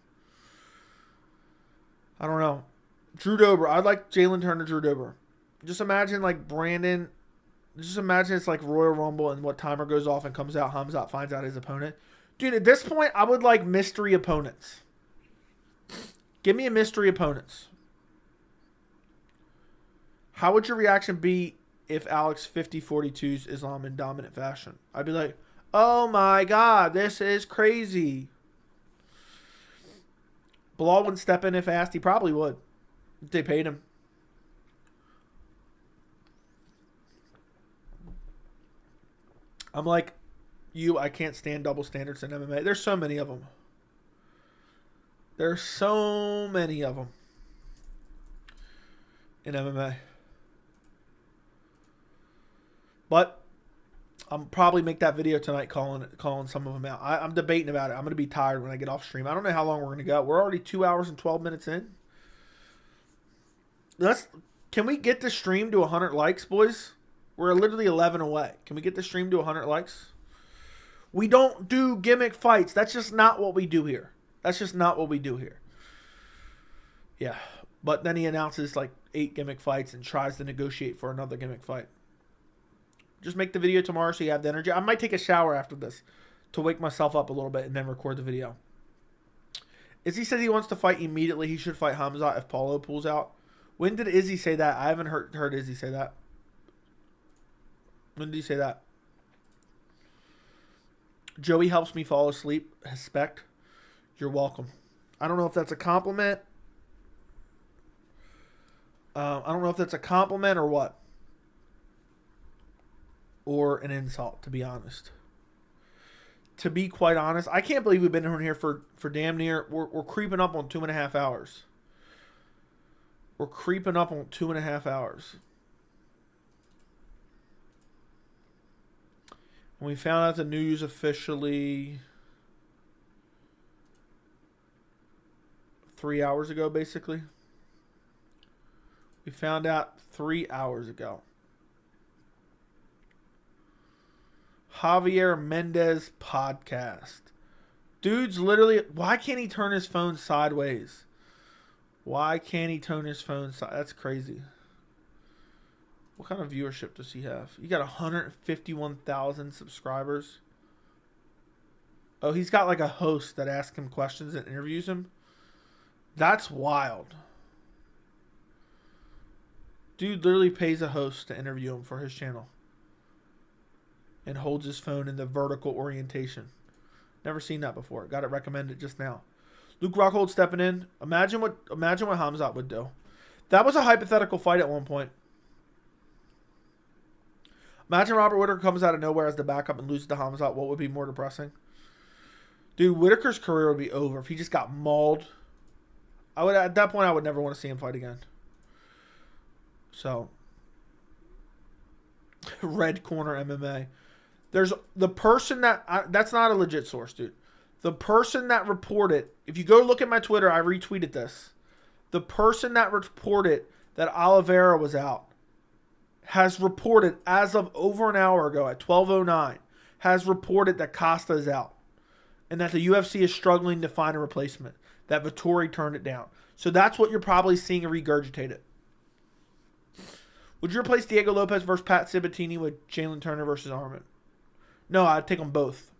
I don't know. Drew Dober. I'd like Jalen Turner, Drew Dober. Just imagine like Brandon. Just imagine it's like Royal Rumble and what timer goes off and comes out. Khamzat finds out his opponent. Dude, at this point, I would like mystery opponents. Give me a mystery opponents. How would your reaction be if Alex 50-42's Islam in dominant fashion? I'd be like, oh my God, this is crazy. Bilal wouldn't step in if asked. He probably would. If they paid him. I'm like you, I can't stand double standards in MMA. There's so many of them. There's so many of them in MMA. But I'll probably make that video tonight calling some of them out. I'm debating about it. I'm going to be tired when I get off stream. I don't know how long we're going to go. We're already 2 hours and 12 minutes in. Can we get the stream to 100 likes, boys? We're literally 11 away. Can we get the stream to 100 likes? We don't do gimmick fights. That's just not what we do here. That's just not what we do here. Yeah. But then he announces like 8 gimmick fights and tries to negotiate for another gimmick fight. Just make the video tomorrow so you have the energy. I might take a shower after this to wake myself up a little bit and then record the video. Izzy says he wants to fight immediately. He should fight Khamzat if Paulo pulls out. When did Izzy say that? I haven't heard Izzy say that. When did he say that? Joey helps me fall asleep. Respect. You're welcome. I don't know if that's a compliment. I don't know if that's a compliment or what. Or an insult, to be honest. To be quite honest, I can't believe we've been in here for damn near... We're creeping up on 2.5 hours. We're creeping up on 2.5 hours. And we found out the news officially 3 hours ago, basically. We found out 3 hours ago. Javier Mendez podcast. Dude's literally... Why can't he turn his phone sideways? Why can't he turn his phone sideways? That's crazy. What kind of viewership does he have? He got 151,000 subscribers. Oh, he's got like a host that asks him questions and interviews him. That's wild. Dude literally pays a host to interview him for his channel. and holds his phone in the vertical orientation. Never seen that before. Got it recommended just now. Luke Rockhold stepping in. Imagine what Khamzat would do. That was a hypothetical fight at one point. Imagine Robert Whittaker comes out of nowhere as the backup and loses to Khamzat. What would be more depressing? Dude, Whittaker's career would be over if he just got mauled. At that point, I would never want to see him fight again. So, Red Corner MMA. There's the person that's not a legit source, dude. The person that reported, if you go look at my Twitter, I retweeted this. The person that reported that Oliveira was out has reported, as of over an hour ago at 12:09, has reported that Costa is out and that the UFC is struggling to find a replacement, that Vettori turned it down. So that's what you're probably seeing regurgitated. Would you replace Diego Lopez versus Pat Sabatini with Jalen Turner versus Arman? No, I'd take them both.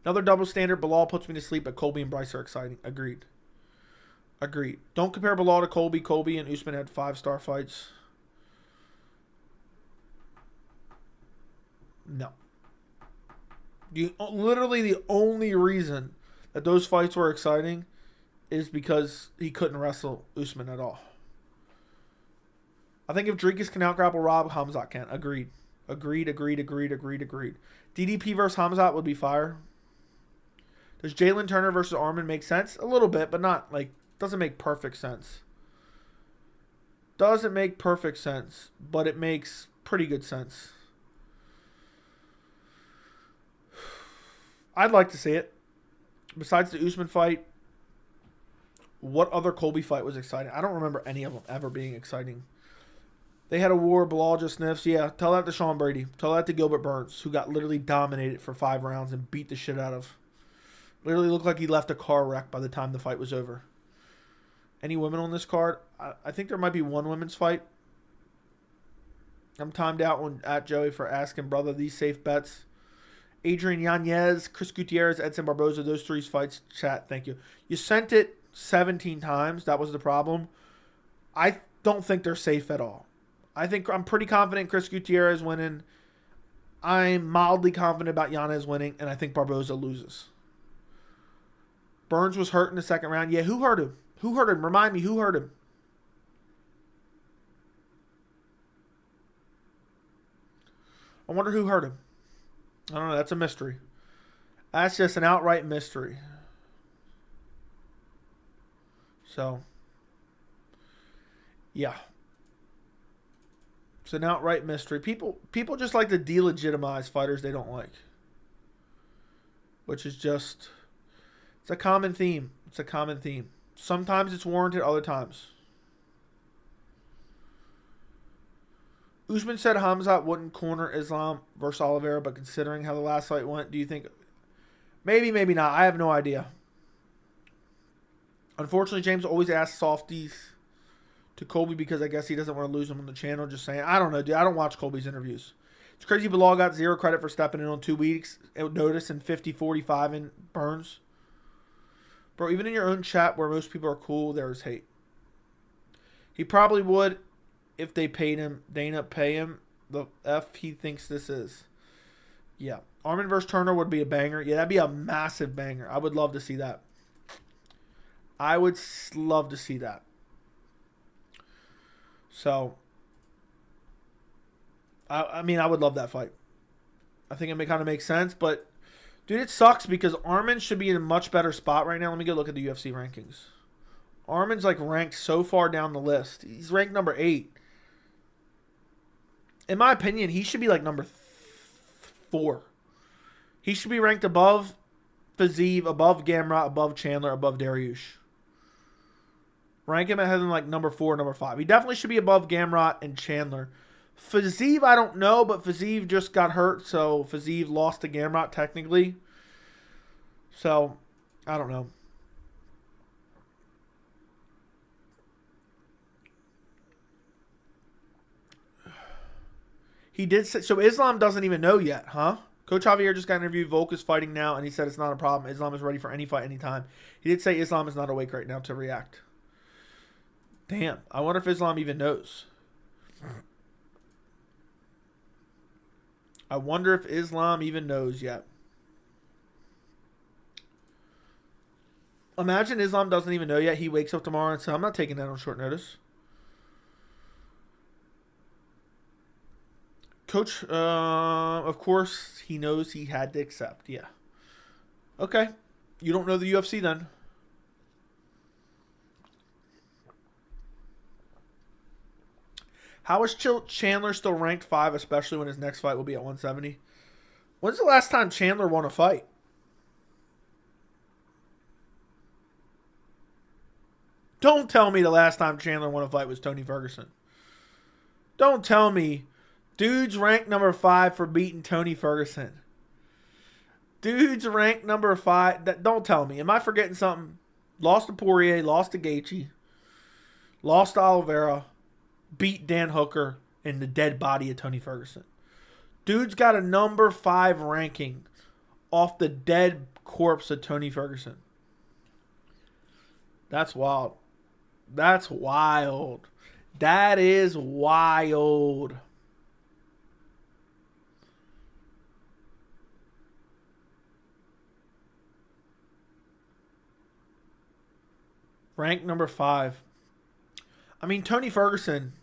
Another double standard. Bilal puts me to sleep, but Colby and Bryce are exciting. Agreed. Don't compare Bilal to Colby. Colby and Usman had 5-star fights. No. Literally the only reason that those fights were exciting is because he couldn't wrestle Usman at all. I think if Dricus can outgrapple Rob, Khamzat can. Agreed. DDP versus Khamzat would be fire. Does Jalen Turner versus Arman make sense? A little bit, but not like, doesn't make perfect sense. Doesn't make perfect sense, but it makes pretty good sense. I'd like to see it. Besides the Usman fight, what other Colby fight was exciting? I don't remember any of them ever being exciting. They had a war. Bilal just sniffs. Yeah, tell that to Sean Brady. Tell that to Gilbert Burns, who got literally dominated for 5 rounds and beat the shit out of. Literally looked like he left a car wreck by the time the fight was over. Any women on this card? I think there might be one women's fight. I'm timed out at Joey for asking, brother, these safe bets. Adrian Yanez, Chris Gutierrez, Edson Barboza, those 3 fights. Chat, thank you. You sent it 17 times. That was the problem. I don't think they're safe at all. I'm pretty confident Chris Gutierrez winning. I'm mildly confident about Yanez winning, and I think Barboza loses. Burns was hurt in the second round. Yeah, who hurt him? Remind me, who hurt him? I wonder who hurt him. I don't know. That's a mystery. That's just an outright mystery. So, yeah. It's an outright mystery. People just like to delegitimize fighters they don't like. Which is just... It's a common theme. Sometimes it's warranted, other times. Usman said Khamzat wouldn't corner Islam versus Oliveira, but considering how the last fight went, do you think... Maybe, maybe not. I have no idea. Unfortunately, James always asks softies to Colby because I guess he doesn't want to lose him on the channel. Just saying. I don't know, dude. I don't watch Colby's interviews. It's crazy Bilal got 0 credit for stepping in on 2 weeks. Notice in 50-45 in Burns. Bro, even in your own chat where most people are cool, there's hate. He probably would if they paid him. Dana pay him the F he thinks this is. Yeah. Arman versus Turner would be a banger. Yeah, that'd be a massive banger. I would love to see that. I would love to see that. So, I mean, I would love that fight. I think it may kind of make sense, but dude, it sucks because Arman should be in a much better spot right now. Let me go look at the UFC rankings. Arman's like ranked so far down the list. He's ranked number 8. In my opinion, he should be like number 4. He should be ranked above Fiziev, above Gamrot, above Chandler, above Dariush. Rank him ahead in like number 4, number 5. He definitely should be above Gamrot and Chandler. Fiziev, I don't know, but Fiziev just got hurt, so Fiziev lost to Gamrot technically. So, I don't know. He did say, so Islam doesn't even know yet, huh? Coach Javier just got interviewed. Volk is fighting now, and he said it's not a problem. Islam is ready for any fight, anytime. He did say Islam is not awake right now to react. Damn. I wonder if Islam even knows. I wonder if Islam even knows yet. Imagine Islam doesn't even know yet. He wakes up tomorrow and says, I'm not taking that on short notice. Coach, of course, he knows he had to accept. Yeah. Okay. You don't know the UFC then. How is Chandler still ranked 5, especially when his next fight will be at 170? When's the last time Chandler won a fight? Don't tell me the last time Chandler won a fight was Tony Ferguson. Don't tell me dude's ranked number 5 for beating Tony Ferguson. Dude's ranked number 5. Don't tell me. Am I forgetting something? Lost to Poirier, lost to Gaethje, lost to Oliveira, beat Dan Hooker in the dead body of Tony Ferguson. Dude's got a number 5 ranking off the dead corpse of Tony Ferguson. That's wild. That's wild. That is wild. Rank number 5. I mean, Tony Ferguson.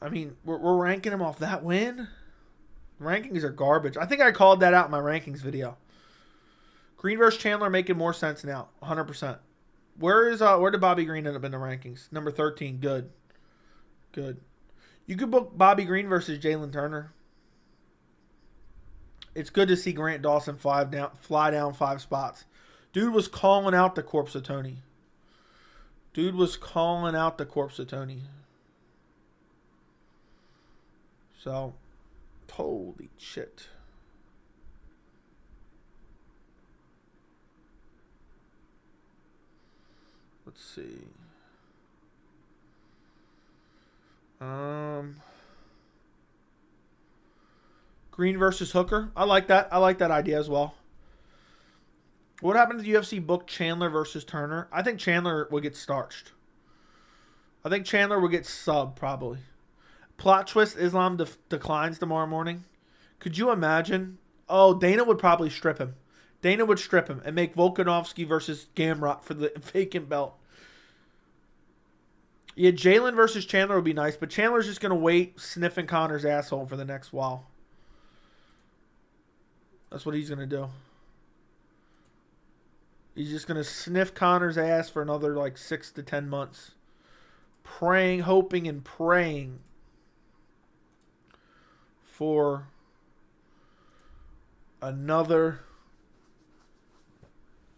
I mean, we're ranking him off that win. Rankings are garbage. I think I called that out in my rankings video. Green versus Chandler making more sense now. 100%. Where did Bobby Green end up in the rankings? Number 13. Good. Good. You could book Bobby Green versus Jalen Turner. It's good to see Grant Dawson fly down 5 spots. Dude was calling out the corpse of Tony. So, holy shit. Let's see. Green versus Hooker. I like that. I like that idea as well. What happened to the UFC book Chandler versus Turner? I think Chandler would get starched. I think Chandler would get subbed probably. Plot twist, Islam declines tomorrow morning. Could you imagine? Oh, Dana would probably strip him. Dana would strip him and make Volkanovski versus Gamrot for the vacant belt. Yeah, Jalen versus Chandler would be nice, but Chandler's just going to wait sniffing Conor's asshole for the next while. That's what he's going to do. He's just going to sniff Conor's ass for another like 6 to 10 months. Praying, hoping, and praying for another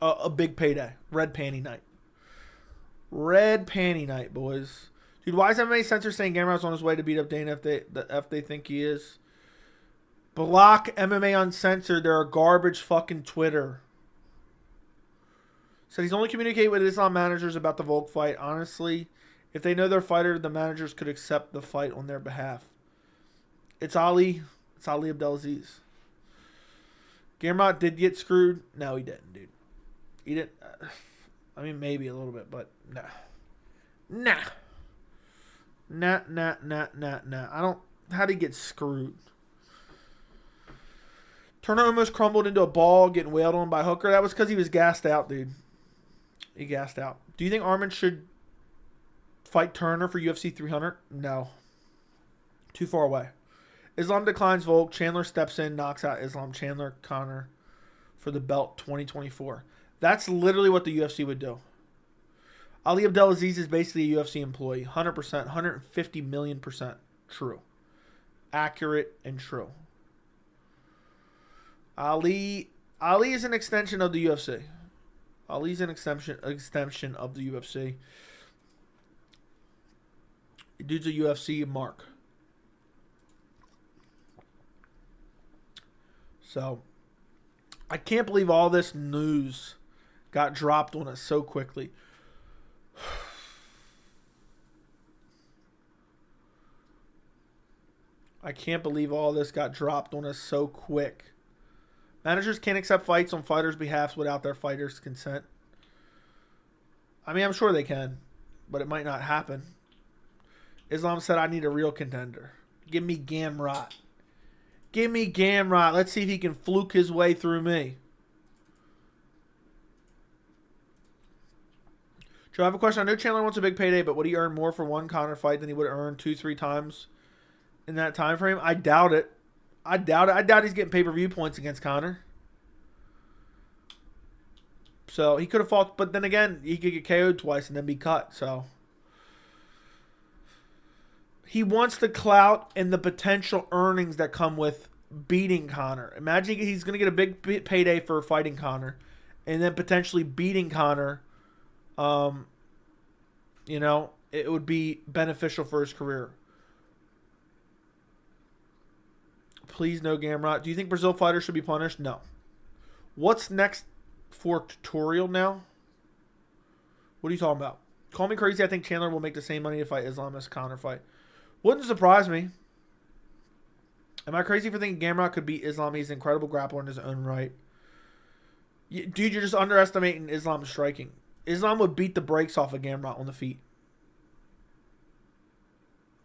a big payday. Red panty night. Red panty night, boys. Dude, why is MMA Censor saying Gamrot's on his way to beat up Dana if they think he is? Block MMA Uncensored. They're a garbage fucking Twitter. Said he's only communicating with Islam managers about the Volk fight. Honestly, if they know their fighter, the managers could accept the fight on their behalf. It's Ali. It's Ali Abdelaziz. Gamrot did get screwed. No, he didn't, dude. He didn't. I mean, maybe a little bit, but nah. Nah. I don't. How'd he get screwed? Turner almost crumbled into a ball, getting wailed on by Hooker. That was because he was gassed out, dude. He gassed out. Do you think Armin should fight Turner for UFC 300? No. Too far away. Islam declines Volk. Chandler steps in, knocks out Islam. Chandler, Conor for the belt 2024. That's literally what the UFC would do. Ali Abdelaziz is basically a UFC employee. 100%, 150 million % true. Accurate and true. Ali is an extension of the UFC. Ali's an extension of the UFC. Dude's a UFC mark. So, I can't believe all this news got dropped on us so quickly. I can't believe all this got dropped on us so quick. Managers can't accept fights on fighters' behalf without their fighters' consent. I mean, I'm sure they can, but it might not happen. Islam said, I need a real contender. Give me Gamrot. Give me Gamrot. Let's see if he can fluke his way through me. Joe, I have a question. I know Chandler wants a big payday, but would he earn more for one Conor fight than he would earn 2-3 times in that time frame? I doubt it. I doubt he's getting pay-per-view points against Conor. So he could have fought, but then again, he could get KO'd twice and then be cut. So he wants the clout and the potential earnings that come with beating Conor. Imagine he's going to get a big payday for fighting Conor and then potentially beating Conor. You know, it would be beneficial for his career. Please, no Gamrot. Do you think Brazil fighters should be punished? No. What's next for tutorial now? What are you talking about? Call me crazy. I think Chandler will make the same money to fight Islam as Conor fight. Wouldn't surprise me. Am I crazy for thinking Gamrot could beat Islam? He's an incredible grappler in his own right. Dude, you're just underestimating Islam's striking. Islam would beat the brakes off of Gamrot on the feet.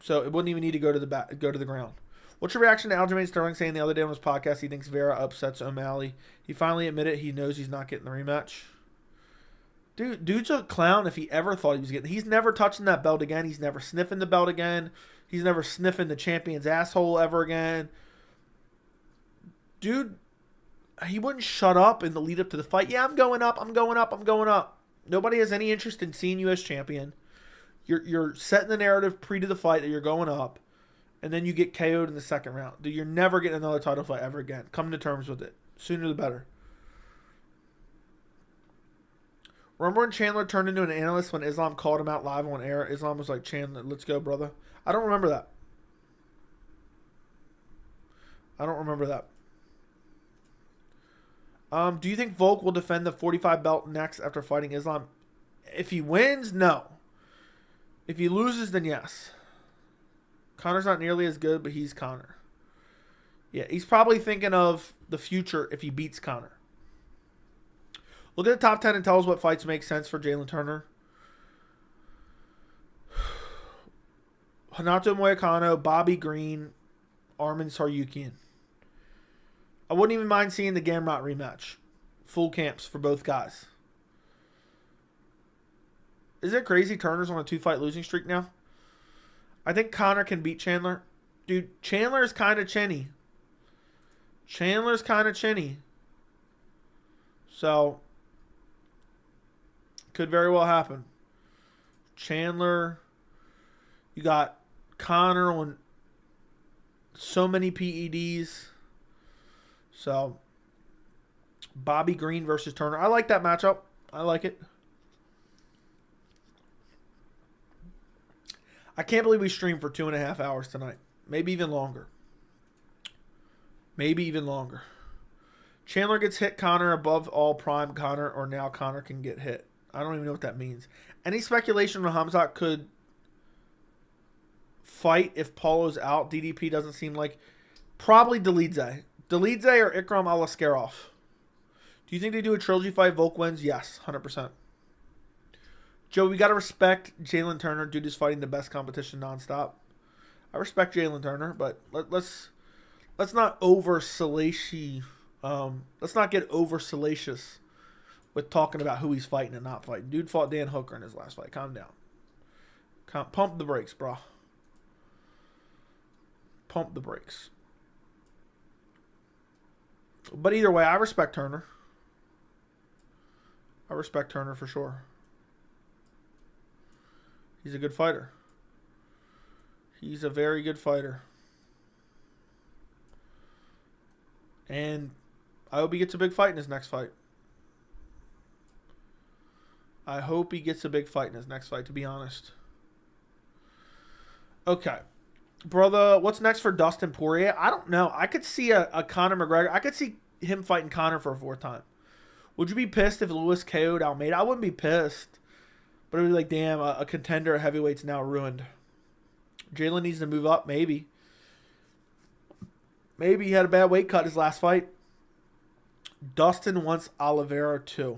So it wouldn't even need to go to the ground. What's your reaction to Aljamain Sterling saying the other day on his podcast he thinks Vera upsets O'Malley? He finally admitted he knows he's not getting the rematch. Dude's a clown if he ever thought he was getting. He's never touching that belt again. He's never sniffing the belt again. He's never sniffing the champion's asshole ever again. Dude, he wouldn't shut up in the lead up to the fight. Yeah, I'm going up. I'm going up. I'm going up. Nobody has any interest in seeing you as champion. You're setting the narrative pre to the fight that you're going up, and then you get KO'd in the second round. Dude, you're never getting another title fight ever again. Come to terms with it. Sooner the better. Remember when Chandler turned into an analyst when Islam called him out live on air? Islam was like, Chandler, let's go, brother. I don't remember that. I don't remember that. Do you think Volk will defend the 45 belt next after fighting Islam? If he wins, no. If he loses, then yes. Conor's not nearly as good, but he's Conor. Yeah, he's probably thinking of the future if he beats Conor. Look at the top 10 and tell us what fights make sense for Jalen Turner. Hanato Moicano, Bobby Green, Arman Saryukian. I wouldn't even mind seeing the Gamrot rematch. Full camps for both guys. Is it crazy Turner's on a 2-fight losing streak now? I think Conor can beat Chandler. Dude, Chandler is kind of chinny. Chandler's kind of chinny. So, could very well happen. Chandler, you got Conor on so many PEDs. So, Bobby Green versus Turner. I like that matchup. I like it. I can't believe we streamed for 2.5 hours tonight. Maybe even longer. Maybe even longer. Chandler gets hit Conor above all prime Conor, or now Conor can get hit. I don't even know what that means. Any speculation on Khamzat could fight if Paulo's out? DDP doesn't seem like. Probably Dolidze. Dolidze or Ikram Alaskarov. Do you think they do a trilogy fight? Volk wins? Yes, 100%. Joe, we got to respect Jalen Turner. Dude is fighting the best competition nonstop. I respect Jalen Turner, but let's not over salacious. Let's not get over salacious with talking about who he's fighting and not fighting. Dude fought Dan Hooker in his last fight. Calm down. Pump the brakes, bro. Pump the brakes. But either way, I respect Turner. I respect Turner for sure. He's a good fighter. He's a very good fighter. And I hope he gets a big fight in his next fight. I hope he gets a big fight in his next fight, to be honest. Okay. Brother, what's next for Dustin Poirier? I don't know. I could see a Conor McGregor. I could see him fighting Conor for a 4th time. Would you be pissed if Lewis KO'd Almeida? I wouldn't be pissed. But it would be like, damn, a contender at heavyweight's now ruined. Jalen needs to move up, maybe. Maybe he had a bad weight cut his last fight. Dustin wants Oliveira too.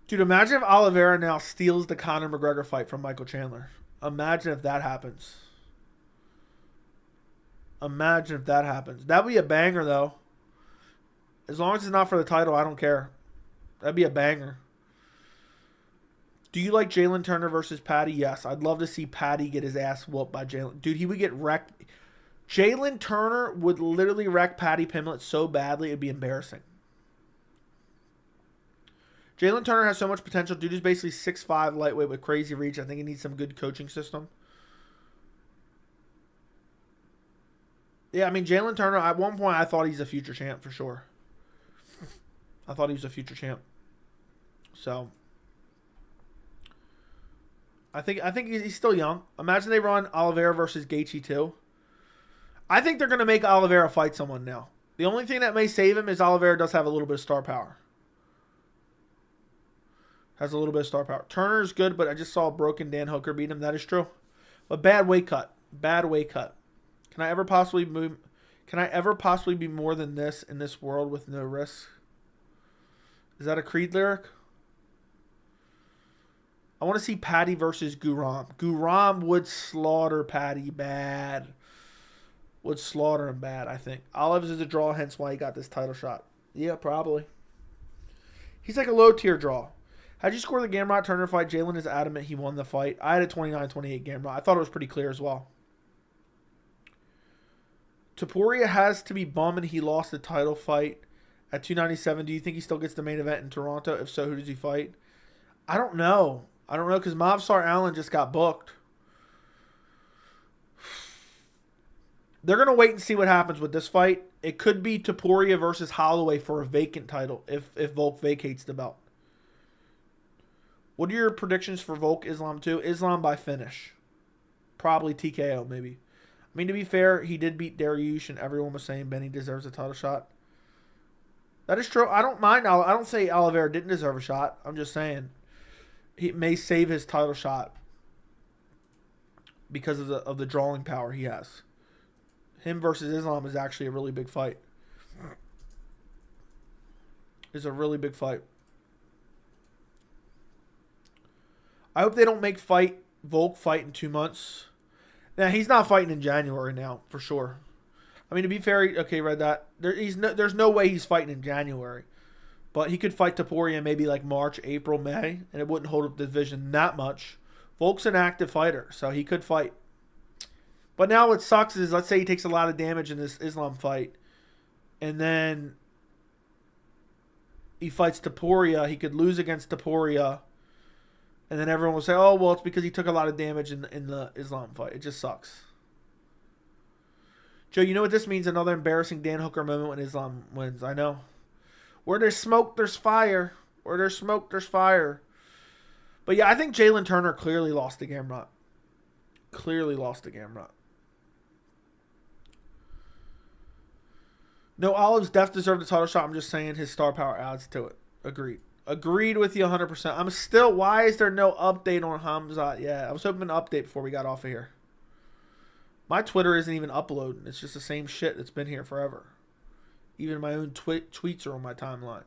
Dude, imagine if Oliveira now steals the Conor McGregor fight from Michael Chandler. Imagine if that happens. Imagine if that happens. That'd be a banger, though. As long as it's not for the title, I don't care. That'd be a banger. Do you like Jalen Turner versus Patty? Yes. I'd love to see Patty get his ass whooped by Jalen. Dude, he would get wrecked. Jalen Turner would literally wreck Patty Pimblett so badly, it'd be embarrassing. Jalen Turner has so much potential. Dude is basically 6'5", lightweight with crazy reach. I think he needs some good coaching system. Yeah, I mean, Jalen Turner, at one point, I thought he's a future champ for sure. I thought he was a future champ. So, I think he's still young. Imagine they run Oliveira versus Gaethje too. I think they're going to make Oliveira fight someone now. The only thing that may save him is Oliveira does have a little bit of star power. Has a little bit of star power. Turner is good, but I just saw Broken Dan Hooker beat him. That is true. But bad weight cut. Bad weight cut. Can I ever possibly be more than this in this world with no risk? Is that a Creed lyric? I want to see Patty versus Guram. Guram would slaughter Patty bad. Would slaughter him bad, I think. Olives is a draw, hence why he got this title shot. Yeah, probably. He's like a low-tier draw. How'd you score the Gamrot Turner fight? Jalen is adamant he won the fight. I had a 29-28 Gamrot. I thought it was pretty clear as well. Topuria has to be bumming he lost the title fight at 297. Do you think he still gets the main event in Toronto? If so, who does he fight? I don't know. I don't know because Movsar Allen just got booked. They're going to wait and see what happens with this fight. It could be Topuria versus Holloway for a vacant title if Volk vacates the belt. What are your predictions for Volk Islam 2? Islam by finish. Probably TKO, maybe. I mean, to be fair, he did beat Dariush, and everyone was saying Benny deserves a title shot. That is true. I don't mind. I don't say Oliveira didn't deserve a shot. I'm just saying he may save his title shot because of the drawing power he has. Him versus Islam is actually a really big fight. It's a really big fight. I hope they don't make Volk fight in 2 months. Now, he's not fighting in January now, for sure. I mean, to be fair, okay, read that. There's no way he's fighting in January. But he could fight Topuria maybe like March, April, May, and it wouldn't hold up the division that much. Volk's an active fighter, so he could fight. But now what sucks is, let's say he takes a lot of damage in this Islam fight, and then he fights Topuria. He could lose against Topuria, and then everyone will say, oh, well, it's because he took a lot of damage in the Islam fight. It just sucks. Joe, you know what this means? Another embarrassing Dan Hooker moment when Islam wins. I know. Where there's smoke, there's fire. Where there's smoke, there's fire. But yeah, I think Jalen Turner clearly lost to Gamrot. Clearly lost to Gamrot. No, Olive's def deserved a title shot. I'm just saying his star power adds to it. Agreed. Agreed with you 100%. I'm still... Why is there no update on Khamzat? Yeah, I was hoping an update before we got off of here. My Twitter isn't even uploading. It's just the same shit that's been here forever. Even my own tweets are on my timeline.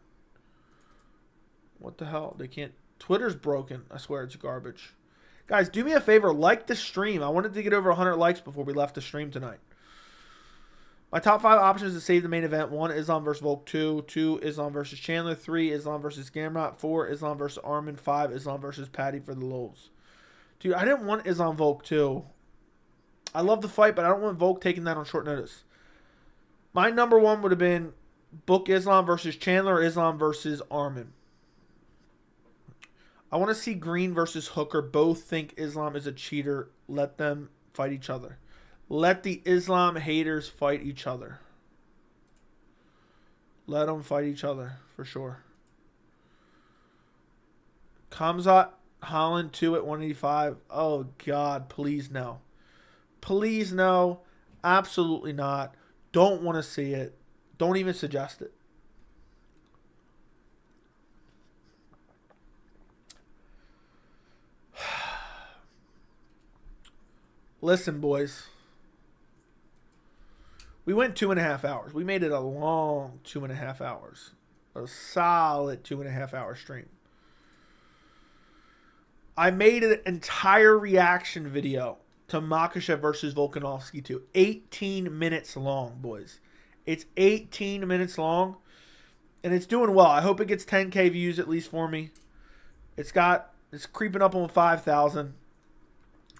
What the hell? They can't... Twitter's broken. I swear it's garbage. Guys, do me a favor. Like the stream. I wanted to get over 100 likes before we left the stream tonight. My top 5 options to save the main event. 1, Islam versus Volk. 2, Islam versus Chandler. 3, Islam versus Gamrot. 4, Islam versus Armin. 5, Islam versus Patty for the lulz. Dude, I didn't want Islam Volk 2. I love the fight, but I don't want Volk taking that on short notice. My number 1 would have been book Islam versus Chandler or Islam versus Armin. I want to see Green versus Hooker. Both think Islam is a cheater. Let them fight each other. Let the Islam haters fight each other. Let them fight each other, for sure. Khamzat Holland 2 at 185. Oh, God, please no. Please no. Absolutely not. Don't want to see it. Don't even suggest it. Listen, boys. We went 2.5 hours. We made it a long 2.5 hours. A solid 2.5 hour stream. I made an entire reaction video to Makhachev versus Volkanovski 2. 18 minutes long, boys. It's 18 minutes long, and it's doing well. I hope it gets 10K views at least for me. It's creeping up on 5,000.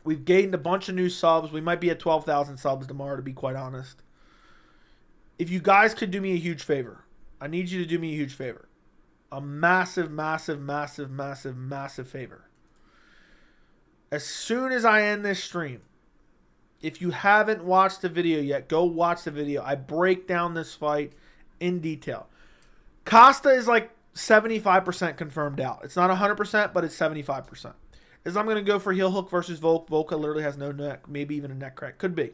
We've gained a bunch of new subs. We might be at 12,000 subs tomorrow, to be quite honest. If you guys could do me a huge favor, I need you to do me a huge favor. A massive, massive, massive, massive, massive favor. As soon as I end this stream, if you haven't watched the video yet, go watch the video. I break down this fight in detail. Costa is like 75% confirmed out. It's not 100%, but it's 75%. Is I'm going to go for heel hook versus Volk. Volka literally has no neck, maybe even a neck crack. Could be.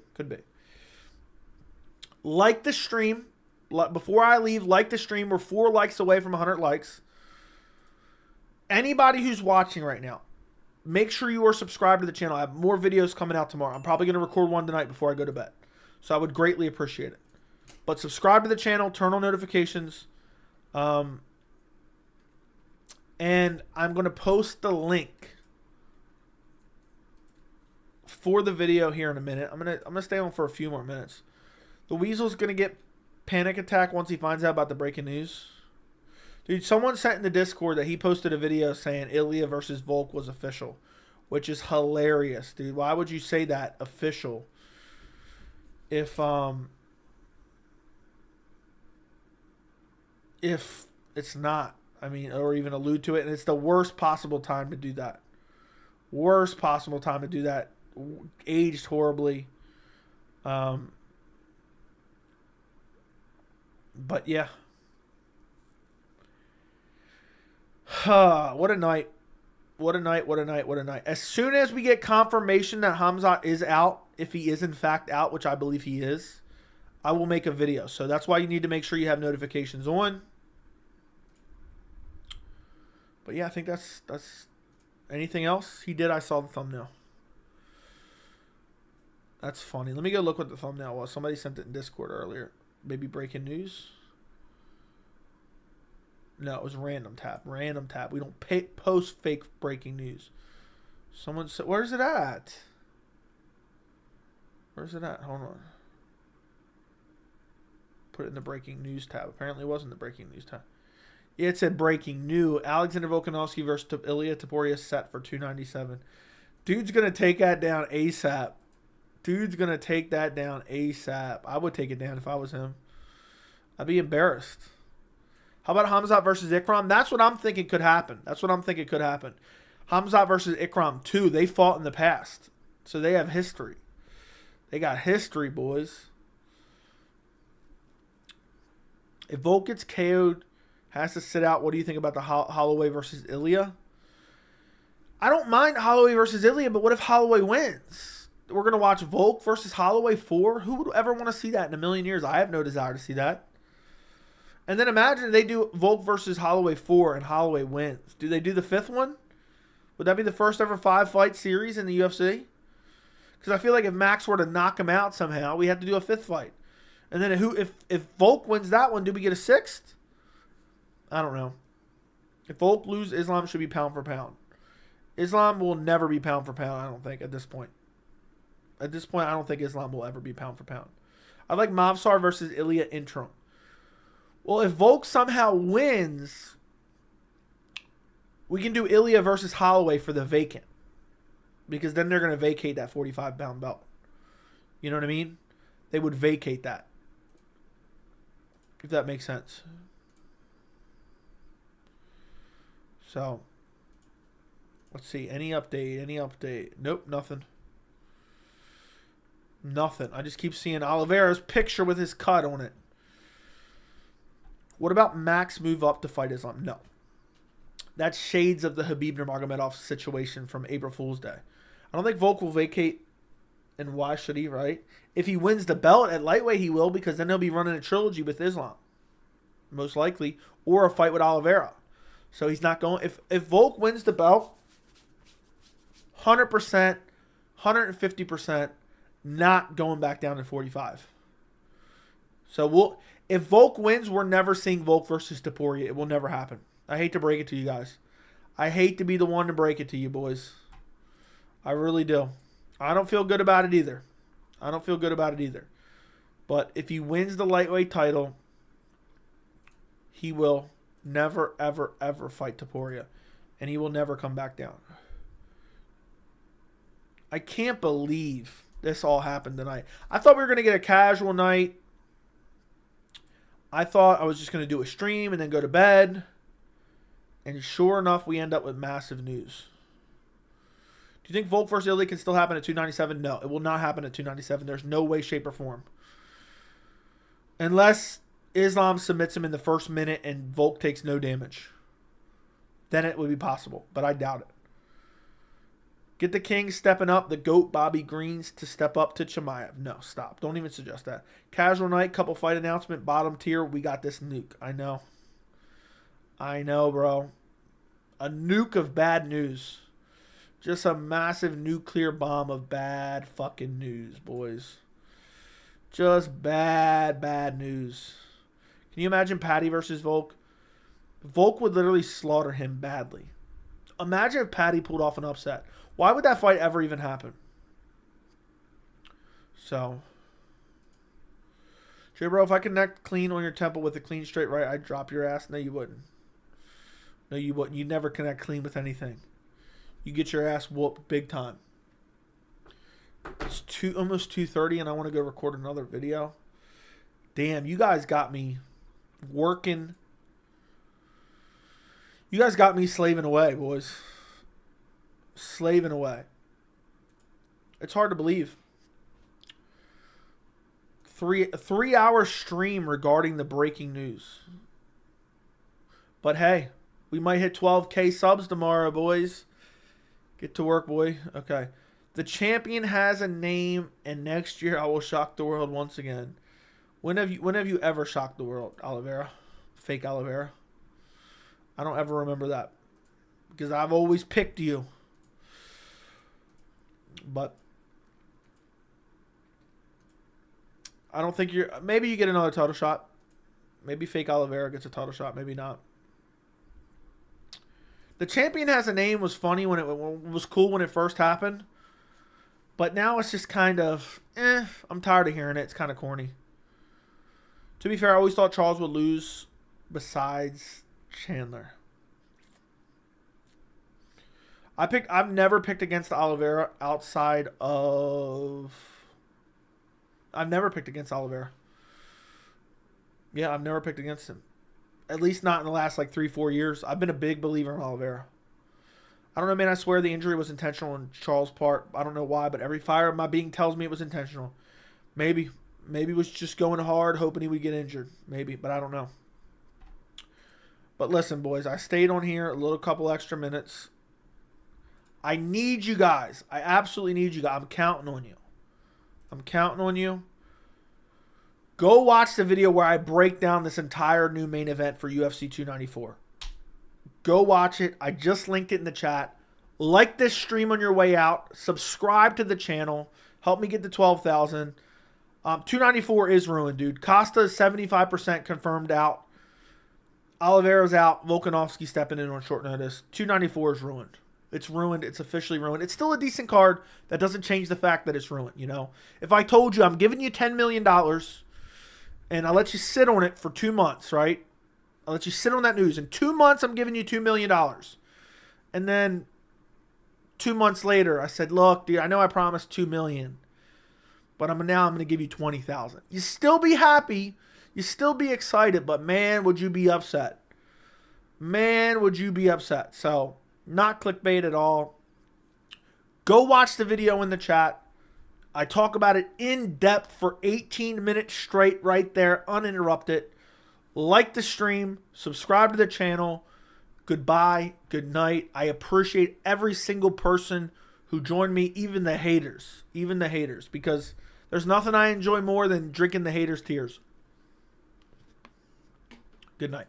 Like the stream. Before I leave, like the stream. We're 4 likes away from 100 likes. Anybody who's watching right now, make sure you are subscribed to the channel. I have more videos coming out tomorrow. I'm probably going to record one tonight before I go to bed. So I would greatly appreciate it. But subscribe to the channel. Turn on notifications. And I'm going to post the link for the video here in a minute. I'm gonna stay on for a few more minutes. The Weasel's going to get panic attack once he finds out about the breaking news. Dude, someone sent in the Discord that he posted a video saying Ilya versus Volk was official, which is hilarious, dude. Why would you say that official if it's not? I mean, or even allude to it, and it's the worst possible time to do that. Worst possible time to do that. Aged horribly. But yeah. What a night. What a night, what a night, what a night. As soon as we get confirmation that Khamzat is out, if he is in fact out, which I believe he is, I will make a video. So that's why you need to make sure you have notifications on. But yeah, I think that's anything else he did. I saw the thumbnail. That's funny. Let me go look what the thumbnail was. Somebody sent it in Discord earlier. Maybe breaking news. No, it was random tab. Random tab. We don't post fake breaking news. Someone said, where's it at? Where's it at? Hold on. Put it in the breaking news tab. Apparently it wasn't the breaking news tab. Yeah, it said breaking new. Alexander Volkanovski versus Ilya Topuria set for 297. Dude's going to take that down ASAP. Dude's going to take that down ASAP. I would take it down if I was him. I'd be embarrassed. How about Khamzat versus Ikram? That's what I'm thinking could happen. Khamzat versus Ikram 2. They fought in the past. So they have history. They got history, boys. If Volk gets KO'd, has to sit out, what do you think about the Holloway versus Ilya? I don't mind Holloway versus Ilya, but what if Holloway wins? We're going to watch Volk versus Holloway 4? Who would ever want to see that in a million years? I have no desire to see that. And then imagine they do Volk versus Holloway 4 and Holloway wins. Do they do the 5th one? Would that be the first ever 5-fight series in the UFC? Because I feel like if Max were to knock him out somehow, we have to do a 5th fight. And then if Volk wins that one, do we get a 6th? I don't know. If Volk loses, Islam should be pound for pound. Islam will never be pound for pound, I don't think, at this point. At this point, I don't think Islam will ever be pound for pound. I like Mavsar versus Ilya interim. Well, if Volk somehow wins, we can do Ilya versus Holloway for the vacant. Because then they're going to vacate that 45-pound belt. You know what I mean? They would vacate that. If that makes sense. So, let's see. Any update? Nope, nothing. Nothing. I just keep seeing Oliveira's picture with his cut on it. What about Max move up to fight Islam? No. That's shades of the Khabib Nurmagomedov situation from April Fool's Day. I don't think Volk will vacate, and why should he, right? If he wins the belt at lightweight, he will, because then he'll be running a trilogy with Islam. Most likely. Or a fight with Oliveira. So he's not going... If Volk wins the belt, 100%, 150%, not going back down to 45. So if Volk wins, we're never seeing Volk versus Topuria. It will never happen. I hate to break it to you guys. I hate to be the one to break it to you, boys. I really do. I don't feel good about it either. I don't feel good about it either. But if he wins the lightweight title, he will never, ever, ever fight Topuria. And he will never come back down. I can't believe this all happened tonight. I thought we were going to get a casual night. I thought I was just going to do a stream and then go to bed. And sure enough, we end up with massive news. Do you think Volk versus Italy can still happen at 297? No, it will not happen at 297. There's no way, shape, or form. Unless Islam submits him in the first minute and Volk takes no damage. Then it would be possible, but I doubt it. Get the King stepping up, the GOAT Bobby Greens to step up to Chimaev. No, stop. Don't even suggest that. Casual night, couple fight announcement, bottom tier. We got this nuke. I know. I know, bro. A nuke of bad news. Just a massive nuclear bomb of bad fucking news, boys. Just bad, bad news. Can you imagine Patty versus Volk? Volk would literally slaughter him badly. Imagine if Patty pulled off an upset. Why would that fight ever even happen? So, Jay, bro, if I connect clean on your temple with a clean straight right, I'd drop your ass. No, you wouldn't. No, you wouldn't. You'd never connect clean with anything. You get your ass whooped big time. It's almost 2:30 and I want to go record another video. Damn, you guys got me working. You guys got me slaving away, boys. Slaving away. It's hard to believe. A 3-hour stream regarding the breaking news. But hey, we might hit 12K subs tomorrow, boys. Get to work, boy. Okay. The champion has a name, and next year I will shock the world once again. When have you ever shocked the world, Oliveira? Fake Oliveira. I don't ever remember that. Because I've always picked you. But I don't think you're... Maybe you get another title shot. Maybe fake Oliveira gets a title shot. Maybe not. The champion has a name was funny when it was cool when it first happened. But now it's just kind of... I'm tired of hearing it. It's kind of corny. To be fair, I always thought Charles would lose besides Chandler. I've never picked against Oliveira outside of... I've never picked against Oliveira. Yeah, I've never picked against him. At least not in the last like 3-4 years. I've been a big believer in Oliveira. I don't know, man. I swear the injury was intentional on Charles' part. I don't know why, but every fiber of my being tells me it was intentional. Maybe it was just going hard, hoping he would get injured. Maybe, but I don't know. But listen, boys, I stayed on here a little couple extra minutes. I need you guys. I absolutely need you guys. I'm counting on you. I'm counting on you. Go watch the video where I break down this entire new main event for UFC 294. Go watch it. I just linked it in the chat. Like this stream on your way out. Subscribe to the channel. Help me get to 12,000. 294 is ruined, dude. Costa is 75% confirmed out. Oliveira's out. Volkanovski stepping in on short notice. 294 is ruined. It's ruined. It's officially ruined. It's still a decent card. That doesn't change the fact that it's ruined, you know. If I told you I'm giving you $10 million and I let you sit on it for 2 months, right? I'll let you sit on that news. In 2 months, I'm giving you $2 million. And then 2 months later, I said, look, dude, I know I promised $2 million, but I'm going to give you $20,000. You still be happy. You still be excited, but man, would you be upset. Man, would you be upset. So, not clickbait at all. Go watch the video in the chat. I talk about it in depth for 18 minutes straight right there, uninterrupted. Like the stream. Subscribe to the channel. Goodbye. Good night. I appreciate every single person who joined me, even the haters. Even the haters. Because there's nothing I enjoy more than drinking the haters' tears. Good night.